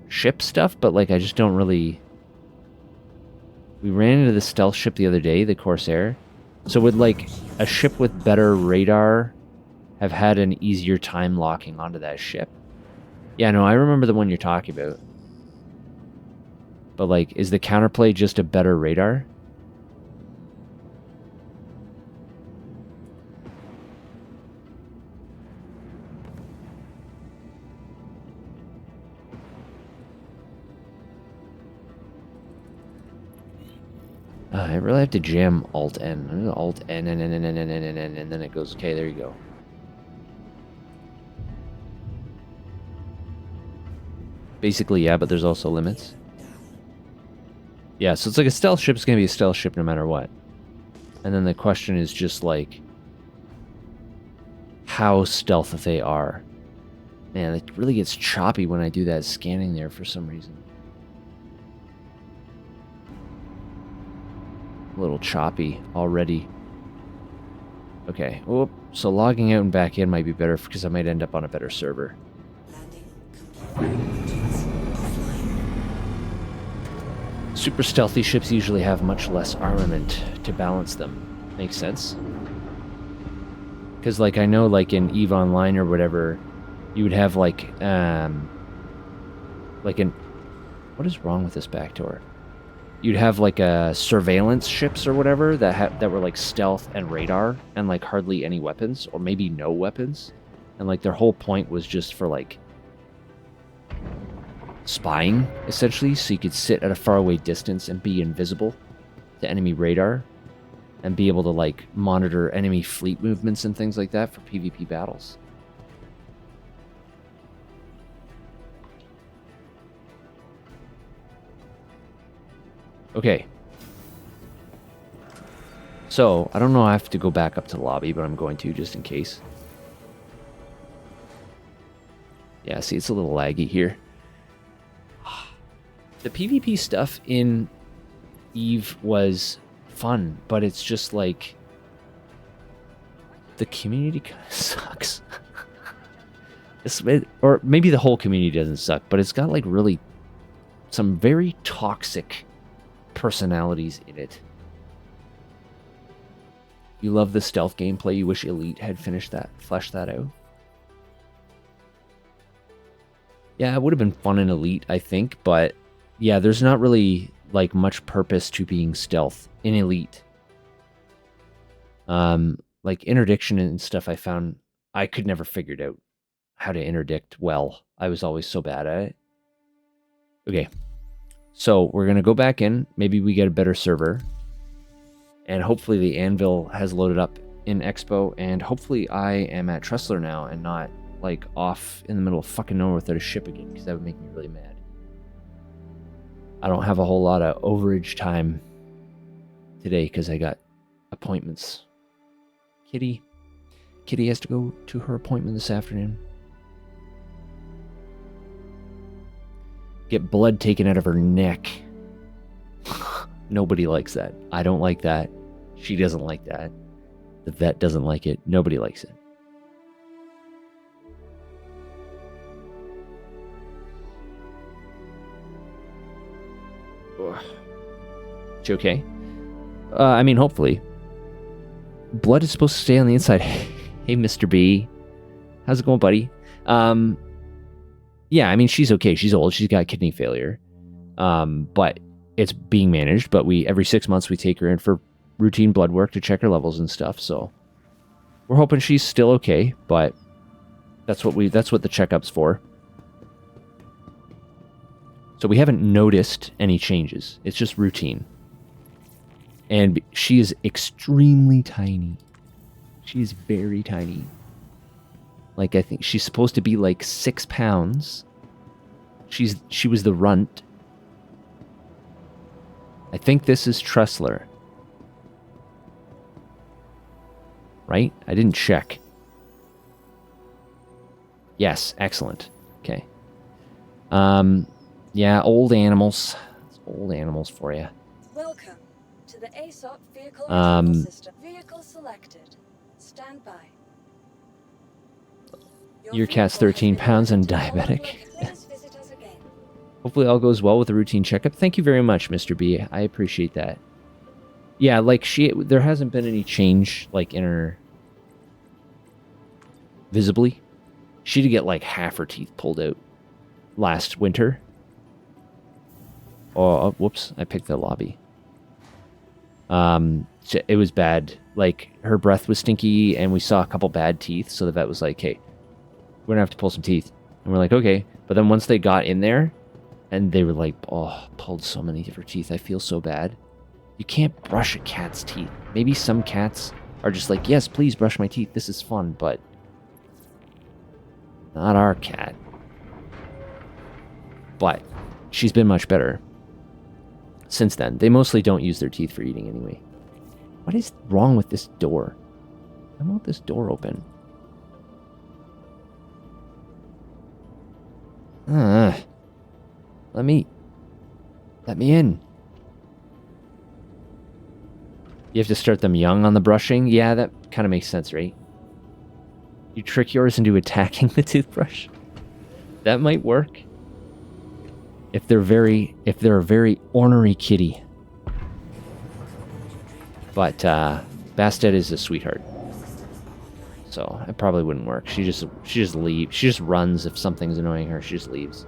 ship stuff, but like I just don't really... We ran into the stealth ship the other day, the Corsair. So would like a ship with better radar have had an easier time locking onto that ship? Yeah, no, I remember the one you're talking about. But like, is the counterplay just a better radar? I really have to jam Alt N. I'm gonna Alt N, and then it goes, okay, there you go. Basically, yeah, but there's also limits. Yeah, so it's like a stealth ship is going to be a stealth ship no matter what. And then the question is just like how stealth they are. Man, it really gets choppy when I do that scanning there for some reason. A little choppy already. Okay, oh, so logging out and back in might be better because I might end up on a better server. Super stealthy ships usually have much less armament to balance them. Makes sense? Because, like, I know, like, in EVE Online or whatever, you would have, like an... What is wrong with this back door? You'd have, like, surveillance ships or whatever that were, like, stealth and radar and, like, hardly any weapons, or maybe no weapons. And, like, their whole point was just for, like, spying, essentially, so you could sit at a faraway distance and be invisible to enemy radar and be able to, like, monitor enemy fleet movements and things like that for PvP battles. Okay. So, I don't know if I have to go back up to the lobby, but I'm going to just in case. Yeah, see, it's a little laggy here. The PvP stuff in EVE was fun, but it's just like the community kind of sucks. Or maybe the whole community doesn't suck, but it's got like really some very toxic personalities in it. You love the stealth gameplay. You wish Elite had fleshed that out. Yeah, it would have been fun in Elite, I think, but yeah, there's not really like much purpose to being stealth in Elite. Like interdiction and stuff, I found I could never figure out how to interdict well. I was always so bad at it. Okay, so we're gonna go back in. Maybe we get a better server, and hopefully the anvil has loaded up in Expo, and hopefully I am at Tressler now and not like off in the middle of fucking nowhere without a ship again, because that would make me really mad. I don't have a whole lot of overage time today because I got appointments. Kitty has to go to her appointment this afternoon. Get blood taken out of her neck. Nobody likes that. I don't like that. She doesn't like that. The vet doesn't like it. Nobody likes it. She okay? I mean, hopefully. Blood is supposed to stay on the inside. Hey, Mr. B. How's it going, buddy? Yeah, I mean, she's okay. She's old. She's got kidney failure. But it's being managed. But every 6 months, we take her in for routine blood work to check her levels and stuff. So we're hoping she's still okay. But that's what the checkup's for. So we haven't noticed any changes. It's just routine. And she is extremely tiny. She is very tiny. Like, I think she's supposed to be like 6 pounds. She was the runt. I think this is Tressler. Right? I didn't check. Yes, excellent. Okay. Yeah, old animals. It's old animals for you. Welcome to the ASOP vehicle retrieval system. Vehicle selected. Stand by. Your cat's 13 pounds and diabetic. Hopefully all goes well with the routine checkup. Thank you very much, Mr. B. I appreciate that. Yeah, like there hasn't been any change like in her visibly. She did get like half her teeth pulled out last winter. Oh, whoops, I picked the lobby. It was bad. Like, her breath was stinky, and we saw a couple bad teeth, so the vet was like, hey, we're gonna have to pull some teeth. And we're like, okay. But then once they got in there, and they were like, oh, pulled so many of her teeth, I feel so bad. You can't brush a cat's teeth. Maybe some cats are just like, yes, please brush my teeth. This is fun, but not our cat. But she's been much better since then. They mostly don't use their teeth for eating anyway. What is wrong with this door? I want this door open. Let me in. You have to start them young on the brushing? Yeah, that kind of makes sense, right? You trick yours into attacking the toothbrush? That might work. If they're a very ornery kitty. But Bastet is a sweetheart. So it probably wouldn't work. She just leaves. She just runs if something's annoying her. She just leaves.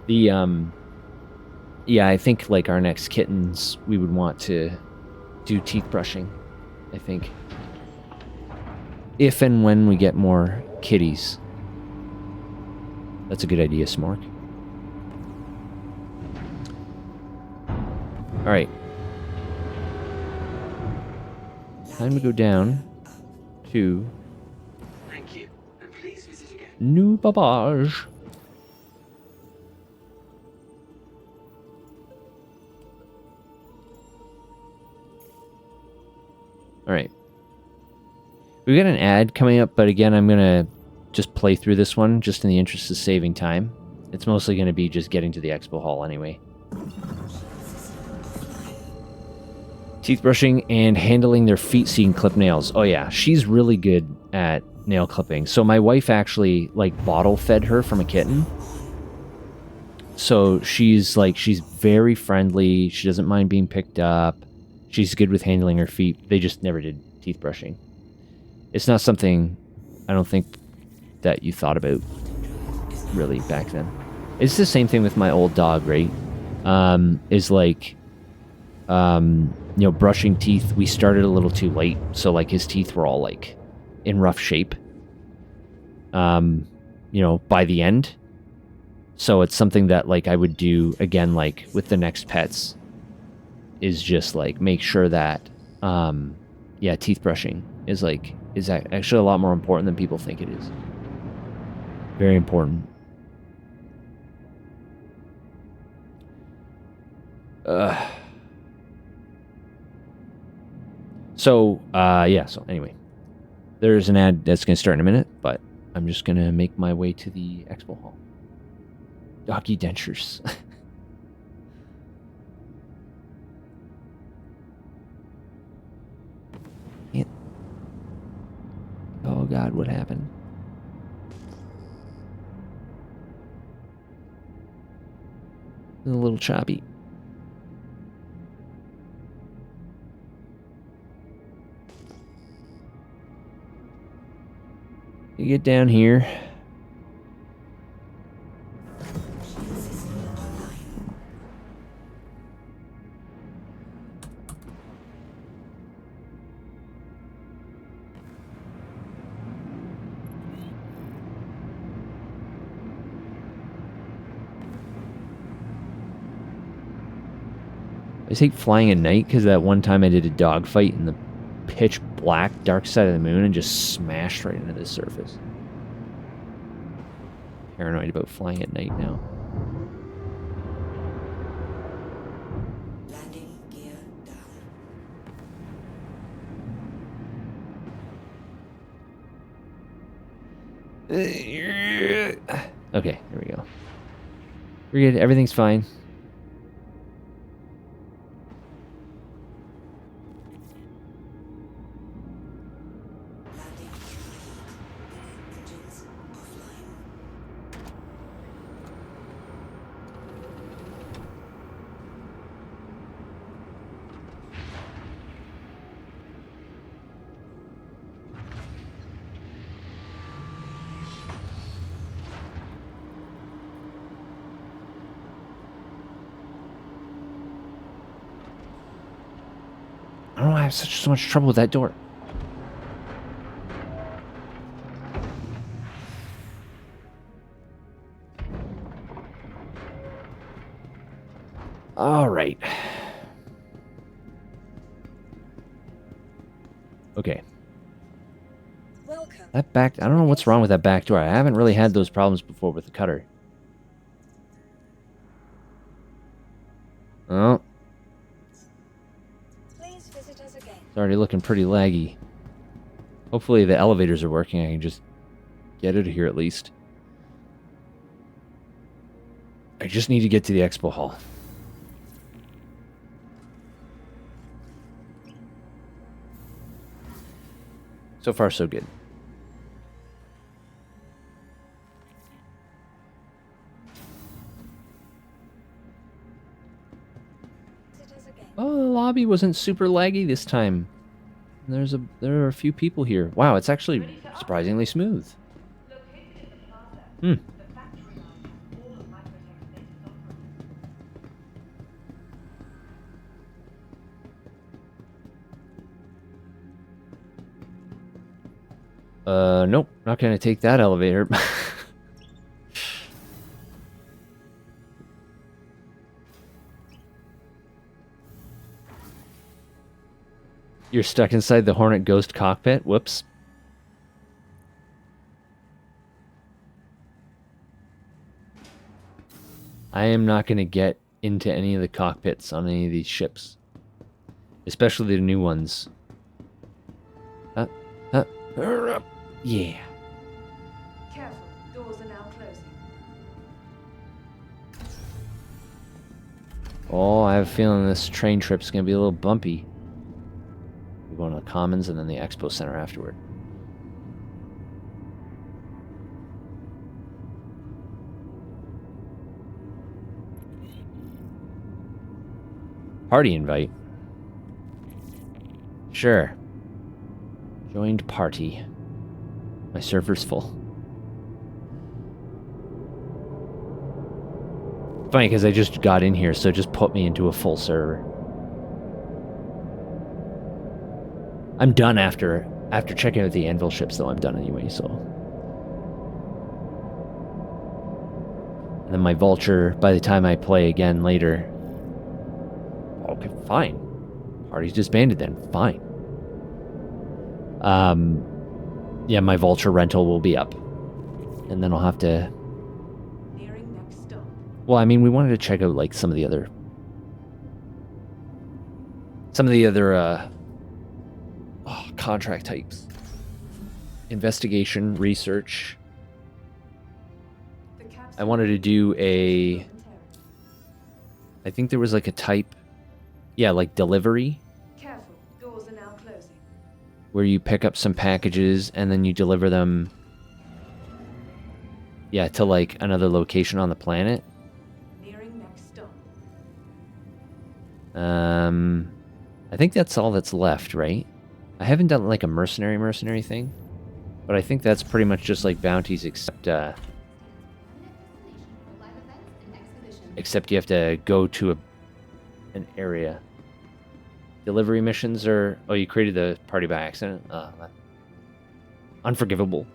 Yeah, I think like our next kittens, we would want to do teeth brushing. I think. If and when we get more kitties. That's a good idea, Smork. Alright. Time to go down to Thank you, and please visit again. New Babage. Alright. We got an ad coming up, but again, I'm going to just play through this one, just in the interest of saving time. It's mostly going to be just getting to the expo hall anyway. Teeth brushing and handling their feet so you can clip nails. Oh yeah, she's really good at nail clipping. So my wife actually like bottle fed her from a kitten. So she's very friendly. She doesn't mind being picked up. She's good with handling her feet. They just never did teeth brushing. It's not something I don't think that you thought about really back then. It's the same thing with my old dog, right? You know, brushing teeth, we started a little too late, so like his teeth were all like in rough shape. You know, by the end. So it's something that like I would do again, like with the next pets, is just like make sure that, yeah, teeth brushing is actually a lot more important than people think it is. Very important. So anyway, there's an ad that's going to start in a minute, but I'm just going to make my way to the expo hall. Doggy dentures. Oh God, what happened? A little choppy. You get down here. I hate flying at night because that one time I did a dogfight in the pitch black dark side of the moon and just smashed right into the surface. Paranoid about flying at night now. Landing gear down. Okay, there we go. We're good. Everything's fine. I don't know why I have so much trouble with that door. All right. Okay. Welcome. That back... I don't know what's wrong with that back door. I haven't really had those problems before with the cutter. Oh. Please visit us again. It's already looking pretty laggy. Hopefully the elevators are working. I can just get out of here at least. I just need to get to the expo hall. So far, so good. Visit us again. Oh, the lobby wasn't super laggy this time. There are a few people here. Wow, it's actually surprisingly smooth. Hmm. Nope, not gonna take that elevator. You're stuck inside the Hornet Ghost cockpit? Whoops. I am not gonna get into any of the cockpits on any of these ships. Especially the new ones. Yeah. Careful, doors are now closing. Oh, I have a feeling this train trip's gonna be a little bumpy. We're going to the Commons and then the Expo Center afterward. Party invite. Sure. Joined party. My server's full. Funny, because I just got in here, so it just put me into a full server. I'm done after checking out the Anvil ships, though. I'm done anyway, so. And then my Vulture, by the time I play again later. Okay, fine. Party's disbanded then. Fine. Yeah, my Vulture rental will be up. And then I'll have to... Nearing next stop. Well, I mean, we wanted to check out, like, some of the other... contract types. Investigation, research. I wanted to do a... I think there was, like, a type... Yeah, like, delivery. Careful, doors are now closing. Where you pick up some packages and then you deliver them, yeah, to like another location on the planet. Nearing next stop. I think that's all that's left, right? I haven't done like a mercenary thing, but I think that's pretty much just like bounties, except you have to go to an area. Delivery missions are... Oh, you created the party by accident? Unforgivable.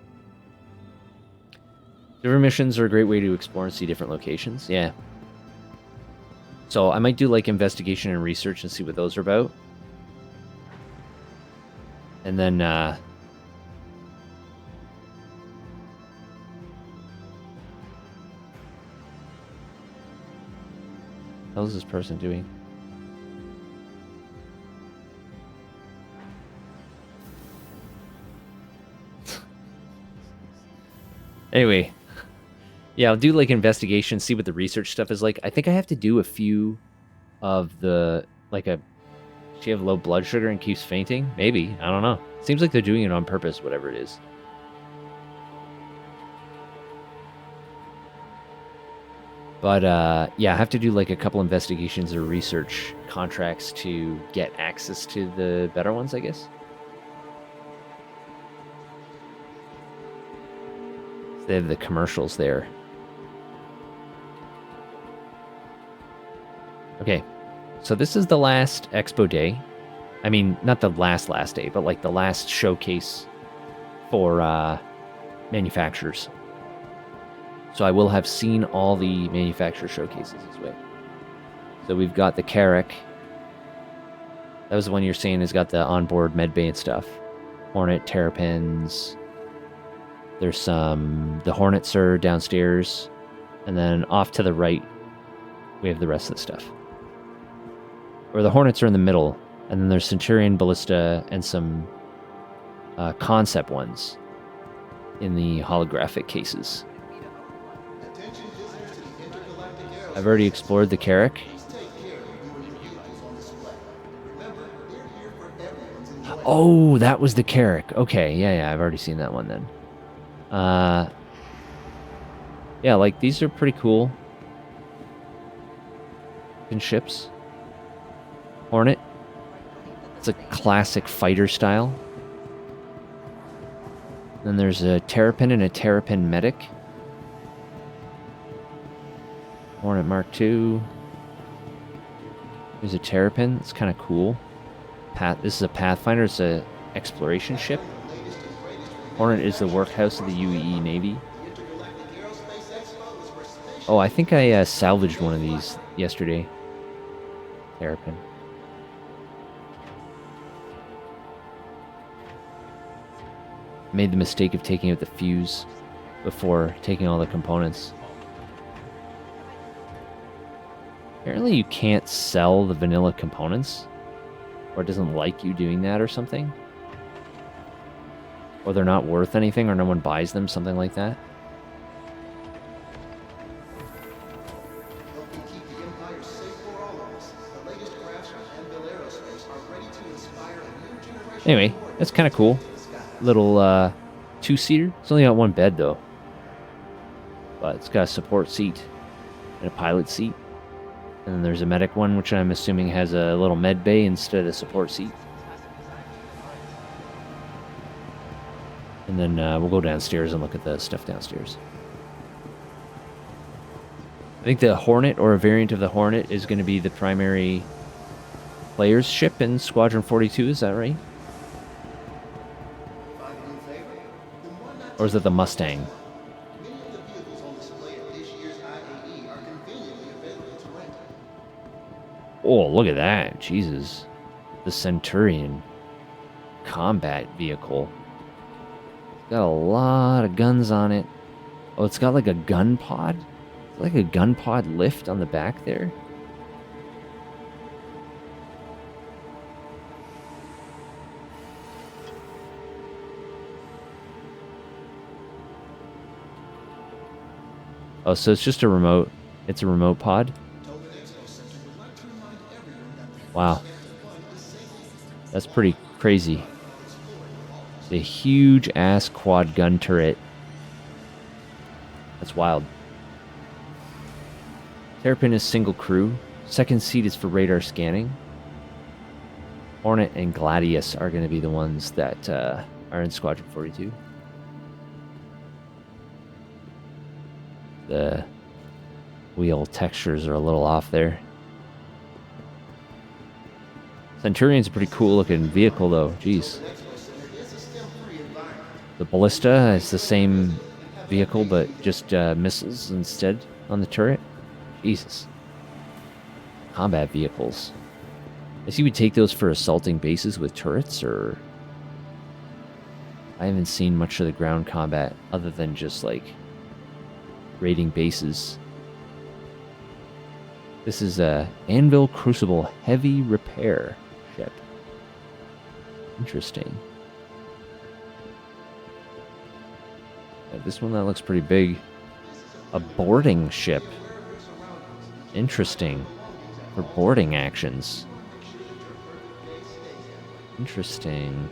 Delivery missions are a great way to explore and see different locations. Yeah. So I might do like investigation and research and see what those are about. And then... What is this person doing? Anyway, yeah, I'll do like investigation, see what the research stuff is like. I think I have to do a few of the, like she have low blood sugar and keeps fainting? Maybe, I don't know. Seems like they're doing it on purpose, whatever it is. But yeah, I have to do like a couple investigations or research contracts to get access to the better ones, I guess. They have the commercials there. Okay, so this is the last Expo day. I mean, not the last day, but like the last showcase for manufacturers. So I will have seen all the manufacturer showcases this way. So we've got the Carrack. That was the one you're saying has got the onboard medbay and stuff. Hornet, Terrapins. There's some... The Hornets are downstairs. And then off to the right, we have the rest of the stuff. Or the Hornets are in the middle. And then there's Centurion, Ballista, and some concept ones in the holographic cases. I've already explored the Carrack. Oh, that was the Carrack. Okay, yeah, I've already seen that one then. Yeah, like, these are pretty cool. In ships. Hornet. It's a classic fighter style. Then there's a Terrapin and a Terrapin Medic. Hornet Mark II. There's a Terrapin. It's kind of cool. This is a Pathfinder. It's a exploration ship. Hornet is the workhouse of the UEE Navy. Oh, I think I salvaged one of these yesterday. Terrapin. Made the mistake of taking out the fuse before taking all the components. Apparently you can't sell the vanilla components, or it doesn't like you doing that or something. Or they're not worth anything, or no one buys them, something like that. Anyway, that's kind of cool. Little two-seater. It's only got one bed though, but it's got a support seat and a pilot seat, and then there's a medic one, which I'm assuming has a little med bay instead of a support seat. And then we'll go downstairs and look at the stuff downstairs. I think the Hornet, or a variant of the Hornet, is going to be the primary player's ship in Squadron 42. Is that right? Or is it the Mustang? Oh, look at that. Jesus. The Centurion combat vehicle. It's got a lot of guns on it. Oh, it's got like a gun pod? Like a gun pod lift on the back there? Oh, so it's just a remote. It's a remote pod? Wow. That's pretty crazy. It's a huge ass quad gun turret. That's wild. Terrapin is single crew. Second seat is for radar scanning. Hornet and Gladius are going to be the ones that are in Squadron 42. The wheel textures are a little off there. Centurion's a pretty cool looking vehicle though, jeez. The Ballista is the same vehicle but just missiles instead on the turret. Jesus. Combat vehicles. I guess you would take those for assaulting bases with turrets, or... I haven't seen much of the ground combat other than just like raiding bases. This is a Anvil Crucible heavy repair ship. Interesting. This one, that looks pretty big. A boarding ship. Interesting. For boarding actions. Interesting.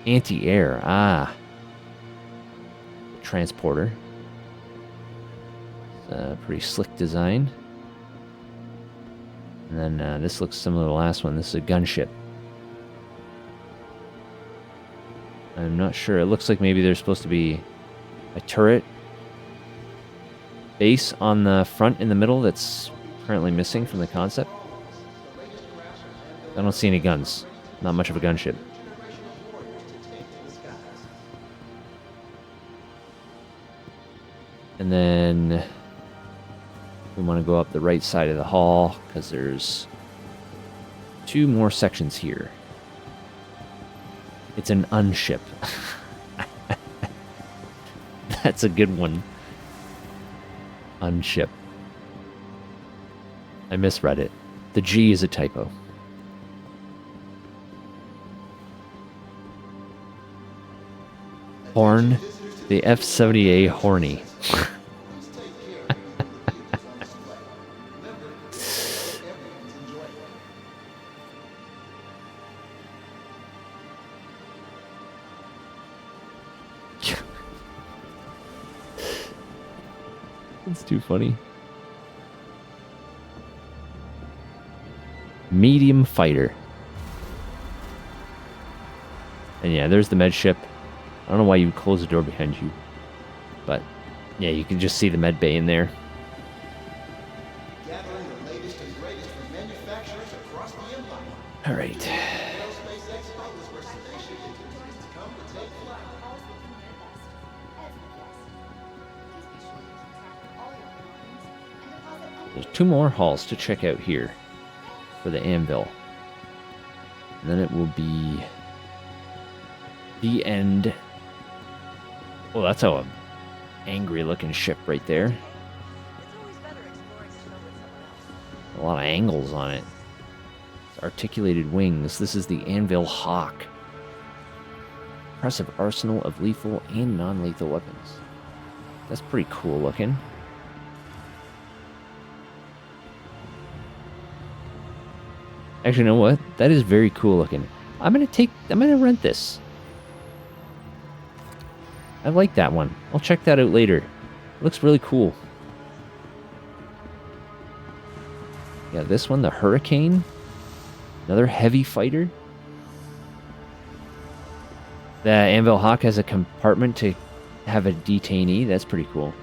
Anti-air. Ah. Transporter. It's a pretty slick design. And then this looks similar to the last one. This is a gunship. I'm not sure. It looks like maybe there's supposed to be a turret base on the front in the middle that's currently missing from the concept. I don't see any guns. Not much of a gunship. And then we want to go up the right side of the hall because there's 2 more sections here. It's an unship. That's a good one. Unship. I misread it. The G is a typo. Horn. The F-70A Horny. That's too funny. Medium fighter. And yeah, there's the med ship. I don't know why you would close the door behind you. But yeah, you can just see the med bay in there. Gathering the latest and greatest from manufacturers across the empire. All right. Aerospace Expo is where spaceship enthusiasts come to take flight. There's 2 more halls to check out here for the anvil. And then it will be the end. Oh, that's a angry looking ship right there. A lot of angles on it. It's articulated wings. This is the Anvil Hawk. Impressive arsenal of lethal and non-lethal weapons. That's pretty cool looking. Actually, you know what? That is very cool looking. I'm gonna rent this. I like that one. I'll check that out later. It looks really cool. Yeah, this one, the Hurricane. Another heavy fighter. The Anvil Hawk has a compartment to have a detainee. That's pretty cool.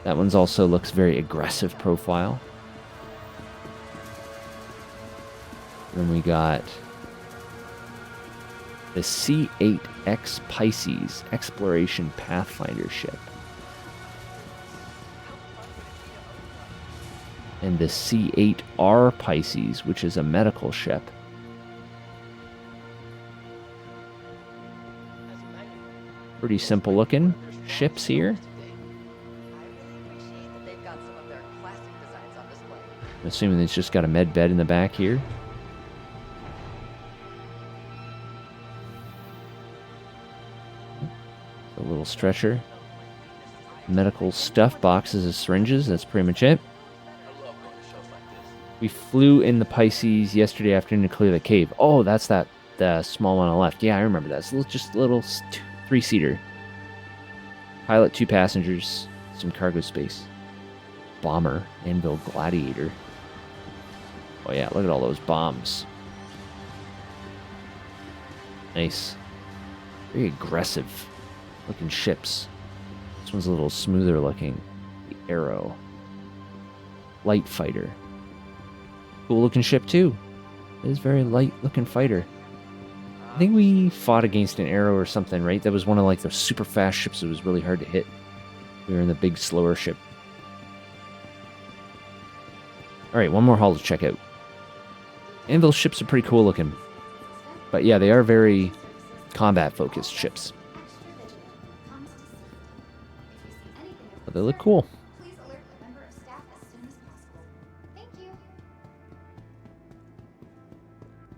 That one's also looks very aggressive profile. Then we got the C8X Pisces Exploration Pathfinder ship. And the C8R Pisces, which is a medical ship. Pretty simple looking ships here. I'm assuming it's just got a med bed in the back here. A little stretcher. Medical stuff, boxes of syringes. That's pretty much it. We flew in the Pisces yesterday afternoon to clear the cave. Oh, that's that the small one on the left. Yeah, I remember that. It's just a little 3-seater. Pilot, 2 passengers, some cargo space. Bomber, Anvil Gladiator. Oh yeah, look at all those bombs. Nice. Very aggressive looking ships. This one's a little smoother looking. The Arrow. Light fighter. Cool looking ship too. It is a very light looking fighter. I think we fought against an Arrow or something, right? That was one of like the super fast ships that was really hard to hit. We were in the big slower ship. Alright, one more hull to check out. Anvil ships are pretty cool looking. But yeah, they are very combat focused ships. But they look cool.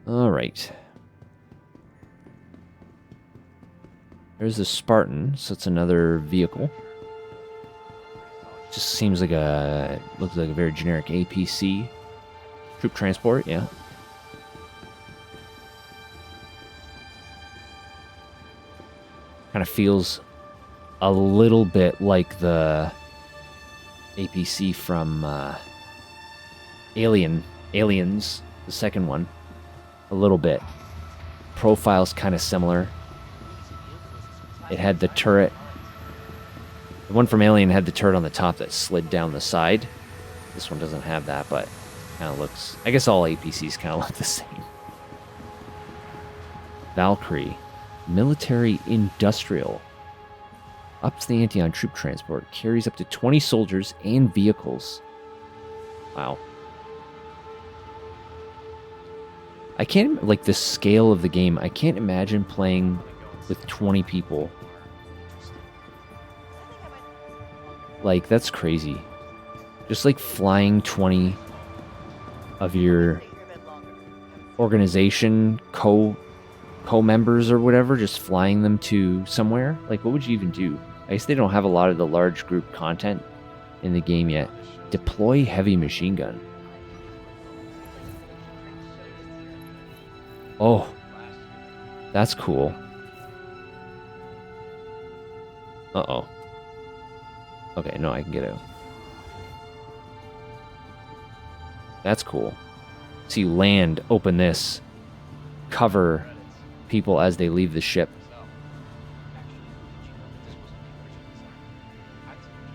Alright. There's the Spartan, so it's another vehicle. Just seems like looks like a very generic APC. Troop transport, yeah. Kind of feels a little bit like the APC from Aliens, the second one. A little bit. Profile's kind of similar. It had the turret. The one from Alien had the turret on the top that slid down the side. This one doesn't have that, but kind of looks... I guess all APCs kind of look the same. Valkyrie. Military Industrial. Ups the ante on troop transport. Carries up to 20 soldiers and vehicles. Wow. I can't, like, the scale of the game, I can't imagine playing with 20 people. Like, that's crazy. Just, like, flying 20 of your organization co-members or whatever, just flying them to somewhere. Like, what would you even do? I guess they don't have a lot of the large group content in the game yet. Deploy heavy machine gun. Oh, that's cool. Uh-oh. Okay, no, I can get out. That's cool. So you land, open this, cover people as they leave the ship.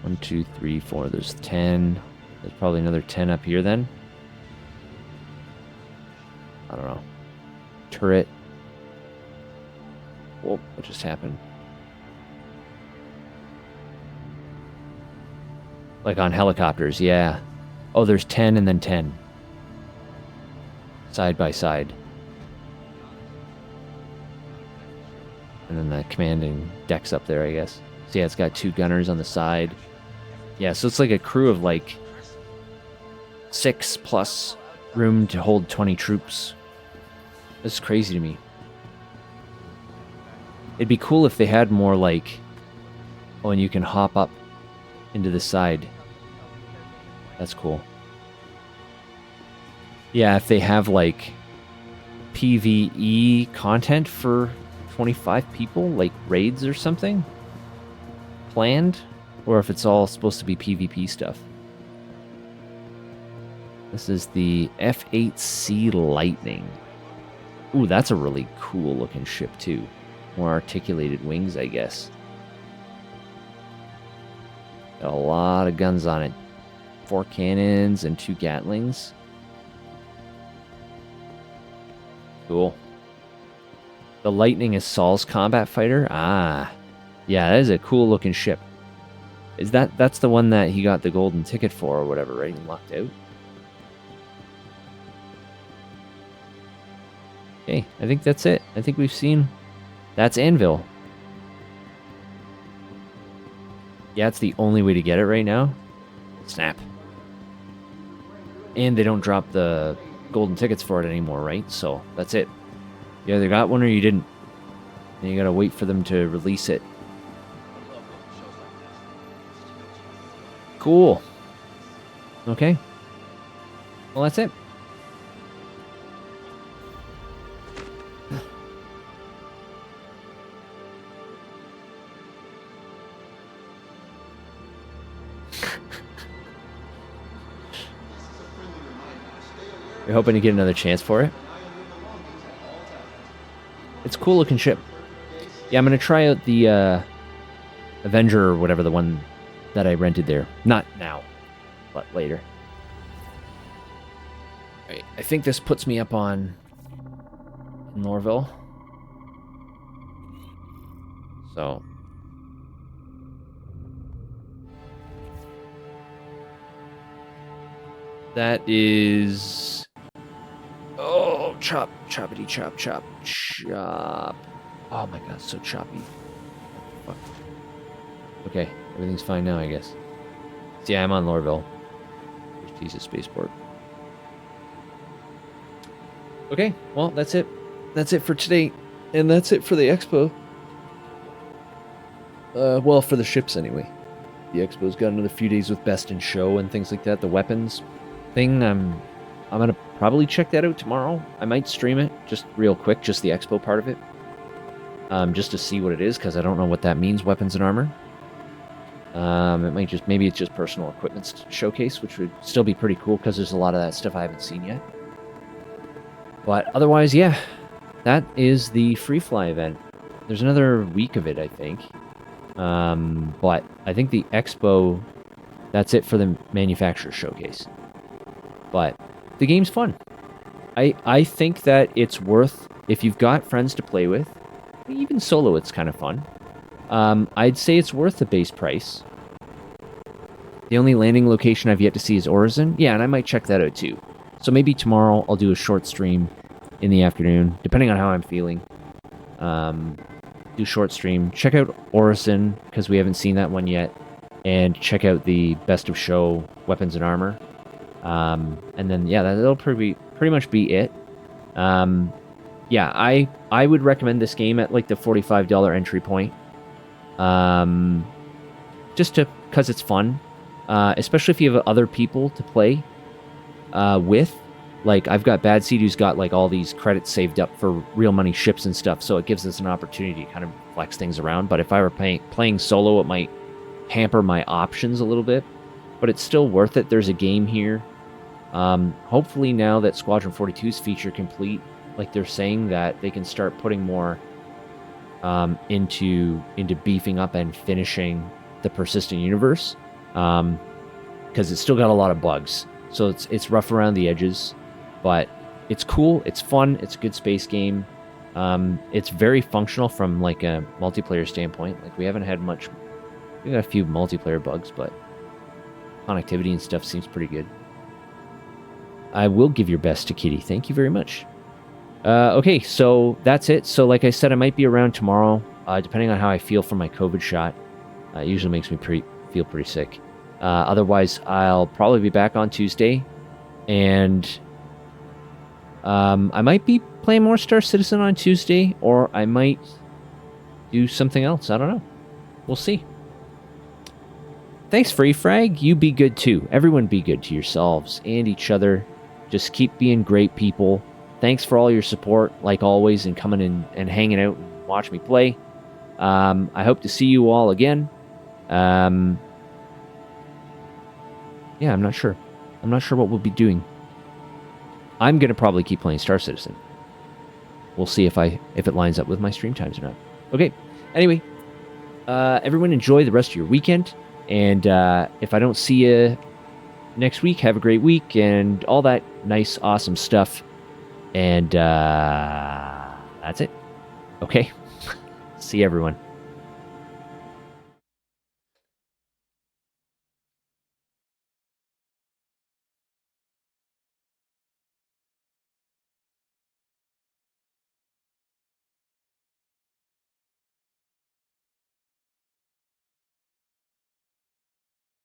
1, 2, 3, 4. There's 10. There's probably another 10 up here then. I don't know. Turret. Whoa, what just happened? Like on helicopters, yeah. Oh, there's 10 and then 10. Side by side. And then the commanding deck's up there, I guess. So yeah, it's got 2 gunners on the side. Yeah, so it's like a crew of like 6 plus room to hold 20 troops. That's crazy to me. It'd be cool if they had more like... Oh, and you can hop up into the side. That's cool. Yeah, if they have like PvE content for 25 people, like raids or something planned, or if it's all supposed to be PvP stuff. This is the F8C Lightning. Ooh, that's a really cool looking ship too. More articulated wings, I guess. Got a lot of guns on it. 4 cannons and 2 Gatlings. Cool. The Lightning is Saul's combat fighter? Ah. Yeah, that is a cool looking ship. Is that's the one that he got the golden ticket for or whatever, right? And lucked out? Okay, I think that's it. I think we've seen... That's Anvil. Yeah, it's the only way to get it right now. Snap. And they don't drop the golden tickets for it anymore, right? So, that's it. You either got one or you didn't. And you gotta wait for them to release it. Cool. Okay. Well, that's it. You're hoping to get another chance for it? It's a cool looking ship. Yeah, I'm going to try out the Avenger or whatever, the one that I rented there. Not now, but later. Right, I think this puts me up on Norville. So... That is... Oh, chop, choppity, chop, chop, chop. Oh my god, so choppy. Fuck. Okay, everything's fine now, I guess. So yeah, I'm on Lorville. There's Jesus Spaceport. Okay, well, that's it. That's it for today. And that's it for the Expo. Well, for the ships anyway. The Expo's got another few days with Best in Show and things like that. The weapons thing, I'm gonna probably check that out tomorrow. I might stream it just real quick, just the Expo part of it, just to see what it is, because I don't know what that means, weapons and armor. It might just, maybe it's just personal equipment showcase, which would still be pretty cool because there's a lot of that stuff I haven't seen yet. But otherwise, yeah, that is the Free Fly event. There's another week of it, I think. But I think the Expo, that's it for the manufacturer showcase. But the game's fun. I think that it's worth, if you've got friends to play with, even solo it's kind of fun. I'd say it's worth the base price. The only landing location I've yet to see is Orison. Yeah, and I might check that out too. So maybe tomorrow I'll do a short stream in the afternoon, depending on how I'm feeling. Do short stream. Check out Orison, because we haven't seen that one yet. And check out the Best of Show Weapons and Armor. And then, yeah, that'll pretty much be it. Yeah, I would recommend this game at like the $45 entry point. Just because it's fun. Especially if you have other people to play with. Like, I've got Bad Seed who's got like all these credits saved up for real money ships and stuff, so it gives us an opportunity to kind of flex things around. But if I were playing solo, it might hamper my options a little bit. But it's still worth it. There's a game here. Hopefully now that Squadron 42 is feature complete, like they're saying, that they can start putting more into beefing up and finishing the persistent universe. Because it's still got a lot of bugs. So it's rough around the edges. But it's cool, it's fun, it's a good space game. It's very functional from like a multiplayer standpoint. Like, we haven't had much. We got a few multiplayer bugs, but connectivity and stuff seems pretty good. I will give your best to Kitty. Thank you very much. Okay, so that's it. So like I said, I might be around tomorrow, depending on how I feel from my COVID shot. It usually makes me feel pretty sick. Otherwise, I'll probably be back on Tuesday. And I might be playing more Star Citizen on Tuesday, or I might do something else. I don't know. We'll see. Thanks, Free Frag. You be good too. Everyone be good to yourselves and each other. Just keep being great people. Thanks for all your support, like always, and coming in and hanging out and watch me play. I hope to see you all again. Yeah, I'm not sure. I'm not sure what we'll be doing. I'm going to probably keep playing Star Citizen. We'll see if it lines up with my stream times or not. Okay. Anyway, everyone enjoy the rest of your weekend. And if I don't see you next week, have a great week and all that nice, awesome stuff. And that's it. Okay. See everyone.